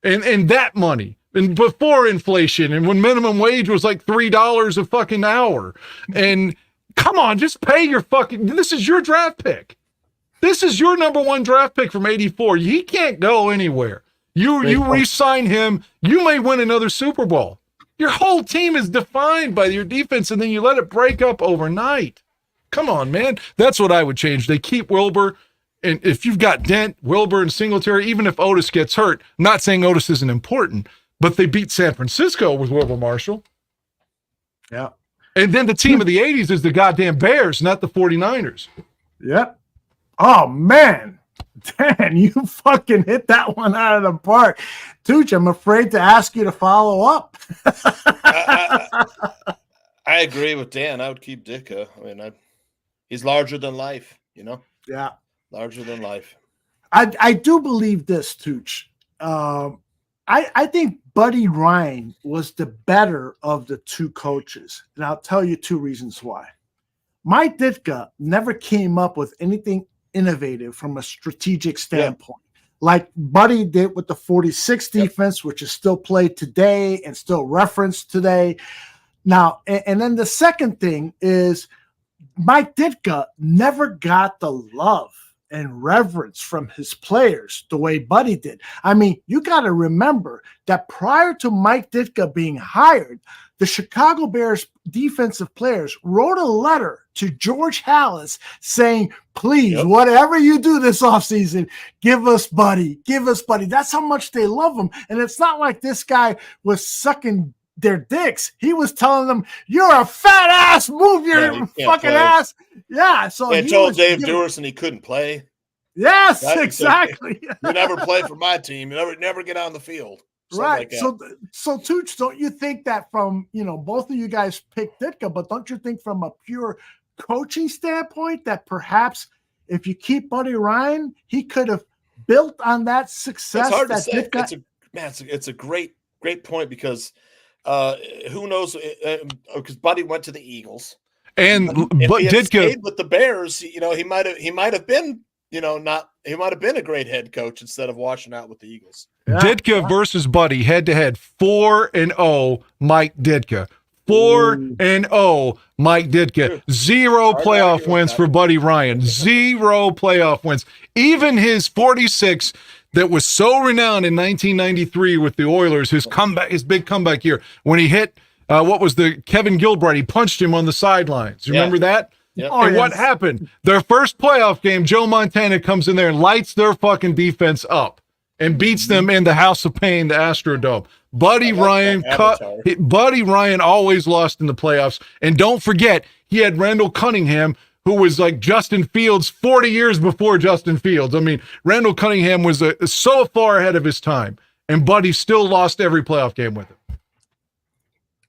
And that money, and before inflation, and when minimum wage was like $3 a fucking hour. And come on, just pay your fucking, this is your draft pick. This is your number one draft pick from 84. He can't go anywhere. You re-sign him, you may win another Super Bowl. Your whole team is defined by your defense, and then you let it break up overnight. Come on, man. That's what I would change. They keep Wilber. And if you've got Dent, Wilber, and Singletary, even if Otis gets hurt, I'm not saying Otis isn't important, but they beat San Francisco with Wilber Marshall. Yeah. And then the team of the 80s is the goddamn Bears, not the 49ers. Yep. Oh, man. Dan, you fucking hit that one out of the park. Tooch, I'm afraid to ask you to follow up. I agree with Dan. I would keep Dika. I mean, he's larger than life, you know? Yeah. Larger than life. I do believe this, Tooch. I think Buddy Ryan was the better of the two coaches. And I'll tell you two reasons why. Mike Ditka never came up with anything innovative from a strategic standpoint. Like Buddy did with the 46 defense, which is still played today and still referenced today. Now, and then the second thing is Mike Ditka never got the love and reverence from his players the way Buddy did. I mean, you got to remember that prior to Mike Ditka being hired, the Chicago Bears defensive players wrote a letter to George Halas saying, please, whatever you do this offseason, give us Buddy. Give us Buddy. That's how much they love him. And it's not like this guy was sucking their dicks. He was telling them, you're a fat ass, move your fucking ass. Yeah. So he told Dave Duerson he couldn't play. Yes, exactly. You never play for my team. You never get on the field. Right. Like so Tooch, don't you think that from, both of you guys picked Ditka, but don't you think from a pure coaching standpoint that perhaps if you keep Buddy Ryan, he could have built on that success? It's hard that to say. It's a great point because who knows? Because Buddy went to the Eagles, and if he had stayed with the Bears, he might have been, he might have been a great head coach instead of washing out with the Eagles. Ditka versus Buddy head-to-head, 4-0 Mike Ditka. 4-0 Mike Ditka. 0 playoff wins for Buddy Ryan. 0 playoff wins. Even his 46 that was so renowned in 1993 with the Oilers, his big comeback year, when he hit, Kevin Gilbride, he punched him on the sidelines. You remember that? Yep. And what happened? Their first playoff game, Joe Montana comes in there and lights their fucking defense up and beats them in the House of Pain, the Astrodome. Buddy Ryan always lost in the playoffs. And don't forget, he had Randall Cunningham, who was like Justin Fields 40 years before Justin Fields. I mean, Randall Cunningham was so far ahead of his time, and Buddy still lost every playoff game with him.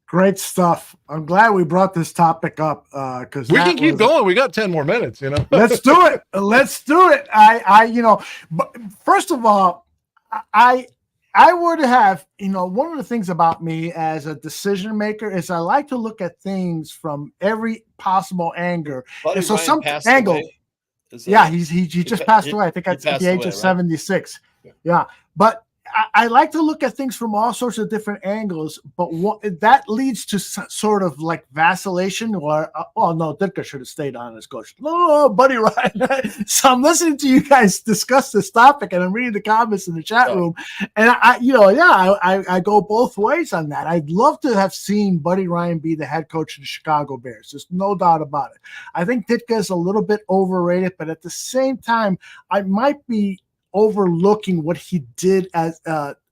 Great stuff. I'm glad we brought this topic up because we can keep going. We got 10 more minutes, Let's do it. Let's do it. But first of all, I would have, one of the things about me as a decision maker is I like to look at things from every possible angle. And so some angle. He just passed away. I think at the age of 76. Yeah. But I like to look at things from all sorts of different angles, but that leads to sort of like vacillation or, no, Ditka should have stayed on as coach. No, Buddy Ryan. So I'm listening to you guys discuss this topic and I'm reading the comments in the chat room. And I go both ways on that. I'd love to have seen Buddy Ryan be the head coach of the Chicago Bears. There's no doubt about it. I think Ditka is a little bit overrated, but at the same time, I might be overlooking what he did as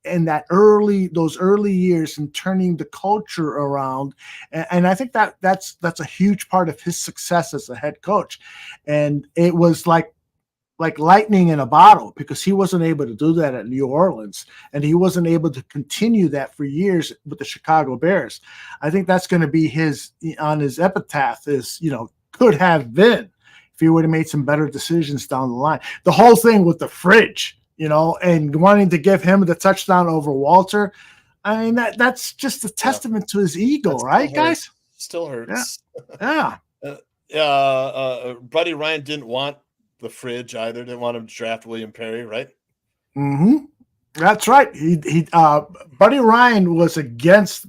in those early years and turning the culture around, and I think that's a huge part of his success as a head coach. And it was like like lightning in a bottle because he wasn't able to do that at New Orleans, and he wasn't able to continue that for years with the Chicago Bears. I think that's going to be on his epitaph is, could have been if he would have made some better decisions down the line. The whole thing with the fridge, and wanting to give him the touchdown over Walter. I mean, that's just a testament to his ego, right, guys? Still hurts. Yeah. Buddy Ryan didn't want the fridge either. Didn't want him to draft William Perry, right? Mm-hmm. That's right. Buddy Ryan was against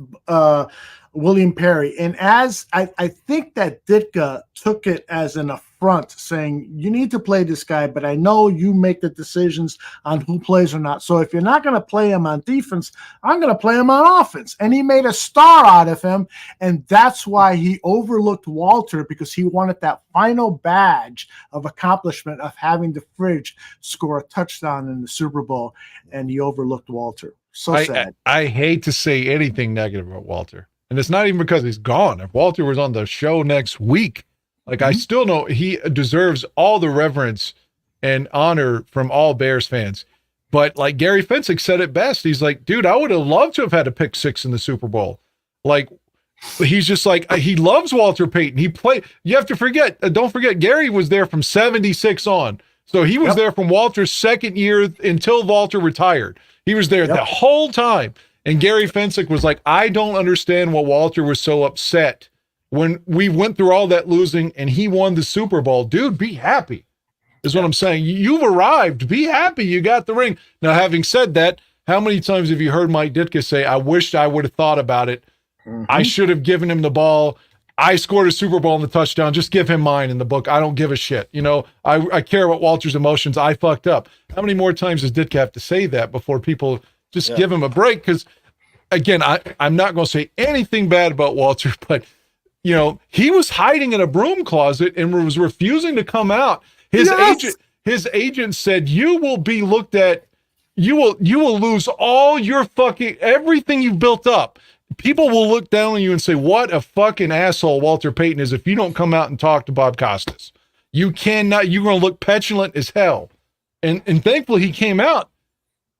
William Perry, and as I think that Dika took it as an affront, saying, "You need to play this guy, but I know you make the decisions on who plays or not. So if you're not going to play him on defense, I'm going to play him on offense." And he made a star out of him, and that's why he overlooked Walter, because he wanted that final badge of accomplishment of having the fridge score a touchdown in the Super Bowl, and he overlooked Walter. So sad. I hate to say anything negative about Walter. And it's not even because he's gone. If Walter was on the show next week, I still know he deserves all the reverence and honor from all Bears fans. But like Gary Fensick said it best, he's like, dude, I would have loved to have had a pick 6 in the Super Bowl. He's just like, he loves Walter Payton. He played, you have to don't forget, Gary was there from 76 on. So he was there from Walter's second year until Walter retired. He was there the whole time. And Gary Fensick was like, I don't understand why Walter was so upset when we went through all that losing and he won the Super Bowl. Dude, be happy is what I'm saying. You've arrived. Be happy you got the ring. Now, having said that, how many times have you heard Mike Ditka say, I wished I would have thought about it. I should have given him the ball. I scored a Super Bowl in the touchdown. Just give him mine in the book. I don't give a shit. I care about Walter's emotions. I fucked up. How many more times does Ditka have to say that before people just give him a break? Because, again, I'm not going to say anything bad about Walter, but, he was hiding in a broom closet and was refusing to come out. His agent said, you will be looked at. You will lose all your everything you've built up. People will look down on you and say, what a fucking asshole Walter Payton is if you don't come out and talk to Bob Costas. You're going to look petulant as hell. And thankfully he came out.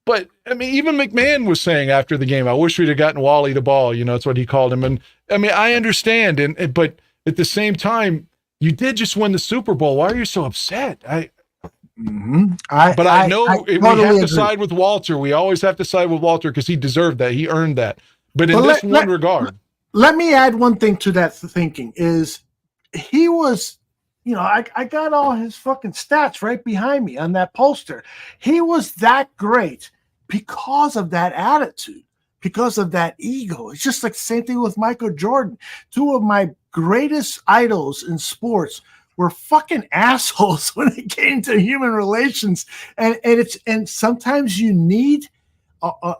But, I mean, even McMahon was saying after the game, I wish we'd have gotten Wally the ball. That's what he called him. And, I mean, I understand. But at the same time, you did just win the Super Bowl. Why are you so upset? I know we have to side with Walter. We always have to side with Walter because he deserved that. He earned that. But in this one regard. Let me add one thing to that thinking is he was, I got all his fucking stats right behind me on that poster. He was that great because of that attitude, because of that ego. It's just like the same thing with Michael Jordan. Two of my greatest idols in sports were fucking assholes when it came to human relations. And sometimes you need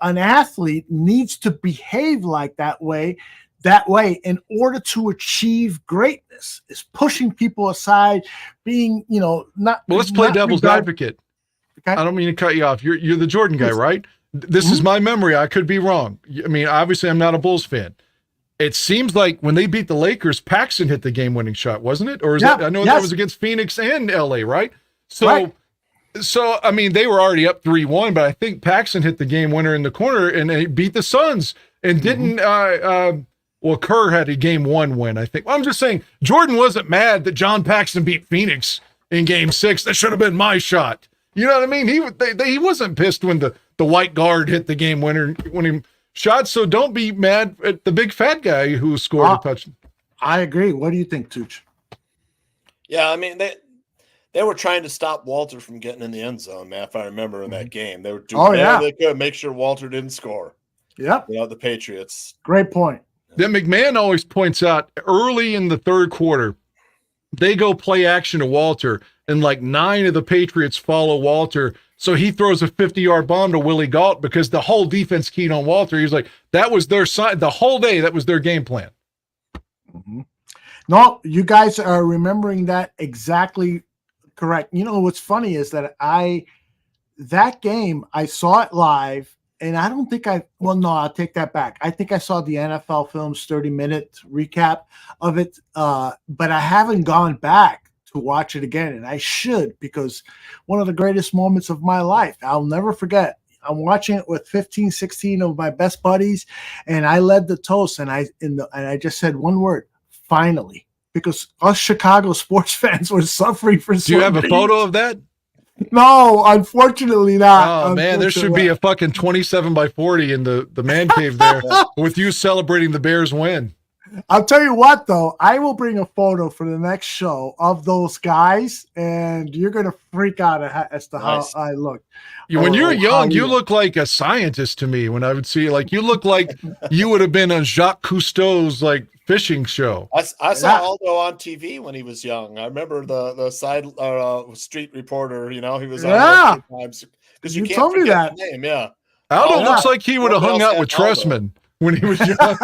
an athlete needs to behave like that way in order to achieve greatness. Is pushing people aside, being, not. Well, let's play devil's advocate. Okay. I don't mean to cut you off. You're the Jordan guy, right? This is my memory. I could be wrong. I mean, obviously I'm not a Bulls fan. It seems like when they beat the Lakers, Paxson hit the game-winning shot, wasn't it? Or is that? I know that was against Phoenix and LA, right? So I mean, they were already up 3-1, but I think Paxson hit the game winner in the corner and they beat the Suns and didn't. Kerr had a game 1 win, I think. Well, I'm just saying, Jordan wasn't mad that John Paxson beat Phoenix in game 6. That should have been my shot. You know what I mean? He wasn't pissed when the white guard hit the game winner when he shot. So don't be mad at the big fat guy who scored a touchdown. I agree. What do you think, Tooch? Yeah, I mean, they were trying to stop Walter from getting in the end zone, man, if I remember in that game. They were doing whatever they could make sure Walter didn't score. Yep. The Patriots. Great point. Then McMahon always points out early in the third quarter, they go play action to Walter, and like 9 of the Patriots follow Walter. So he throws a 50-yard bomb to Willie Gault because the whole defense keyed on Walter. He's like, that was their side the whole day. That was their game plan. Mm-hmm. No, you guys are remembering that exactly correct. What's funny is that that game, I saw it live, and I don't think I'll take that back. I think I saw the NFL Films 30-minute recap of it, but I haven't gone back to watch it again, and I should, because one of the greatest moments of my life. I'll never forget. I'm watching it with 15, 16 of my best buddies, and I led the toast, and I just said one word, finally, because us Chicago sports fans were suffering for. Do you have a photo of that? No, unfortunately not. Oh man, there should be a fucking 27x40 in the man cave there with you celebrating the Bears win. I'll tell you what, though, I will bring a photo for the next show of those guys, and you're gonna freak out as to how I look. When you're young, you look like a scientist to me. When I would see you, like, you look like you would have been on Jacques Cousteau's like fishing show. I saw Aldo on TV when he was young. I remember the side street reporter. You know, he was on a few times because you can't told me forget that the name. Yeah, Aldo looks like he would have hung out with Tressman when he was young.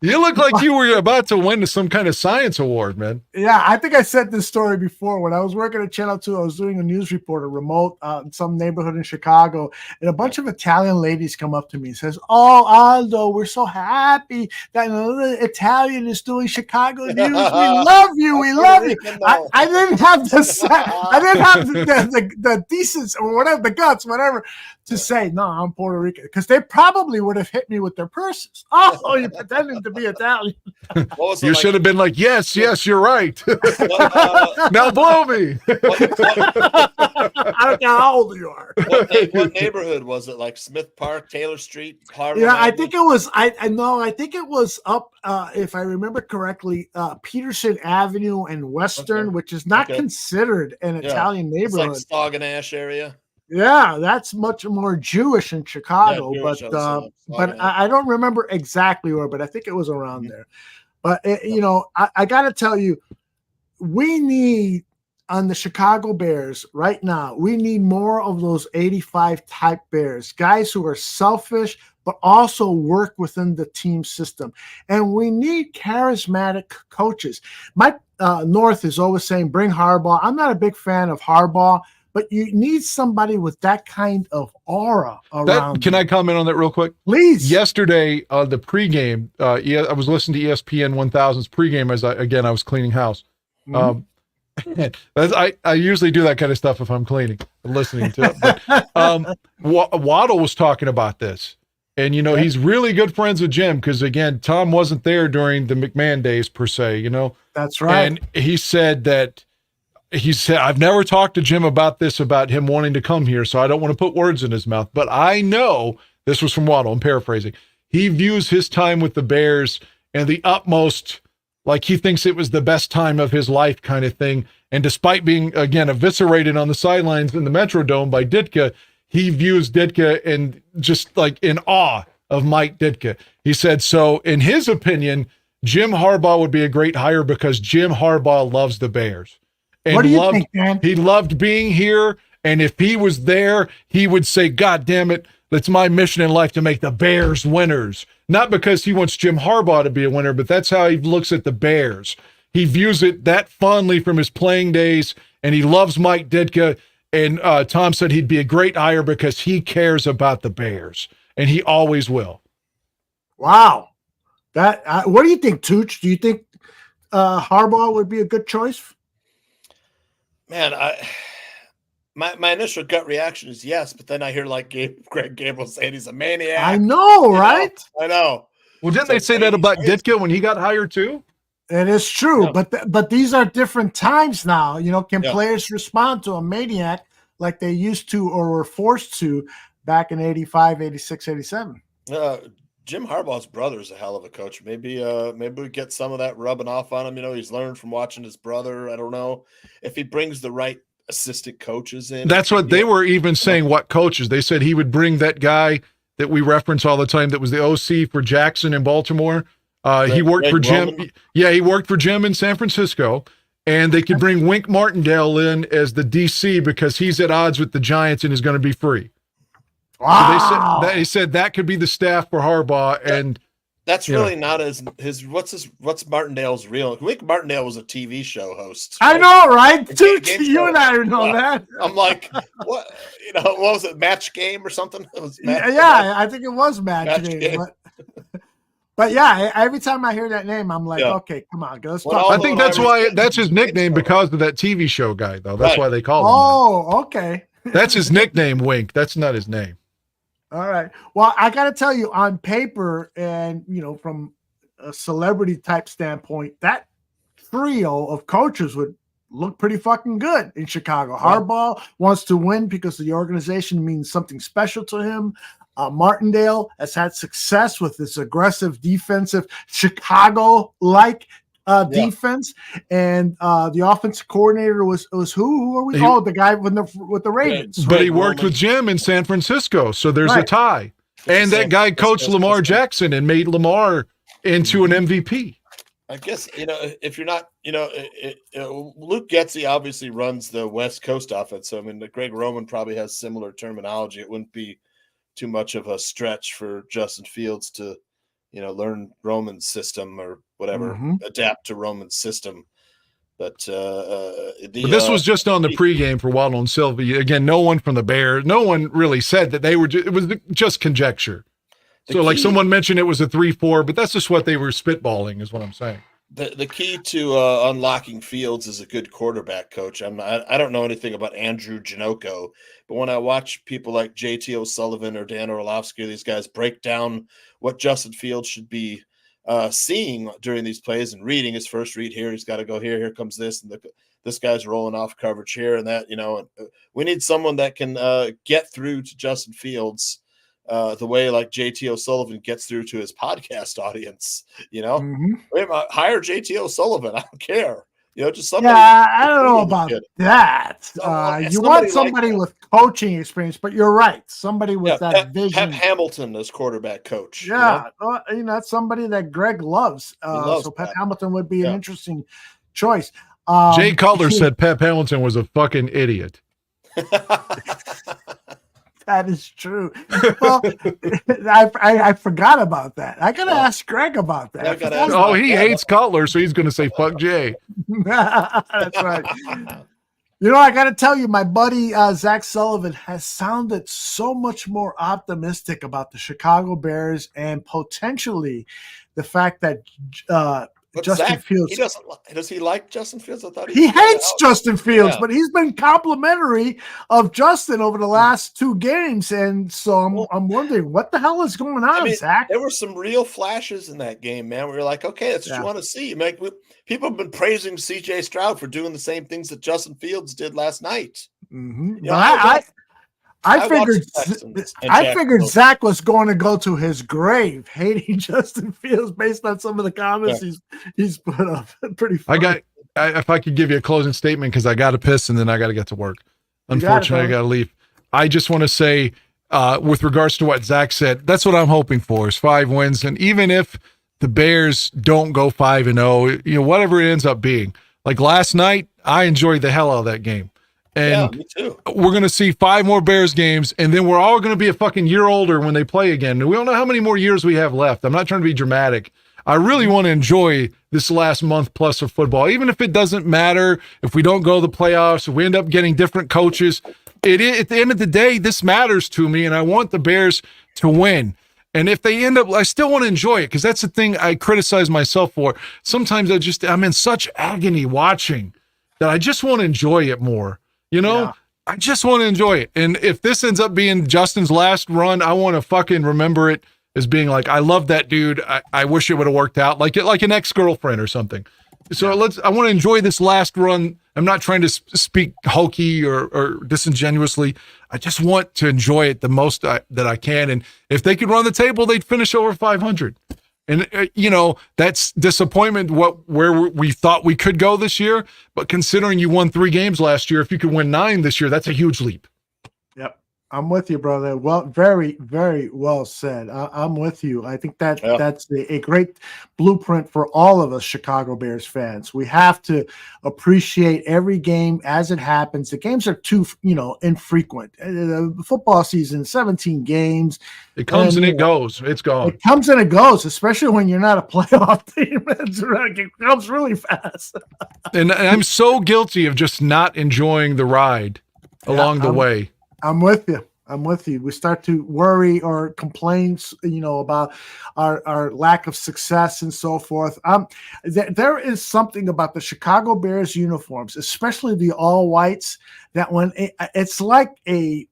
You look like you were about to win some kind of science award, man. Yeah, I think I said this story before. When I was working at Channel 2, I was doing a news reporter remote in some neighborhood in Chicago, and a bunch of Italian ladies come up to me and says, "Oh, Aldo, we're so happy that another Italian is doing Chicago news. We love you. We love you." I didn't have the decency or whatever, the guts, whatever, to say, "No, I'm Puerto Rican," because they probably would have hit me with their purses. Oh, you're pretending to be Italian. You should have been like, yes, you're right. Now blow me. I don't care how old you are. What neighborhood was it? Like Smith Park, Taylor Street, Harlem? Yeah, I think it was. I think it was up. If I remember correctly, Peterson Avenue and Western, which is not considered an Italian neighborhood. It's like Stoganash area. Yeah, that's much more Jewish in Chicago, but I don't remember exactly where, but I think it was around there. But I got to tell you, we need on the Chicago Bears right now. We need more of those 85 type Bears, guys who are selfish but also work within the team system, and we need charismatic coaches. Mike North is always saying, "Bring Harbaugh." I'm not a big fan of Harbaugh. But you need somebody with that kind of aura around. Can I comment on that real quick? Please. Yesterday, the pregame, I was listening to ESPN 1000's pregame as I was cleaning house. I usually do that kind of stuff if I'm cleaning and listening to it. But, Waddle was talking about this. And, he's really good friends with Jim because, again, Tom wasn't there during the McMahon days per se, That's right. And he said, I've never talked to Jim about this, about him wanting to come here, so I don't want to put words in his mouth. But I know, this was from Waddle, I'm paraphrasing, he views his time with the Bears and the utmost, like he thinks it was the best time of his life kind of thing. And despite being, again, eviscerated on the sidelines in the Metrodome by Ditka, he views Ditka and just like in awe of Mike Ditka. He said, so in his opinion, Jim Harbaugh would be a great hire because Jim Harbaugh loves the Bears. And what do you think, man? He loved being here, and if he was there, he would say, God damn it, that's my mission in life to make the Bears winners. Not because he wants Jim Harbaugh to be a winner, but that's how he looks at the Bears. He views it that fondly from his playing days, and he loves Mike Ditka, and Tom said he'd be a great hire because he cares about the Bears, and he always will. Wow. What do you think, Tooch? Do you think Harbaugh would be a good choice? Man, my initial gut reaction is yes, but then I hear like Greg Gable saying he's a maniac. I know, right? I know. Well, didn't they say that about Ditka when he got hired too? It is true, but these are different times now. Can players respond to a maniac like they used to or were forced to back in 85, 86, 87? Jim Harbaugh's brother is a hell of a coach. Maybe we get some of that rubbing off on him. He's learned from watching his brother. I don't know if he brings the right assistant coaches in. That's what they were even saying. What coaches? They said he would bring that guy that we reference all the time that was the OC for Jackson in Baltimore. He worked for Jim. Roman. Yeah, he worked for Jim in San Francisco. And they could bring Wink Martindale in as the DC because he's at odds with the Giants and is going to be free. Wow. So they said that could be the staff for Harbaugh, and that's really not what's Martindale's real. Wink Martindale was a TV show host. I know, right? Dude, you and I know that. I'm like, what? What was it? Match Game or something? It was I think it was Match Game. But yeah, every time I hear that name, I'm like, okay, come on, let's talk. I think that's his nickname because of that TV show guy, though. That's why they call him that. Oh, okay. That's his nickname, Wink. That's not his name. All right. Well, I got to tell you, on paper and, from a celebrity type standpoint, that trio of coaches would look pretty fucking good in Chicago. Harbaugh wants to win because the organization means something special to him. Martindale has had success with this aggressive defensive Chicago-like defense, and the offensive coordinator was who are we called? The guy with the Ravens. But he worked with Jim in San Francisco, so there's a tie. And that guy coached Lamar Jackson and made Lamar into an MVP. I guess, if you're not, Luke Getsy obviously runs the West Coast offense. So, I mean, Greg Roman probably has similar terminology. It wouldn't be too much of a stretch for Justin Fields to, learn Roman's system or whatever, adapt to Roman's system. But this was just on the pregame for Waddle and Sylvie. Again, no one from the Bears, no one really said that they were. It was just conjecture. So, like someone mentioned, it was a 3-4, but that's just what they were spitballing, is what I'm saying. The key to unlocking Fields is a good quarterback coach. I don't know anything about Andrew Janocko, but when I watch people like JT O'Sullivan or Dan Orlovsky, these guys break down what Justin Fields should be seeing during these plays and reading his first read here. He's got to go here. Here comes this, and this guy's rolling off coverage here and that. We need someone that can get through to Justin Fields the way like JT O'Sullivan gets through to his podcast audience. Hire JT O'Sullivan. I don't care. Just somebody. Yeah, I don't know about that. You want somebody with coaching experience, but you're right. Somebody with that vision. Pep Hamilton as quarterback coach. Yeah, that's somebody that Greg loves. So Pep Hamilton would be an interesting choice. Jay Cutler said Pep Hamilton was a fucking idiot. That is true. Well, I forgot about that. I gotta ask Greg about that. He hates Cutler, so he's gonna say fuck Jay. That's right. I gotta tell you, my buddy Zach Sullivan has sounded so much more optimistic about the Chicago Bears and potentially the fact that Justin Fields. Does he like Justin Fields? I thought he hates Justin Fields, but he's been complimentary of Justin over the last 2 games, and so I'm wondering what the hell is going on, Zach. There were some real flashes in that game, man. Where you're like, okay, that's what you want to see. People have been praising C.J. Stroud for doing the same things that Justin Fields did last night. Mm-hmm. I figured Zach was going to go to his grave hating Justin Fields based on some of the comments he's put up. Pretty funny. If I could give you a closing statement, because I got to piss and then I got to get to work. Unfortunately, I got to leave. I just want to say, with regards to what Zach said, that's what I'm hoping for is 5 wins. And even if the Bears don't go 5-0, whatever it ends up being, like last night, I enjoyed the hell out of that game. And me too. We're going to see 5 more Bears games, and then we're all going to be a fucking year older when they play again. And we don't know how many more years we have left. I'm not trying to be dramatic. I really want to enjoy this last month plus of football, even if it doesn't matter, if we don't go to the playoffs, if we end up getting different coaches. At the end of the day, this matters to me, and I want the Bears to win. And if they end up, I still want to enjoy it, because that's the thing I criticize myself for. Sometimes I'm in such agony watching that I just want to enjoy it more. I just want to enjoy it. And if this ends up being Justin's last run, I want to fucking remember it as being like, I love that dude. I wish it would have worked out like an ex-girlfriend or something. So I want to enjoy this last run. I'm not trying to speak hokey or disingenuously. I just want to enjoy it the most that I can. And if they could run the table, they'd finish over 500. And, that's disappointment where we thought we could go this year. But considering you won 3 games last year, if you could win 9 this year, that's a huge leap. Yep. I'm with you, brother. Well, very, very well said. I'm with you. I think that's a great blueprint for all of us Chicago Bears fans. We have to appreciate every game as it happens. The games are too, infrequent. The football season, 17 games. It comes and it goes. It's gone. It comes and it goes, especially when you're not a playoff team. It comes really fast. And I'm so guilty of just not enjoying the ride along the way. I'm with you. I'm with you. We start to worry or complain, about our lack of success and so forth. There is something about the Chicago Bears uniforms, especially the all whites, that when it's like a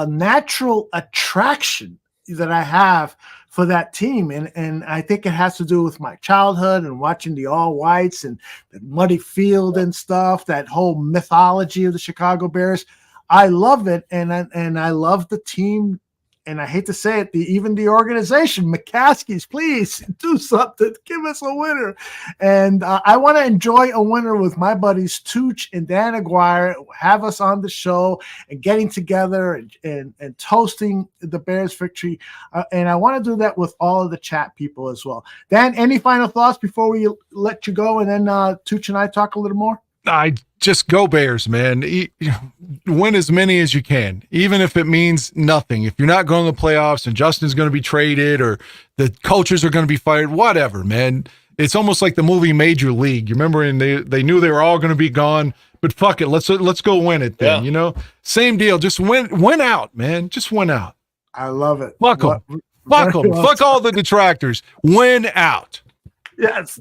natural attraction that I have for that team. And I think it has to do with my childhood and watching the all whites and the muddy field and stuff, that whole mythology of the Chicago Bears. I love it, and I love the team, and I hate to say it, even the organization, McCaskey's, please do something, give us a winner. And I want to enjoy a winner with my buddies Tooch and Dan Aguirre, have us on the show and getting together and toasting the Bears victory. And I want to do that with all of the chat people as well. Dan, any final thoughts before we let you go, and then Tooch and I talk a little more? I just go Bears, man. Win as many as you can, even if it means nothing. If you're not going to the playoffs and Justin's going to be traded or the coaches are going to be fired, whatever, man. It's almost like the movie Major League. You remember, and they knew they were all going to be gone, but fuck it, let's go win it then. Yeah. Same deal. Just win out, man. Just win out. I love it. Fuck them. Fuck them. Fuck all the detractors. Win out. Yes.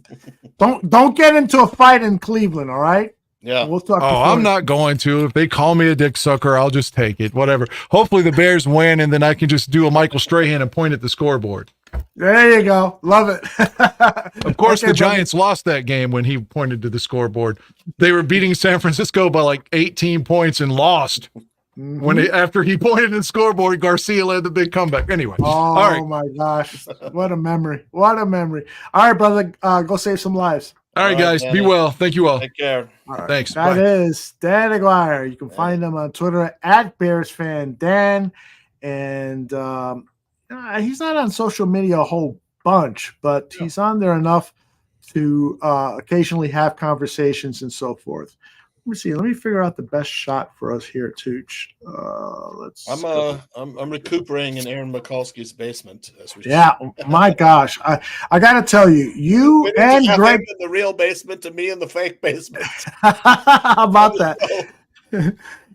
Don't get into a fight in Cleveland, all right? Yeah. We'll talk. I'm not going to. If they call me a dick sucker, I'll just take it. Whatever. Hopefully the Bears win, and then I can just do a Michael Strahan and point at the scoreboard. There you go. Love it. Of course, the Giants lost that game when he pointed to the scoreboard. They were beating San Francisco by like 18 points and lost. After he pointed at the scoreboard, Garcia led the big comeback. Anyway. All right. Oh, my gosh. What a memory. What a memory. All right, brother. Go save some lives. All right, guys. Be well. Thank you all. Take care. All right. Thanks. That is Dan Aguirre. You can find him on Twitter at BearsFanDan. And he's not on social media a whole bunch, but he's on there enough to occasionally have conversations and so forth. Let me see. Let me figure out the best shot for us here, Tooch. I'm recuperating in Aaron Mikulski's basement. My gosh. I got to tell you, you and Greg in the real basement to me in the fake basement. How about that?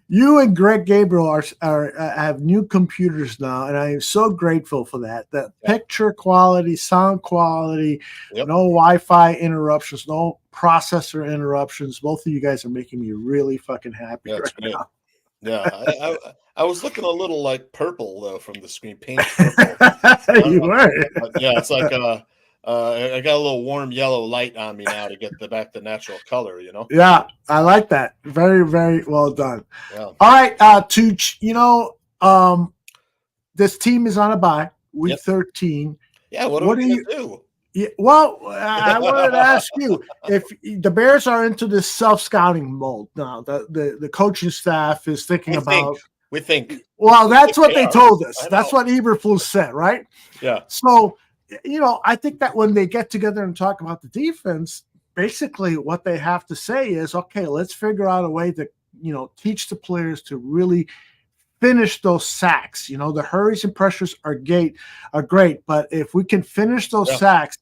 You and Greg Gabriel have new computers now, and I am so grateful for that. The picture quality, sound quality, no Wi-Fi interruptions, no processor interruptions. Both of you guys are making me really fucking happy right now. Yeah, I was looking a little like purple though from the screen, pink. You were. Yeah, it's like I got a little warm yellow light on me now to get back the natural color, Yeah, I like that. Very, very well done. Yeah. All right, Tooch, this team is on a bye, week 13. Yeah, what are we going to do? Yeah, well, I wanted to ask you if the Bears are into this self-scouting mode now. The coaching staff is thinking about. We think. Well, that's what they told us. That's what Eberflus said, right? Yeah. So, I think that when they get together and talk about the defense, basically what they have to say is, okay, let's figure out a way to, teach the players to really finish those sacks. The hurries and pressures are great, but if we can finish those sacks,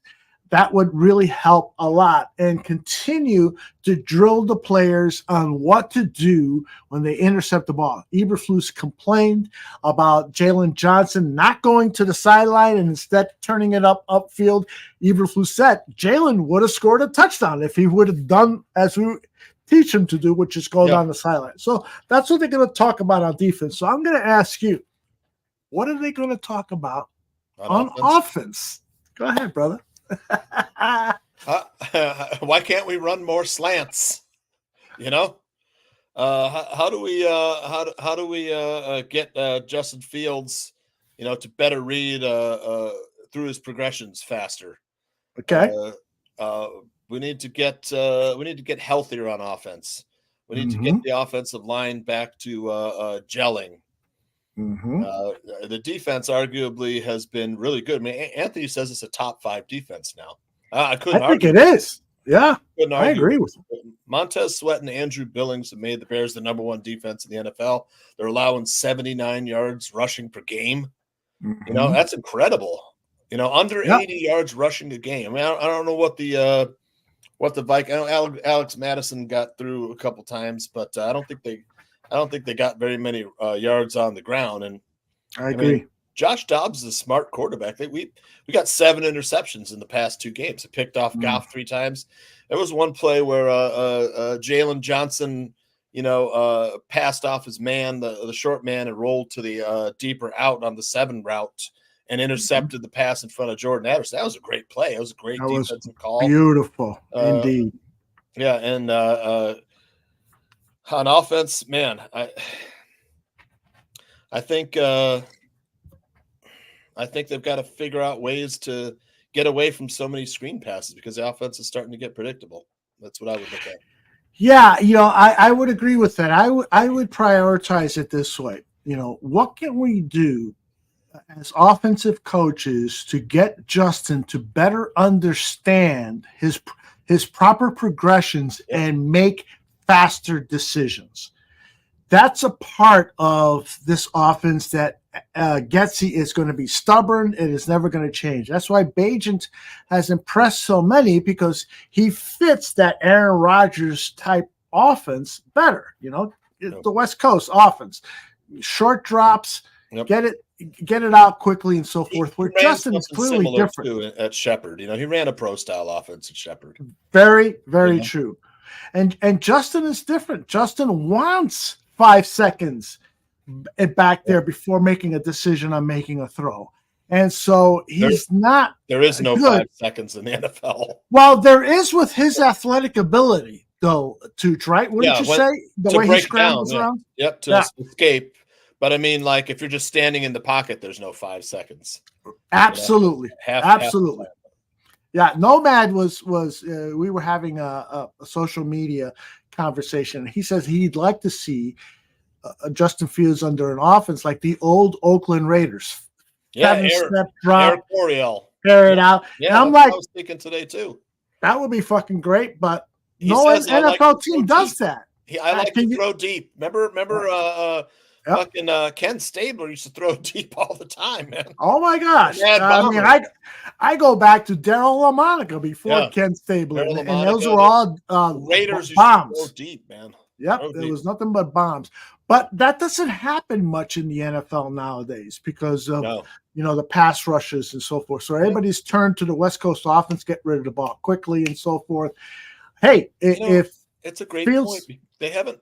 that would really help a lot, and continue to drill the players on what to do when they intercept the ball. Eberflus complained about Jalen Johnson not going to the sideline and instead turning it upfield. Eberflus said Jalen would have scored a touchdown if he would have done as we teach him to do, which is go down the sideline. So that's what they're going to talk about on defense. So I'm going to ask you, what are they going to talk about on offense? Go ahead, brother. Why can't we run more slants? How do we get Justin Fields, to better read through his progressions faster? Okay. We need to get healthier on offense. We need to get the offensive line back to gelling. The defense arguably has been really good. I mean, Anthony says it's a top 5 defense now. I think it is. Yeah, I agree with you. Montez Sweat and Andrew Billings have made the Bears the number 1 defense in the NFL. They're allowing 79 yards rushing per game. That's incredible. Under 80 yards rushing a game. I mean, I don't know what the Vikings. I know Alex Madison got through a couple times, but I don't think they I don't think they got very many yards on the ground. And I agree. Josh Dobbs is a smart quarterback. We got 7 interceptions in the past 2 games. It picked off Goff 3 times. There was one play where Jalen Johnson, passed off his man, the short man, and rolled to the deeper out on the 7 route and intercepted the pass in front of Jordan Addison. That was a great play. It was a great defensive call. Beautiful, indeed. Yeah, and on offense, man, I think they've got to figure out ways to get away from so many screen passes because the offense is starting to get predictable. That's what I would look at. Yeah, I would agree with that. I would prioritize it this way. What can we do as offensive coaches to get Justin to better understand his proper progressions and make faster decisions? That's a part of this offense that Getsy is going to be stubborn. It is never going to change. That's why Bajent has impressed so many, because he fits that Aaron Rodgers type offense better. The West Coast offense, short drops, get it out quickly and so forth. Where Justin is clearly different. At Shepherd, he ran a pro style offense at Shepherd. Very, very true. And Justin is different. Justin wants 5 seconds back there before making a decision on making a throw. And so he's not. There is no good. 5 seconds in the NFL. Well, there is with his athletic ability, though, Tooch, right? Wouldn't you say? The way he scrambles around? Yep, to escape. But I mean, like, if you're just standing in the pocket, there's no 5 seconds. Absolutely. Absolutely. Yeah, Nomad was we were having a social media conversation. He says he'd like to see Justin Fields under an offense like the old Oakland Raiders. Yeah, Step drop, Eric Coryell. Tear it out. Yeah, and I'm like, I was thinking today too. That would be fucking great, but no NFL team does that. I like to throw deep. Remember fucking Ken Stabler used to throw deep all the time, man. Oh my gosh! I go back to Daryl LaMonica before Ken Stabler, and those were all Raiders bombs. Used to throw deep, man. Yep, there was nothing but bombs. But that doesn't happen much in the NFL nowadays because of the pass rushes and so forth. So everybody's turned to the West Coast offense, get rid of the ball quickly and so forth. Hey, if it's a great Fields, point. They haven't.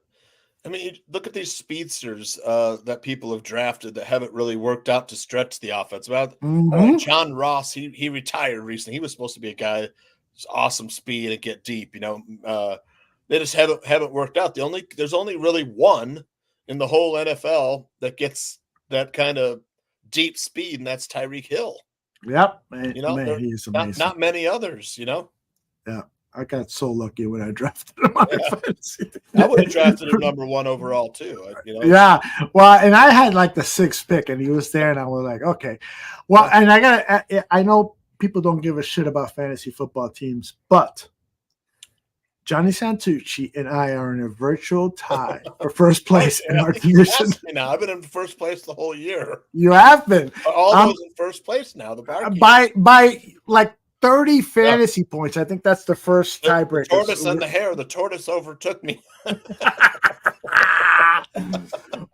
I mean, look at these speedsters that people have drafted that haven't really worked out to stretch the offense. John Ross, he retired recently. He was supposed to be a guy who's awesome speed and get deep. They just haven't worked out. There's only really one in the whole NFL that gets that kind of deep speed, and that's Tyreek Hill. Yep, man, he's amazing. Not many others. Yeah. I got so lucky when I drafted him on fantasy. I would have drafted him number 1 overall too. Yeah, well, and I had like the 6th pick, and he was there, and I was like, okay. Well, and I know people don't give a shit about fantasy football teams, but Johnny Santucci and I are in a virtual tie for first place in our division. Now I've been in first place the whole year. You have been. All those in first place now. The by like 30 fantasy points. I think that's the first tiebreaker. The tortoise and the hare. The tortoise overtook me.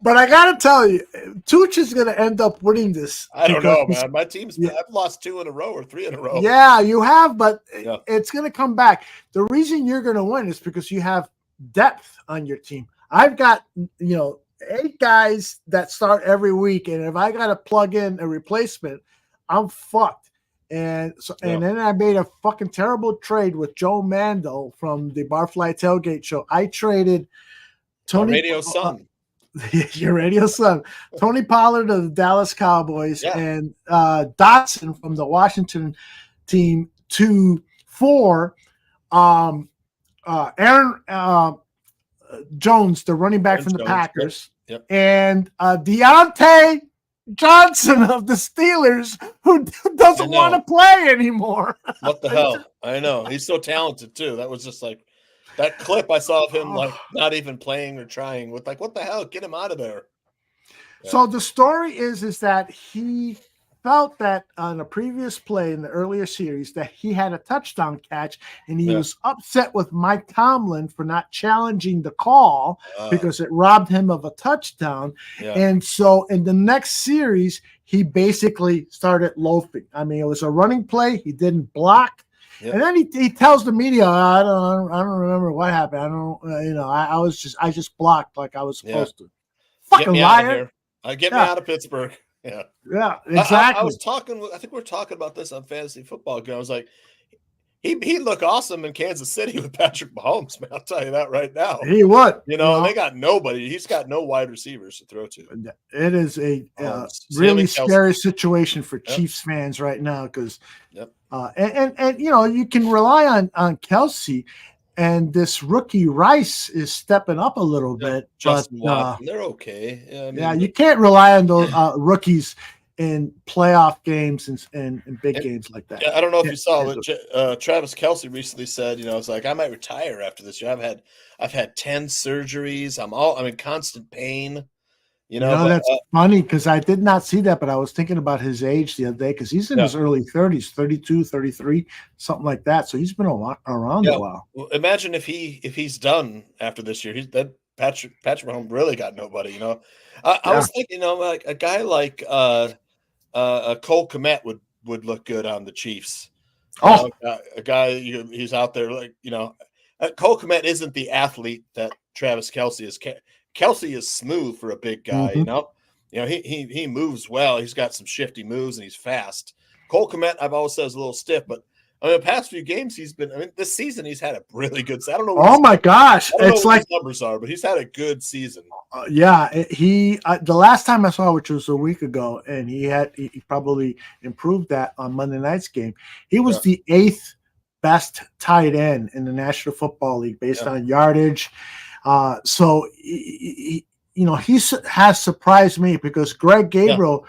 But I got to tell you, Tooch is going to end up winning this. I don't know, man. My team's I've lost 2 in a row or 3 in a row. Yeah, you have, but it's going to come back. The reason you're going to win is because you have depth on your team. I've got, 8 guys that start every week, and if I got to plug in a replacement, I'm fucked. And so, and then I made a fucking terrible trade with Joe Mando from the Barfly Tailgate Show. I traded Tony Radio Son. Your radio son, Tony Pollard of the Dallas Cowboys, and Dotson from the Washington team for Aaron Jones, the running back from the Packers, and Deontay Johnson of the Steelers, who doesn't want to play anymore. What the hell? I know. He's so talented too. That was just like that clip I saw of him like not even playing or trying with what the hell? Get him out of there. So the story is that he felt that on a previous play in the earlier series that he had a touchdown catch, and he was upset with Mike Tomlin for not challenging the call because it robbed him of a touchdown. And so in the next series, he basically started loafing. I mean, it was a running play. He didn't block. And then he tells the media, I don't remember what happened. I don't, I just blocked like I was supposed to. Fucking get me liar. Out of here. Get me out of Pittsburgh. Yeah, exactly. I was talking. I think we were talking about this on Fantasy Football. I was like, he'd look awesome in Kansas City with Patrick Mahomes. Man, I'll tell you that right now. He would. They got nobody. He's got no wide receivers to throw to. It is a really scary situation for Chiefs fans right now because, and you can rely on Kelsey. And this rookie Rice is stepping up a little bit, but they're okay. You can't rely on those rookies in playoff games and big games like that. I don't know if you saw, but Travis Kelce recently said, it's like I might retire after this year. I've had 10 surgeries. I'm in constant pain. That's funny because I did not see that, but I was thinking about his age the other day because he's in his early 30s, 32, 33, something like that. So he's been around a while. Well, imagine if he's done after this year. Patrick Mahomes really got nobody. I was thinking, like a guy like Cole Kmet would look good on the Chiefs. A guy he's out there Cole Kmet isn't the athlete that Travis Kelce is. Kelsey is smooth for a big guy, he moves well. He's got some shifty moves and he's fast. Cole Kmet, I've always said, is a little stiff, but the past few games this season he's had a really good. I don't know. Oh my gosh, it's like his numbers are, but he's had a good season. The last time I saw, which was a week ago, and he probably improved that on Monday night's game. He was the 8th best tight end in the National Football League based on yardage. So he has surprised me because Greg Gabriel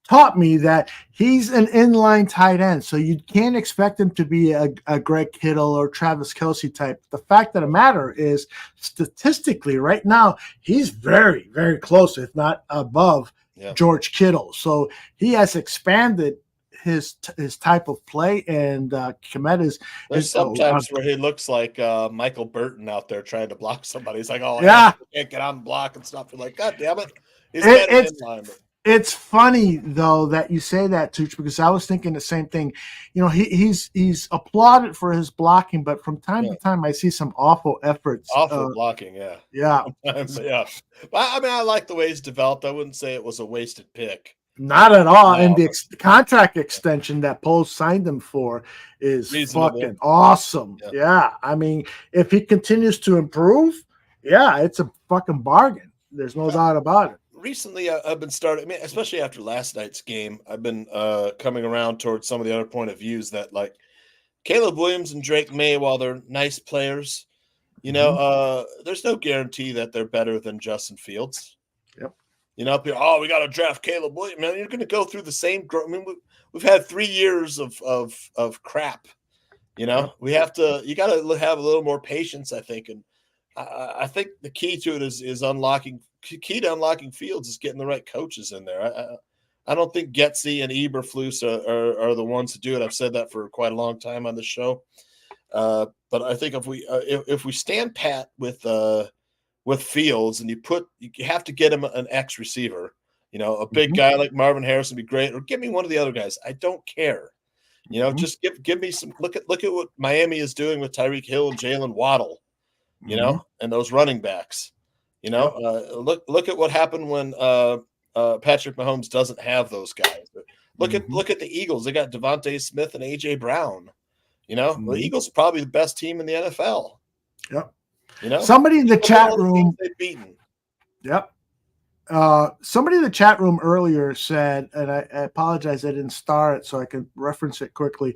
taught me that he's an inline tight end. So you can't expect him to be a Greg Kittle or Travis Kelce type. The fact of the matter is, statistically, right now, he's very, very close, if not above George Kittle. So he has expanded his type of play, and Kmet is. There's sometimes where he looks like Michael Burton out there trying to block somebody. He's like, I can't get on block and stuff. You're like, God damn it! It's funny though that you say that, Tooch, because I was thinking the same thing. He's applauded for his blocking, but from time to time I see some awful efforts. Awful blocking, yeah. But I like the way he's developed. I wouldn't say it was a wasted pick. Not at all. And the contract extension that Poles signed him for is fucking awesome. Yeah. I mean, if he continues to improve, it's a fucking bargain. There's no doubt about it. Recently, I've been especially after last night's game, I've been coming around towards some of the other point of views that, like, Caleb Williams and Drake May, while they're nice players, there's no guarantee that they're better than Justin Fields. We got to draft Caleb Williams. Man, you're going to go through the same. We've had 3 years of crap. We have to. You got to have a little more patience, I think. And I think the key to it is unlocking. Key to unlocking Fields is getting the right coaches in there. I don't think Getsy and Eberflus are the ones to do it. I've said that for quite a long time on the show. But I think if we stand pat with Fields, and you have to get him an X receiver, a big guy like Marvin Harrison would be great, or give me one of the other guys. I don't care. Just give me some. Look at what Miami is doing with Tyreek Hill and Jalen Waddle, and those running backs. Look at what happened when Patrick Mahomes doesn't have those guys. Look at the Eagles. They got Devontae Smith and AJ Brown. The Eagles are probably the best team in the NFL. Yep. Somebody in the chat room. Yep. Somebody in the chat room earlier said, and I apologize, I didn't star it so I can reference it quickly,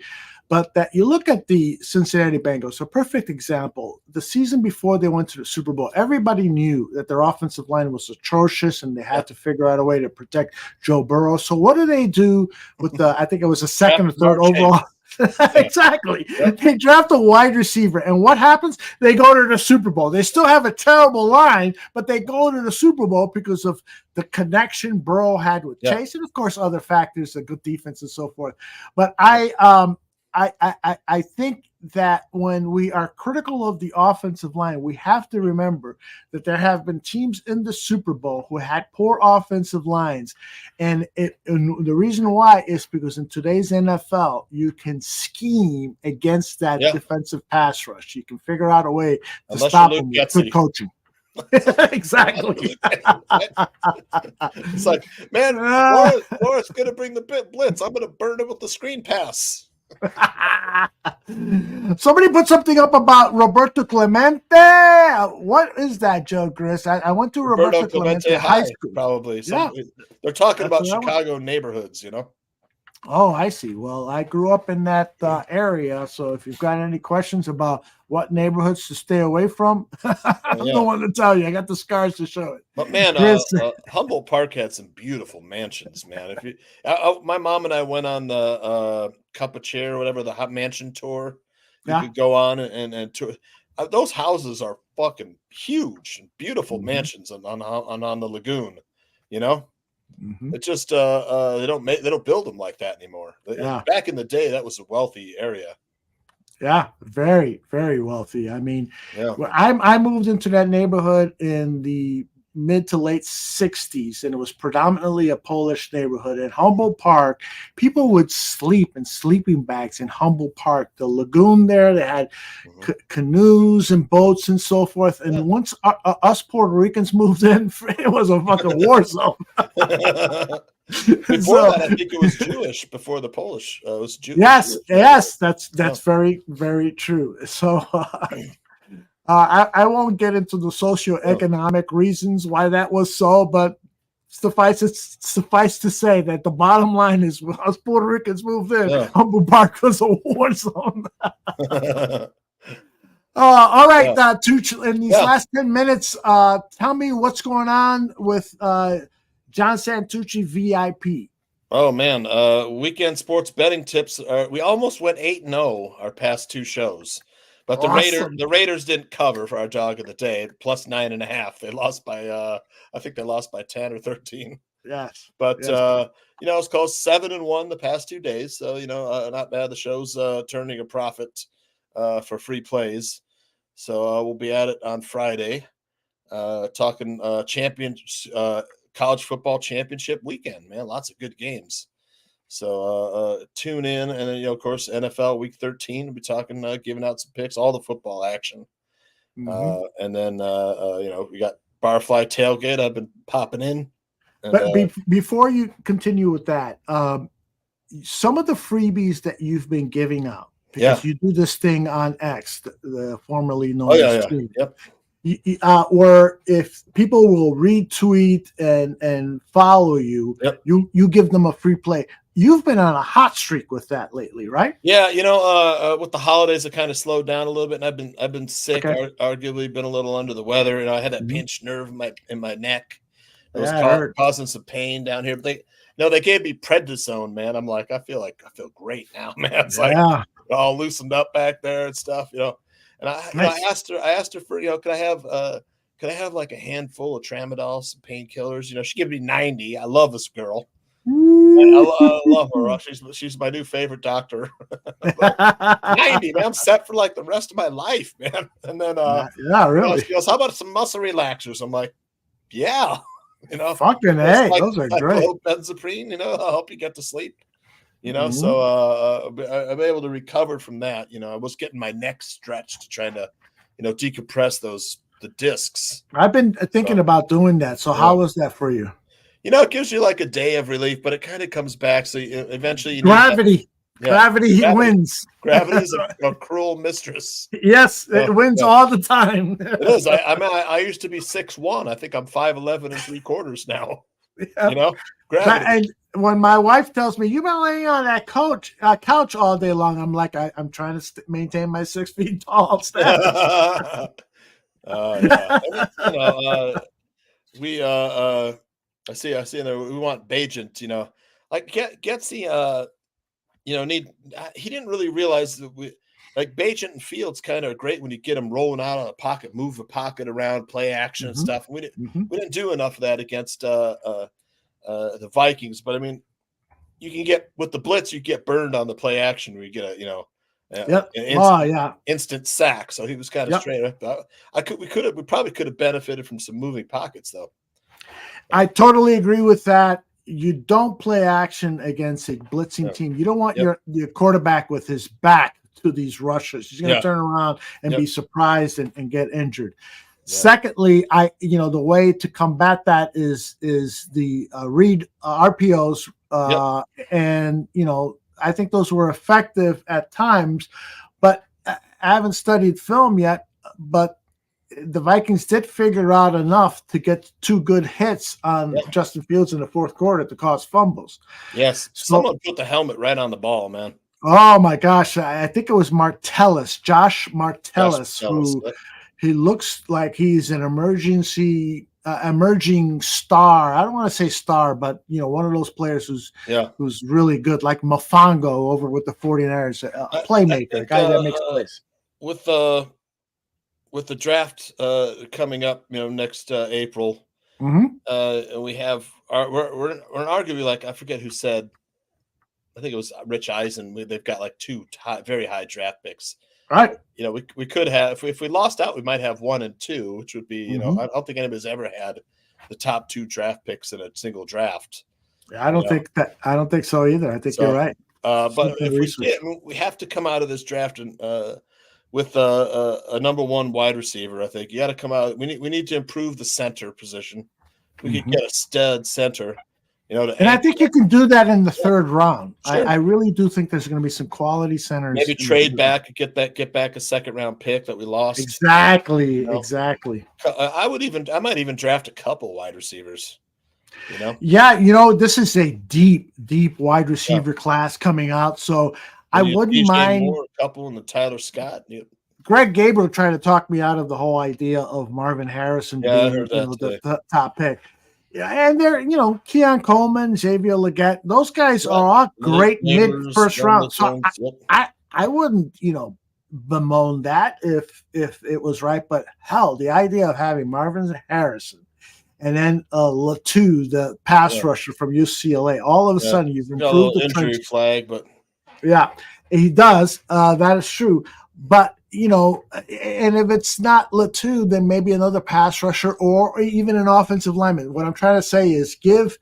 but that you look at the Cincinnati Bengals, a perfect example. The season before they went to the Super Bowl, everybody knew that their offensive line was atrocious and they had to figure out a way to protect Joe Burrow. So what do they do with I think it was a second or third overall? Exactly. They draft a wide receiver, and what happens? They go to the Super Bowl. They still have a terrible line, but they go to the Super Bowl because of the connection Burrow had with Chase, and of course other factors, a good defense and so forth. But I think that when we are critical of the offensive line, we have to remember that there have been teams in the Super Bowl who had poor offensive lines. And the reason why is because in today's NFL, you can scheme against that defensive pass rush. You can figure out a way to stop them with good coaching. Exactly. It's like, man, Laura's going to bring the blitz. I'm going to burn him with the screen pass. Somebody put something up about Roberto Clemente. What is that, Joe Chris? I went to Roberto Clemente High School. Probably. They're talking about Chicago neighborhoods, Oh, I see. Well, I grew up in that area, so if you've got any questions about what neighborhoods to stay away from, I'm the one to tell you. I got the scars to show it. But man, Humboldt Park had some beautiful mansions, man. My mom and I went on the Cup of Chair, or whatever, the hot mansion tour. You could go on and tour. Those houses are fucking huge and beautiful mansions on the lagoon. It's just they don't build them like that anymore. Back in the day, that was a wealthy area. Yeah, very, very wealthy. I mean, I moved into that neighborhood in the mid to late 60s, and it was predominantly a Polish neighborhood. In Humboldt Park, people would sleep in sleeping bags in Humboldt Park. The lagoon there, they had canoes and boats and so forth. And once us Puerto Ricans moved in, it was a fucking war zone. Before that, I think it was Jewish. Before the Polish, it was Jewish. Yes, that's very, very true. So I won't get into the socioeconomic reasons why that was so, but suffice to say that the bottom line is, as Puerto Ricans moved in, Humboldt Park was a war zone. All right, Tuch, in these last 10 minutes, tell me what's going on with John Santucci VIP. Oh man, weekend sports betting tips. We almost went 8-0 our past two shows, but the Raiders didn't cover for our dog of the day. Plus 9.5. They lost by I think they lost by 10 or 13. Yes, but it's close 7-1 the past 2 days. So not bad. The show's turning a profit for free plays. So we'll be at it on Friday, talking college football championship weekend, man. Lots of good games. So tune in. And then, of course, NFL week 13. We'll be talking, giving out some picks, all the football action. And then, we got Barfly Tailgate. I've been popping in. And, but before you continue with that, some of the freebies that you've been giving out, because you do this thing on X, the formerly known as Stream. Where if people will retweet and follow you, you give them a free play. You've been on a hot streak with that lately, right? Yeah, with the holidays, it kind of slowed down a little bit, and I've been sick. Arguably, been a little under the weather. I had that pinched nerve in my neck. It was causing some pain down here. But they gave me prednisone, man. I'm like, I feel great now, man. It's like all loosened up back there and stuff, And I asked her for, could I have like a handful of tramadol, some painkillers? She gave me 90. I love this girl. I love her. She's my new favorite doctor. 90, man. I'm set for like the rest of my life, man. And then really. She goes, how about some muscle relaxers? I'm like, yeah. Fucking hey, those are great. Benzaprine, I'll help you get to sleep. So I'm able to recover from that. I was getting my neck stretched, trying to, decompress the discs. I've been thinking about doing that. So how was that for you? It gives you like a day of relief, but it kind of comes back. So eventually, gravity wins. Gravity is a cruel mistress. Yes, it wins all the time. It is. I used to be 6'1". I think I'm 5'11" and 3/4 now. Gravity. And when my wife tells me you've been laying on that couch all day long, I'm like, I'm trying to maintain my 6 feet tall status. I see in there, we want Bajent, like get the he didn't really realize that like Payton and Fields kind of great when you get them rolling out of the pocket, move the pocket around, play action and stuff. We didn't do enough of that against the Vikings, but I mean, you can get with the blitz, you get burned on the play action where you get an instant sack. So he was kind of straight up. We probably could have benefited from some moving pockets though. I totally agree with that. You don't play action against a blitzing team. You don't want your quarterback with his back to these rushes. He's going to turn around and be surprised and get injured. Secondly, the way to combat that is the read RPOs, and I think those were effective at times, but I haven't studied film yet. But the Vikings did figure out enough to get 2 good hits on Justin Fields in the fourth quarter to cause fumbles. Yes, someone put the helmet right on the ball, man. Oh my gosh, I think it was Josh Martellus, who he looks like he's an emerging star. I don't want to say star, but one of those players who's really good, like Mofongo over with the 49ers, a playmaker, a guy that makes plays. With the draft coming up, next April, we have we're arguably, like, I forget who said, I think it was Rich Eisen. They've got like 2 very high draft picks. Right. We could have, if we lost out, we might have 1 and 2, which would be, I don't think anybody's ever had the top 2 draft picks in a single draft. I don't think so either. I think you're right. But if we have to come out of this draft and with a number 1 wide receiver. I think you got to come out. We need to improve the center position. We could get a stud center. And I think you can do that in the 3rd round. Sure. I really do think there's going to be some quality centers. Maybe trade back, get back a 2nd round pick that we lost. Exactly. I might even draft a couple wide receivers. Yeah, this is a deep wide receiver class coming out. So I wouldn't mind a couple in the Tyler Scott. Greg Gabriel tried to talk me out of the whole idea of Marvin Harrison being the top pick. Yeah, and they're, Keon Coleman, Xavier Legette, those guys are all great mid-first round. So I wouldn't, bemoan that if it was right. But hell, the idea of having Marvin Harrison and then Latu, the pass rusher from UCLA, all of a sudden you've improved the injury flag, but yeah, he does. That is true. But and if it's not Latu, then maybe another pass rusher or even an offensive lineman. What I'm trying to say is give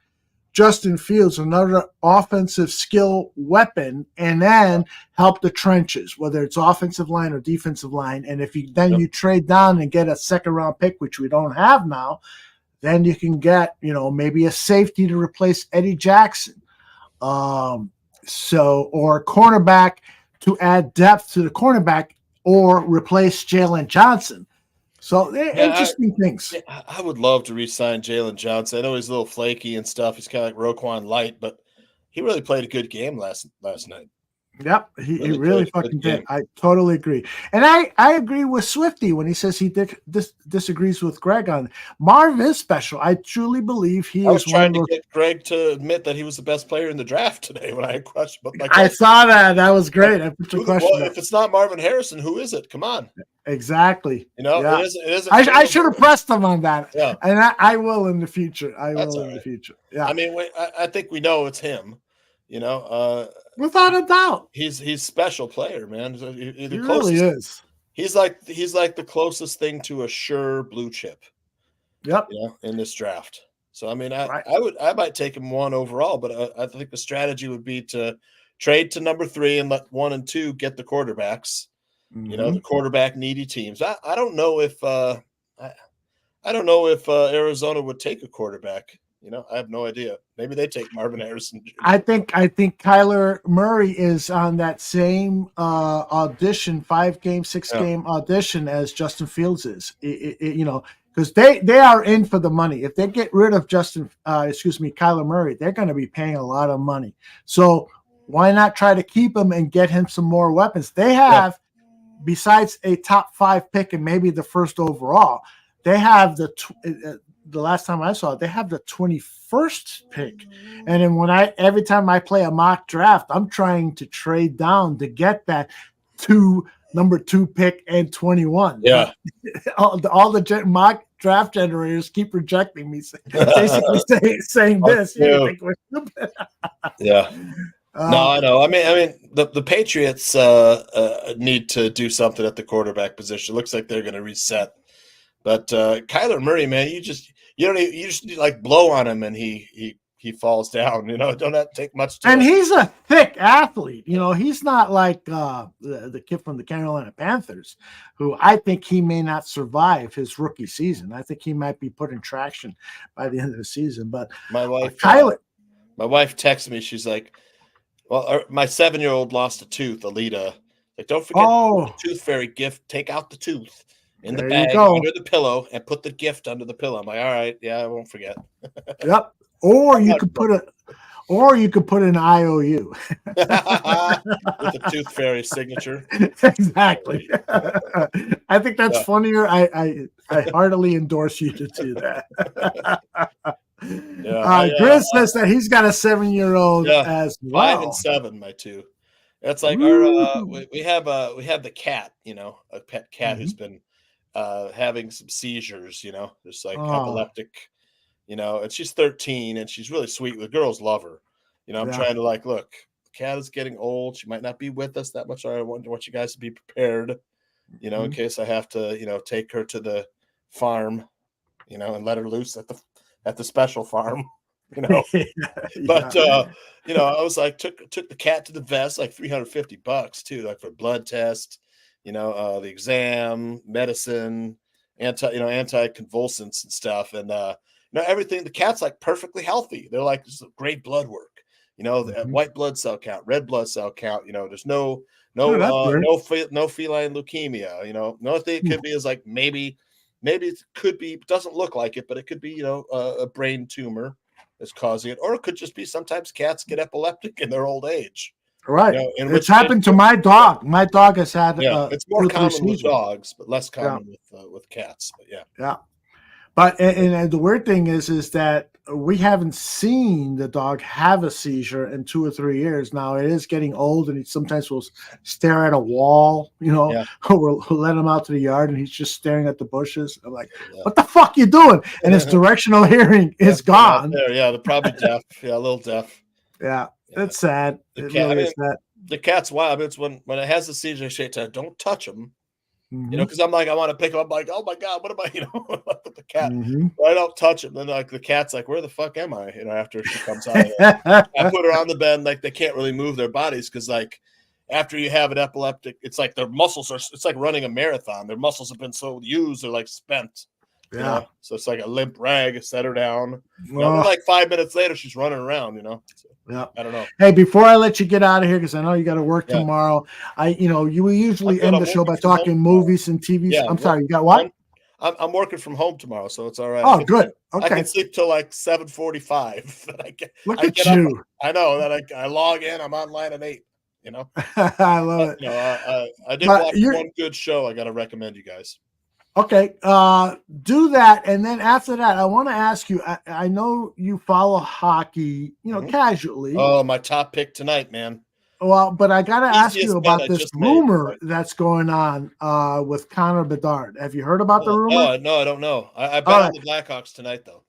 Justin Fields another offensive skill weapon and then help the trenches, whether it's offensive line or defensive line. And if you trade down and get a 2nd round pick, which we don't have now, then you can get, maybe a safety to replace Eddie Jackson. Or a cornerback to add depth to the cornerback, or replace Jalen Johnson. So interesting things. I would love to re-sign Jalen Johnson. I know he's a little flaky and stuff. He's kind of like Roquan Light, but he really played a good game last night. Yep, he really fucking did. I totally agree. And I agree with Swifty when he says he disagrees with Greg on Marv is special. I truly believe he is. I was trying to get Greg to admit that he was the best player in the draft today when I had questioned. But I saw that. That was great. I put your question. Well, if it's not Marvin Harrison, who is it? Come on. Exactly. It isn't. I should have pressed him on that. Yeah. And I will in the future. The future. Yeah. I mean, I think we know it's him. Without a doubt, he's special player, man. He really is. He's like the closest thing to a sure blue chip. Yep. In this draft. So I mean, I might take him 1 overall, but I think the strategy would be to trade to number 3 and let 1 and 2 get the quarterbacks. The quarterback needy teams. I don't know if Arizona would take a quarterback. I have no idea. Maybe they take Marvin Harrison. I think Kyler Murray is on that same audition, 5-game, 6-game audition as Justin Fields is. Because they are in for the money. If they get rid of Kyler Murray, they're going to be paying a lot of money. So why not try to keep him and get him some more weapons? They have, besides a top 5 pick and maybe the 1st overall, they have the last time I saw it, they have the 21st pick. And then every time I play a mock draft, I'm trying to trade down to get that number 2 pick and 21. Yeah. All the mock draft generators keep rejecting me, basically saying this. You think we're stupid. Yeah. No, I know. I mean, the Patriots need to do something at the quarterback position. Looks like they're going to reset. But Kyler Murray, man, you just like blow on him and he falls down. Don't have to take much. And he's a thick athlete. He's not like the kid from the Carolina Panthers, who I think he may not survive his rookie season. I think he might be put in traction by the end of the season. But my wife, Kyler, my wife texted me. She's like, "Well, my 7-year-old lost a tooth, Alita. Like, don't forget the tooth fairy gift. Take out the tooth in the bag under the pillow and put the gift under the pillow." I'm like, all right, yeah, I won't forget. Yep. Or you could put an IOU with the tooth fairy signature. Exactly. I think that's funnier. I heartily endorse you to do that. Grizz says that he's got a 7-year-old as well. 5 and 7, my two. That's like our we have the cat, a pet cat who's been having some seizures, just like epileptic, and she's 13 and she's really sweet. The girls love her. I'm trying to look, the cat is getting old. She might not be with us that much. I want you guys to be prepared, in case I have to, take her to the farm, and let her loose at the special farm. But I was like, took the cat to the vet, like $350 too, like for blood test, the exam, medicine, anticonvulsants and stuff, and everything. The cat's like perfectly healthy. They're like, this is great blood work, the white blood cell count, red blood cell count. There's no feline leukemia. The only thing it could be is like maybe it could be, doesn't look like it, but it could be a brain tumor is causing it, or it could just be sometimes cats get epileptic in their old age. Right. It's happened to my dog. My dog has had it's more common with dogs, but less common with cats. But yeah. But and the weird thing is that we haven't seen the dog have a seizure in 2 or 3 years. Now it is getting old, and he sometimes will stare at a wall, or we'll let him out to the yard and he's just staring at the bushes. I'm like, what the fuck you doing? And his directional hearing is gone. They're probably deaf. Yeah, a little deaf. Yeah, it's sad. The cat's wild. It's when it has a seizure, I say, don't touch him. Because I'm like, I want to pick him up. I'm like, oh my God, what am I, with the cat? But I don't touch him. Then like the cat's like, where the fuck am I? After she comes out of there. I put her on the bed, like they can't really move their bodies because like after you have an epileptic, it's like their muscles it's like running a marathon. Their muscles have been so used, they're like spent. Yeah. So it's like a limp rag, set her down. Like 5 minutes later, she's running around, So, I don't know. Hey, before I let you get out of here, because I know you got to work tomorrow, you usually end the show by talking movies and TVs. Yeah, I'm sorry, you got what? I'm working from home tomorrow, so it's all right. Oh, good. Okay. I can sleep till like 7:45. Look at you. I know that I log in. I'm online at 8. I love it. I did watch one good show. I got to recommend you guys. Okay, do that, and then after that, I want to ask you. I know you follow hockey, casually. Oh, my top pick tonight, man. Well, but I got to ask you about this rumor that's going on with Connor Bedard. Have you heard about the rumor? No, I don't know. I bet on the Blackhawks tonight, though.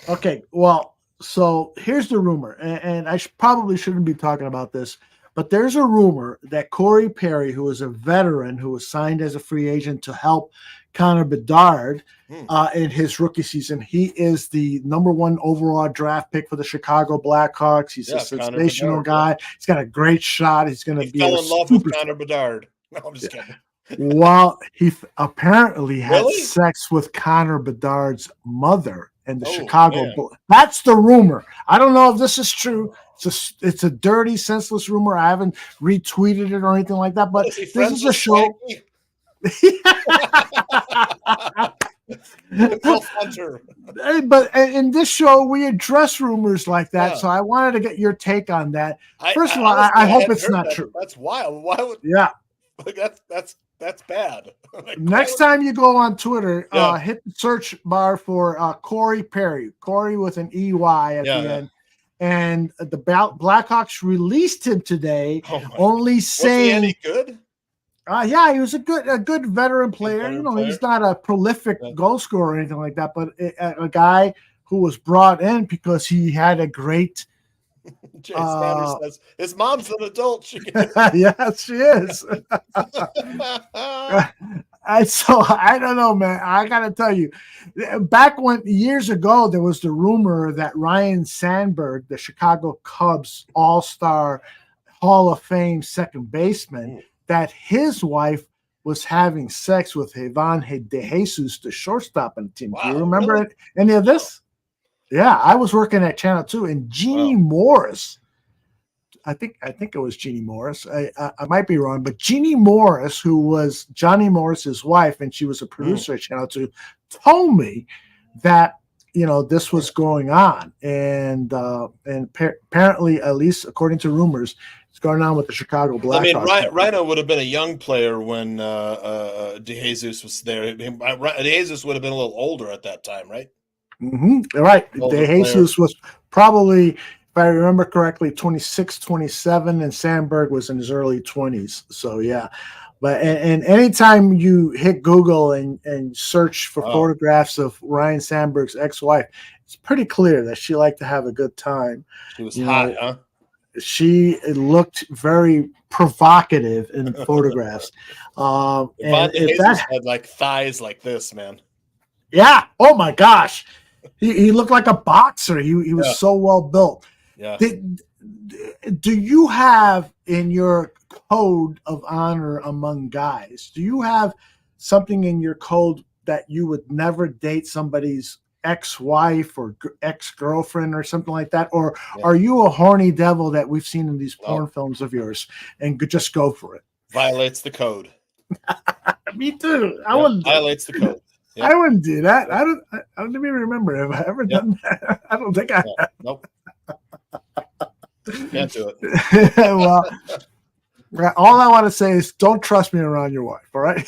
Okay, well, so here's the rumor, and I probably shouldn't be talking about this, but there's a rumor that Corey Perry, who is a veteran who was signed as a free agent to help Connor Bedard in his rookie season, he is the #1 overall draft pick for the Chicago Blackhawks. He's a sensational guy. He's got a great shot. He's going to be fell in love with Connor Bedard. No, I'm just kidding. Well, he apparently had sex with Connor Bedard's mother and the Chicago. That's the rumor. I don't know if this is true. It's a dirty, senseless rumor. I haven't retweeted it or anything like that. But this is a show. But in this show, we address rumors like that. So I wanted to get your take on that. First of all, I hope it's not true. That's wild. Why would? Yeah. Like that's that's bad. Next time you go on Twitter, hit the search bar for Corey Perry. Corey with an EY at the end. And the Blackhawks released him today, only saying, was he any good? Yeah, he was a good veteran player. He's not a prolific goal scorer or anything like that, but a guy who was brought in because he had a great. Jay Sanders says his mom's an adult. Yes, she is. So I don't know, man. I gotta tell you, back when years ago there was the rumor that Ryan Sandberg, the Chicago Cubs All-Star Hall of Fame second baseman, that his wife was having sex with Ivan De Jesus, the shortstop on the team. Do you remember any of this? Yeah, I was working at Channel 2, and Jeannie Morris, I think it was Jeannie Morris. I might be wrong, but Jeannie Morris, who was Johnny Morris's wife, and she was a producer at Channel 2, told me that this was going on, and apparently, at least according to rumors, it's going on with the Chicago Blackhawks. I mean, Rhino would have been a young player when De Jesus was there. De Jesus would have been a little older at that time, right? Mm-hmm. Right. De Jesus was probably, if I remember correctly, 26, 27, and Sandberg was in his early 20s. So, yeah. But and anytime you hit Google and search for photographs of Ryan Sandberg's ex-wife, it's pretty clear that she liked to have a good time. She was hot, huh? She looked very provocative in photographs. Ivan De Jesus had like thighs like this, man. Yeah. Oh my gosh. He looked like a boxer. He was so well built. Yeah. Do you have in your code of honor among guys, do you have something in your code that you would never date somebody's ex-wife or ex-girlfriend or something like that? Or are you a horny devil that we've seen in these porn films of yours and could just go for it? Violates the code. Me too. I wouldn't. Violates the code. I wouldn't do that. I don't even remember. Have I ever done that? I don't think I have. Nope. Can't do it. Well, all I want to say is don't trust me around your wife. All right.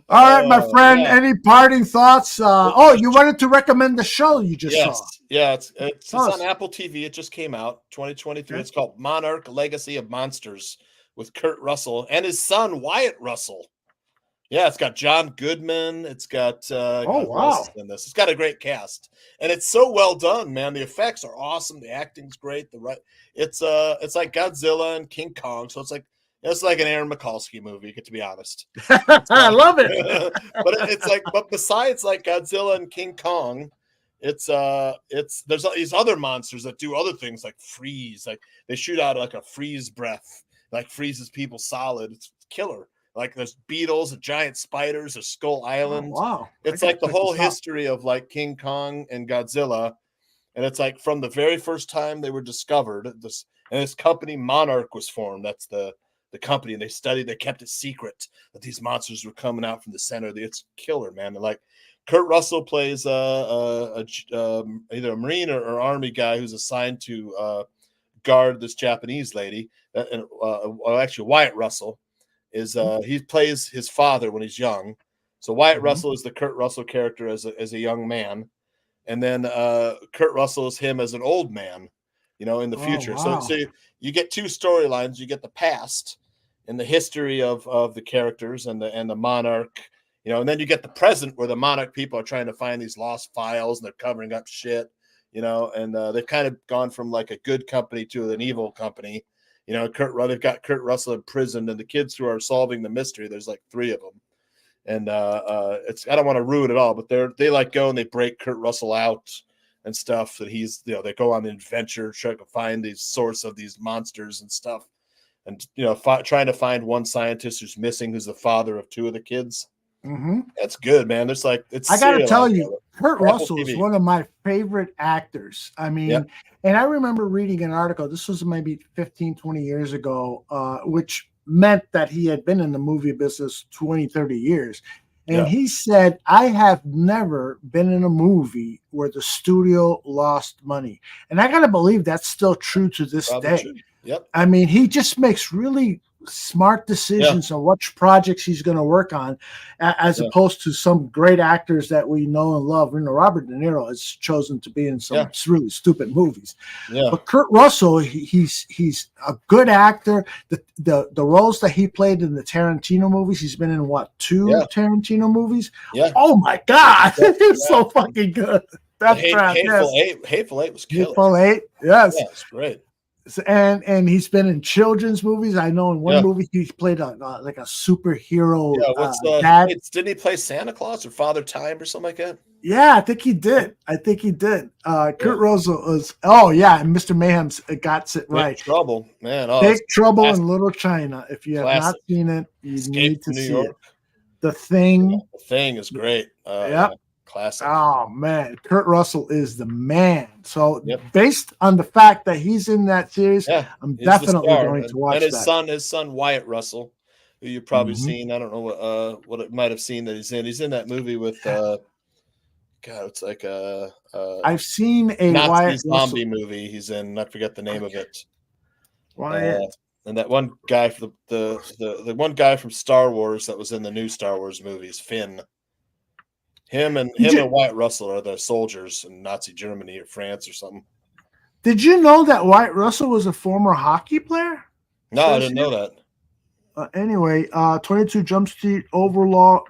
All right, my friend. Any parting thoughts? You wanted to recommend the show you just saw. Yeah, it's on Apple TV. It just came out, 2023. Okay. It's called Monarch: Legacy of Monsters with Kurt Russell and his son Wyatt Russell. Yeah, it's got John Goodman. It's got in this. It's got a great cast, and it's so well done, man. The effects are awesome. The acting's great. It's like Godzilla and King Kong, so it's like an Aaron Mikulski movie. To be honest, I love it. but besides like Godzilla and King Kong, there's these other monsters that do other things like freeze. Like they shoot out like a freeze breath, like freezes people solid. It's killer. Like there's beetles, giant spiders, a Skull Island. Oh, wow. It's like the whole history of like King Kong and Godzilla. And it's like from the very first time they were discovered, this company Monarch was formed. That's the company. And they kept it secret that these monsters were coming out from the center. It's killer, man. And like Kurt Russell plays either a Marine or Army guy who's assigned to guard this Japanese lady. Actually, Wyatt Russell. He plays his father when he's young. So Wyatt Russell is the Kurt Russell character as a young man. And then Kurt Russell is him as an old man, in the future. Wow. So you get two storylines. You get the past and the history of the characters and the Monarch, and then you get the present where the Monarch people are trying to find these lost files and they're covering up shit, and they've kind of gone from like a good company to an evil company. They've got Kurt Russell imprisoned, and the kids who are solving the mystery, there's like 3 of them. And I don't want to ruin it all, but they like go and they break Kurt Russell out and stuff that he's, they go on an adventure trying to find the source of these monsters and stuff. And, trying to find one scientist who's missing, who's the father of 2 of the kids. Mm-hmm. That's good, man. I got to tell you, Kurt Russell is one of my favorite actors. I mean, and I remember reading an article, this was maybe 15, 20 years ago, which meant that he had been in the movie business 20, 30 years. And he said, I have never been in a movie where the studio lost money. And I got to believe that's still true to this day. True. Yep. I mean, he just makes really smart decisions on which projects he's going to work on, as opposed to some great actors that we know and love. You know, Robert De Niro has chosen to be in some really stupid movies. Yeah. But Kurt Russell, he's a good actor. The roles that he played in the Tarantino movies, he's been in what, 2 Tarantino movies? Yeah. Oh my God, it's so fucking good. That's Hateful Eight was killer. Hateful Eight, yes. Yeah, it's great. And he's been in children's movies. I know in one movie he played like a superhero dad. Didn't he play Santa Claus or Father Time or something like that? Yeah, I think he did. Kurt Russell was. Oh yeah, and Mr. Mayhem's got it right. Big Trouble, man. Big Trouble in Little China. If you have not seen it, you need to see it. The Thing. The Thing is great. Classic. Oh man, Kurt Russell is the man. So based on the fact that he's in that series, I'm definitely going to watch and that. His son Wyatt Russell, who you've probably seen. I don't know what it might have seen that he's in. He's in that movie with God. It's like I've seen a Nazi Wyatt zombie Russell movie. He's in. I forget the name of it. Wyatt. And that one guy for the one guy from Star Wars that was in the new Star Wars movies, Finn. Him and Wyatt Russell are the soldiers in Nazi Germany or France or something. Did you know that Wyatt Russell was a former hockey player? No, I didn't know that. Anyway, 22 Jump Street, Overlord.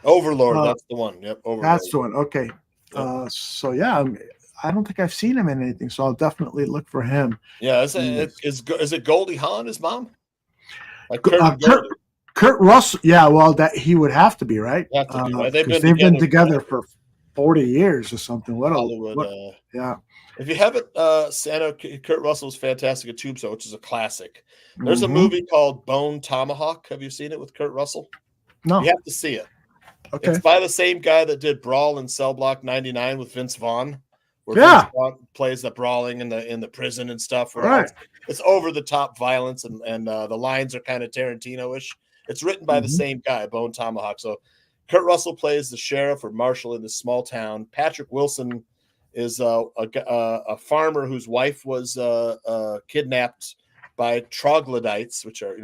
That's the one. Yep, Overlord. That's the one. Okay. So yeah, I don't think I've seen him in anything, so I'll definitely look for him. Yeah, is it Goldie Hawn, his mom? Like Kurt Russell, yeah, well, that he would have to be, right? They've been together for 40 years or something. Hollywood. Yeah. If you haven't, Kurt Russell is fantastic at Tombstone, which is a classic. There's a movie called Bone Tomahawk. Have you seen it with Kurt Russell? No. You have to see it. Okay. It's by the same guy that did Brawl in Cell Block 99 with Vince Vaughn. Vince Vaughn plays the brawling in the prison and stuff. It's over the top violence and the lines are kind of Tarantino-ish. It's written by the same guy, Bone Tomahawk. So Kurt Russell plays the sheriff or marshal in this small town. Patrick Wilson is a farmer whose wife was kidnapped by troglodytes, which are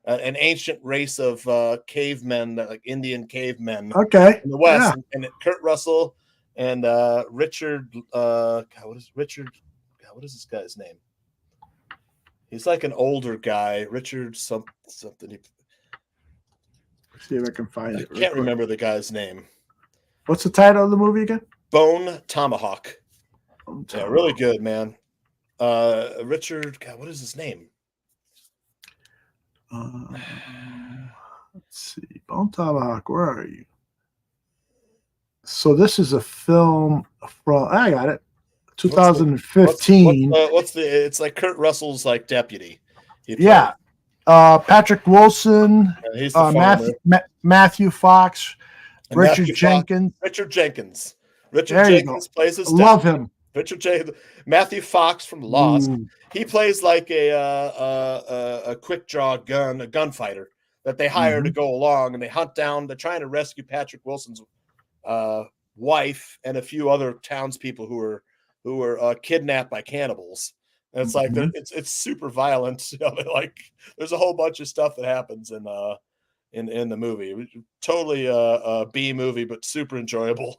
an ancient race of cavemen, like Indian cavemen. Okay. In the West, and Kurt Russell and Richard. What is this guy's name? He's like an older guy, Richard something. See if I can find it. I can't remember the guy's name. What's the title of the movie again? Bone Tomahawk. Yeah, really good, man. Richard, God, what is his name? Let's see. Bone Tomahawk, where are you? So this is a film from, I got it, 2015. It's like Kurt Russell's like deputy. Patrick Wilson, he's the Matthew Fox, Richard Matthew Jenkins. Fox, Richard Jenkins plays his Love him. Richard Jenkins. Matthew Fox from Lost. He plays like a quick draw a gunfighter that they hire to go along, and they hunt down. They're trying to rescue Patrick Wilson's wife and a few other townspeople who were kidnapped by cannibals. And it's like it's super violent. Like there's a whole bunch of stuff that happens in the movie. Totally a B movie, but super enjoyable.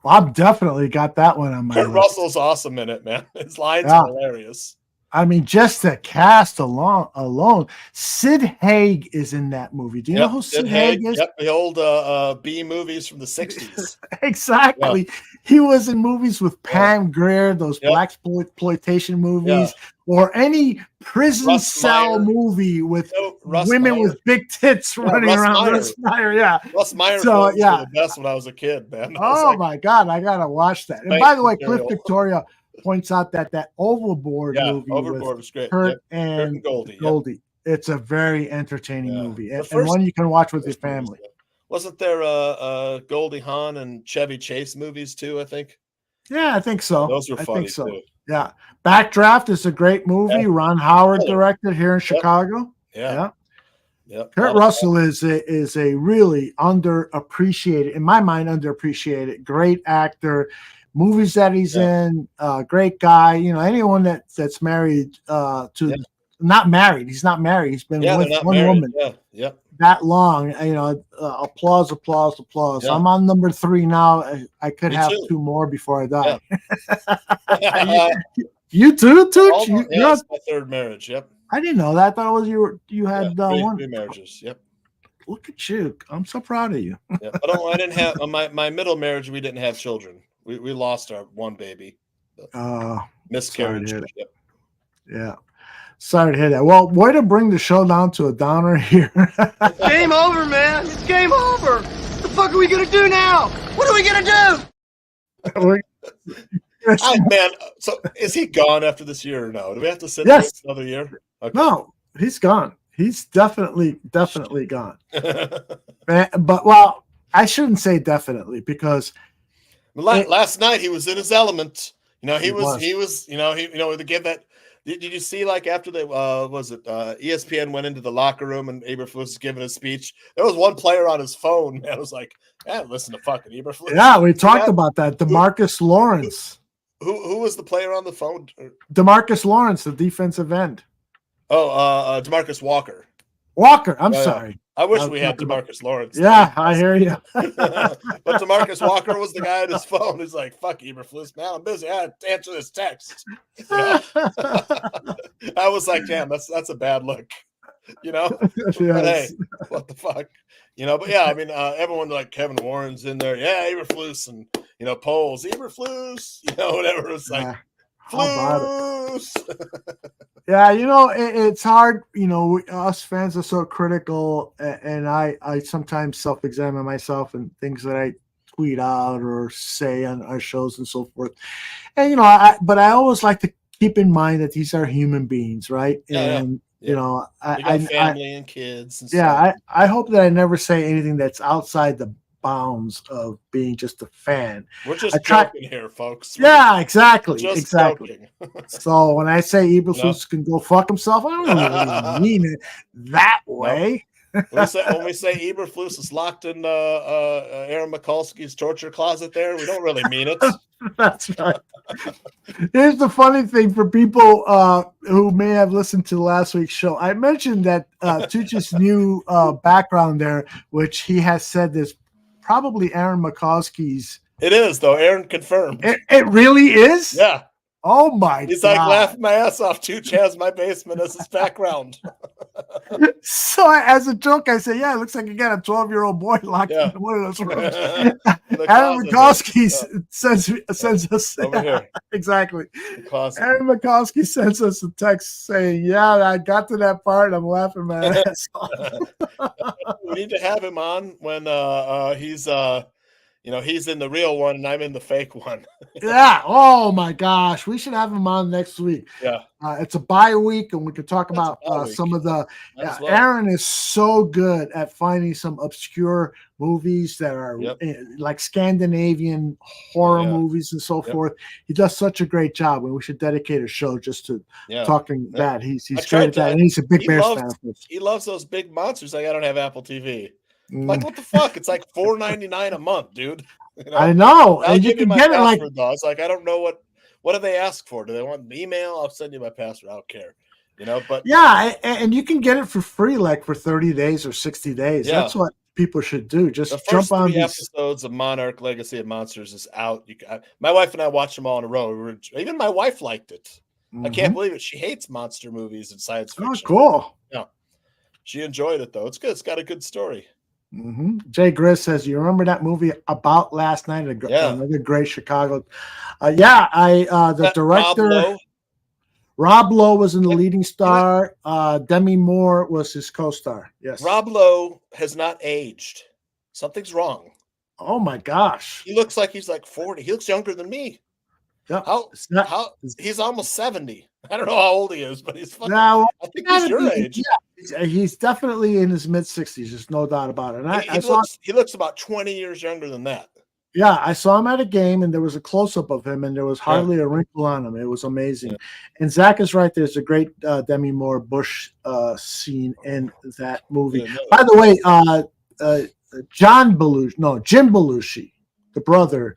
Well, I've definitely got that one on my list. Russell's awesome in it, man. His lines are hilarious. I mean, just the cast alone. Sid Haig is in that movie. Do you know who Sid Haig is? Yep, the old B movies from the 60s. Exactly. Yeah. He was in movies with Pam Grier, those blaxploitation movies, or any prison cell movie with women with big tits running around. Russ Meyer, Russ Meyer was the best when I was a kid, man. Oh my God, I gotta watch that. And by the way, Cliff Victoria points out that Overboard movie was great. Kurt and Goldie. It's a very entertaining movie and one you can watch with your family. Wasn't there Goldie Hawn and Chevy Chase movies too, I think? Yeah, I think so. Those were funny too. Yeah. Backdraft is a great movie. Yeah. Ron Howard directed here in Chicago. Yeah. Kurt Russell is a really underappreciated, in my mind, great actor. Movies that he's in, great guy. Anyone that's married to not married. He's not married. He's been Yeah, with they're not one married. woman Yeah, yep. that long. Applause. Yeah. I'm on number 3 now. I could Me have too. 2 more before I die. Yeah. You too, Tooch? Yeah, it's my 3rd marriage. Yep. I didn't know that. I thought it was you had 1. 3 marriages. Yep. Look at you. I'm so proud of you. Yeah. I didn't have my middle marriage. We didn't have children. We lost our one baby. Miscarriage. Sorry to hear Yep. Yeah. Sorry to hear that. Well, way to bring the show down to a downer here. Game over, man. It's game over. What the fuck are we gonna do now? What are we gonna do? Man, so is he gone after this year or no? Do we have to sit Yes. there another year? Okay. No, he's gone. He's definitely gone. But I shouldn't say definitely because last night he was in his element. He was to give that. Did you see after they ESPN went into the locker room and Eberflus was giving a speech? There was one player on his phone. I was like, listen to fucking Eberflus. Yeah, we talked about that. DeMarcus Lawrence. Who was the player on the phone? DeMarcus Lawrence, the defensive end. Oh, DeMarcus Walker. I'm sorry. I wish we had DeMarcus Lawrence. Yeah, I hear you. But DeMarcus Walker was the guy on his phone. He's like, fuck Eberflus, man, I'm busy. I had to answer this text. I was like, damn, that's a bad look. Yes. But hey, what the fuck? But yeah, I mean, everyone like Kevin Warren's in there. Yeah, Eberflus and polls. Eberflus, whatever. It's like Flus. Yeah, it's hard. Us fans are so critical, and I sometimes self-examine myself and things that I tweet out or say on our shows and so forth. And but I always like to keep in mind that these are human beings, right? And you got family and kids. And stuff. I hope that I never say anything that's outside the bounds of being just a fan. We're just joking here, folks. Yeah, exactly. Joking. So when I say Eberflus can go fuck himself, I don't really mean it that way. When we say Eberflus is locked in Aaron Mikulski's torture closet there, we don't really mean it. That's right. Here's the funny thing for people who may have listened to last week's show. I mentioned that Tucci's new background there, which he has said is probably Aaron Mikulski's. It is, though. Aaron confirmed. It really is? Yeah. Oh, my God. He's like laughing my ass off. Tucci has my basement as his background. So as a joke, I say, yeah, it looks like you got a 12-year-old boy locked in one of those rooms. Aaron Mikulski sends us over here. Exactly. Aaron Mikulski sends us a text saying, yeah, I got to that part. I'm laughing my ass off. We need to have him on when he's he's in the real one and I'm in the fake one. Yeah. Oh my gosh. We should have him on next week. Yeah. It's a bye week and we could talk about some of the Aaron is so good at finding some obscure movies that are like Scandinavian horror movies and so forth. He does such a great job and we should dedicate a show just to talking that. He's great at that and he's a big Bears fan. He loves those big monsters. Like I don't have Apple TV. Like what the fuck? It's like $4.99 a month, dude. I know. I'll and you give you can my get it password, like though. It's like I don't know what do they ask for? Do they want an email? I'll send you my password. I don't care. But yeah, and you can get it for free, like for 30 days or 60 days. Yeah. That's what people should do. Just the first jump on 3 episodes of Monarch Legacy of Monsters is out. My wife and I watched them all in a row. Even my wife liked it. I can't believe it. She hates monster movies and science fiction. Oh, cool. Yeah, she enjoyed it though. It's good. It's got a good story. Jay Gris says, "You remember that movie About Last Night?" Another great Chicago. The director Rob Lowe was in the leading star. Demi Moore was his co-star. Yes, Rob Lowe has not aged. Something's wrong. Oh my gosh, he looks like he's like 40. He looks younger than me. Yeah, he's almost 70. I don't know how old he is, but he's fucking. I think he's your age. Yeah, he's definitely in his mid-60s. There's no doubt about it. And he looks about 20 years younger than that. Yeah, I saw him at a game, and there was a close-up of him, and there was hardly a wrinkle on him. It was amazing. Yeah. And Zach is right. There's a great Demi Moore Bush scene in that movie. Yeah, By the way, Jim Belushi, the brother,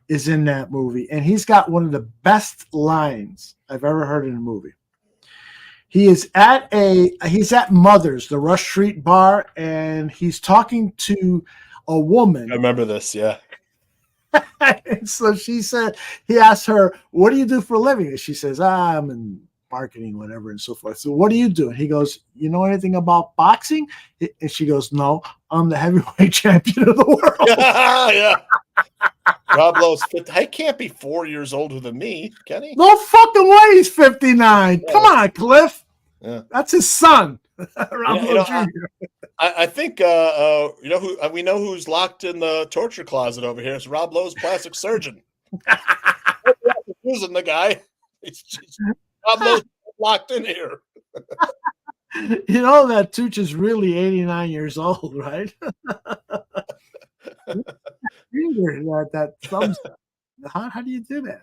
is in that movie, and he's got one of the best lines I've ever heard in a movie. He's at Mother's, the Rush Street bar, and he's talking to a woman. I remember this, yeah. And so he asked her, "What do you do for a living?" And she says, "I'm in marketing, whatever, and so forth." So, what do you do? And he goes, "You know anything about boxing?" And she goes, "No, I'm the heavyweight champion of the world." Yeah. Rob Lowe's 50. He can't be 4 years older than me, can he? No fucking way he's 59. Yeah. Come on, Cliff. Yeah. That's his son. Rob Lowe Jr. I think we know who's locked in the torture closet over here. It's Rob Lowe's plastic surgeon. Using the guy. Rob Lowe's locked in here. You know that Tooch is really 89 years old, right? that thumbs. How do you do that?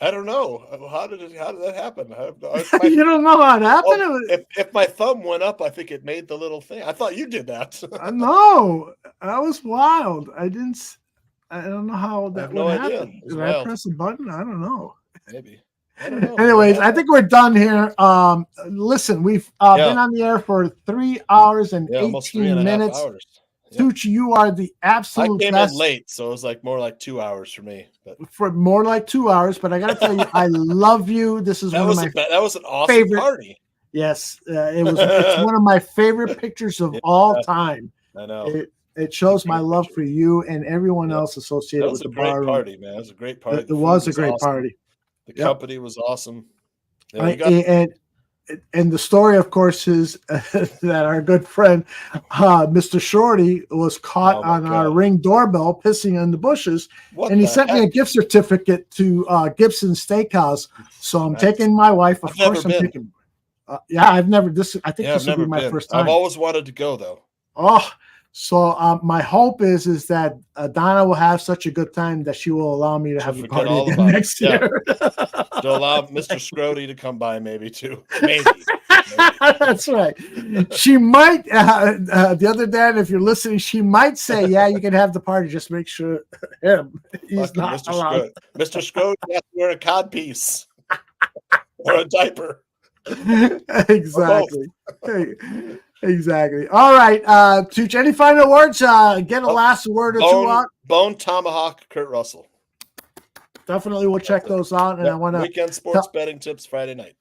I don't know. How did that happen? You don't know how it happened? If my thumb went up, I think it made the little thing. I thought you did that. No, that was wild. I don't know how that would happen. Did I press a button? I don't know. Maybe. I don't know. Anyways, I think we're done here. Listen, we've been on the air for 3 hours and 18 minutes. Tucci, you are the absolute I came best. in late, so it was more like 2 hours for me. But for more like 2 hours, but I got to tell you, I love you. This is that was an awesome favorite party. Yes, it's one of my favorite pictures of all time. I know. It shows my love for you and everyone else associated with the bar. It was a great party, man. It was a great party. It was a great party. The company was awesome. And the story, of course, is that our good friend, Mr. Shorty, was caught on our Ring doorbell pissing in the bushes. And he sent me a gift certificate to Gibson Steakhouse. So I'm taking my wife. Of course, I'm taking. I've never. I think this will be my first time. I've always wanted to go, though. Oh, so my hope is that Donna will have such a good time that she will allow me to have the party again next year. To allow Mr. Scrody to come by, maybe too. Maybe. That's right. She might. The other day, if you're listening, she might say, "Yeah, you can have the party. Just make sure he's not Mr. around." Mr. Scrody has to wear a codpiece or a diaper. Exactly. Exactly. All right, Tooch, any final words? Get a last word or two out. Bone Tomahawk, Kurt Russell. Definitely, we'll check those out. And I want to weekend sports betting tips Friday night.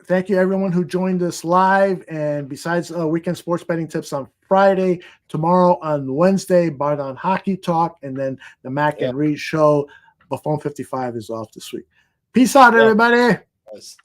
Thank you, everyone who joined us live. And besides weekend sports betting tips on Friday, tomorrow on Wednesday, Bart on Hockey Talk, and then the Mac and Reed show. Buffon 55 is off this week. Peace out, everybody. Nice.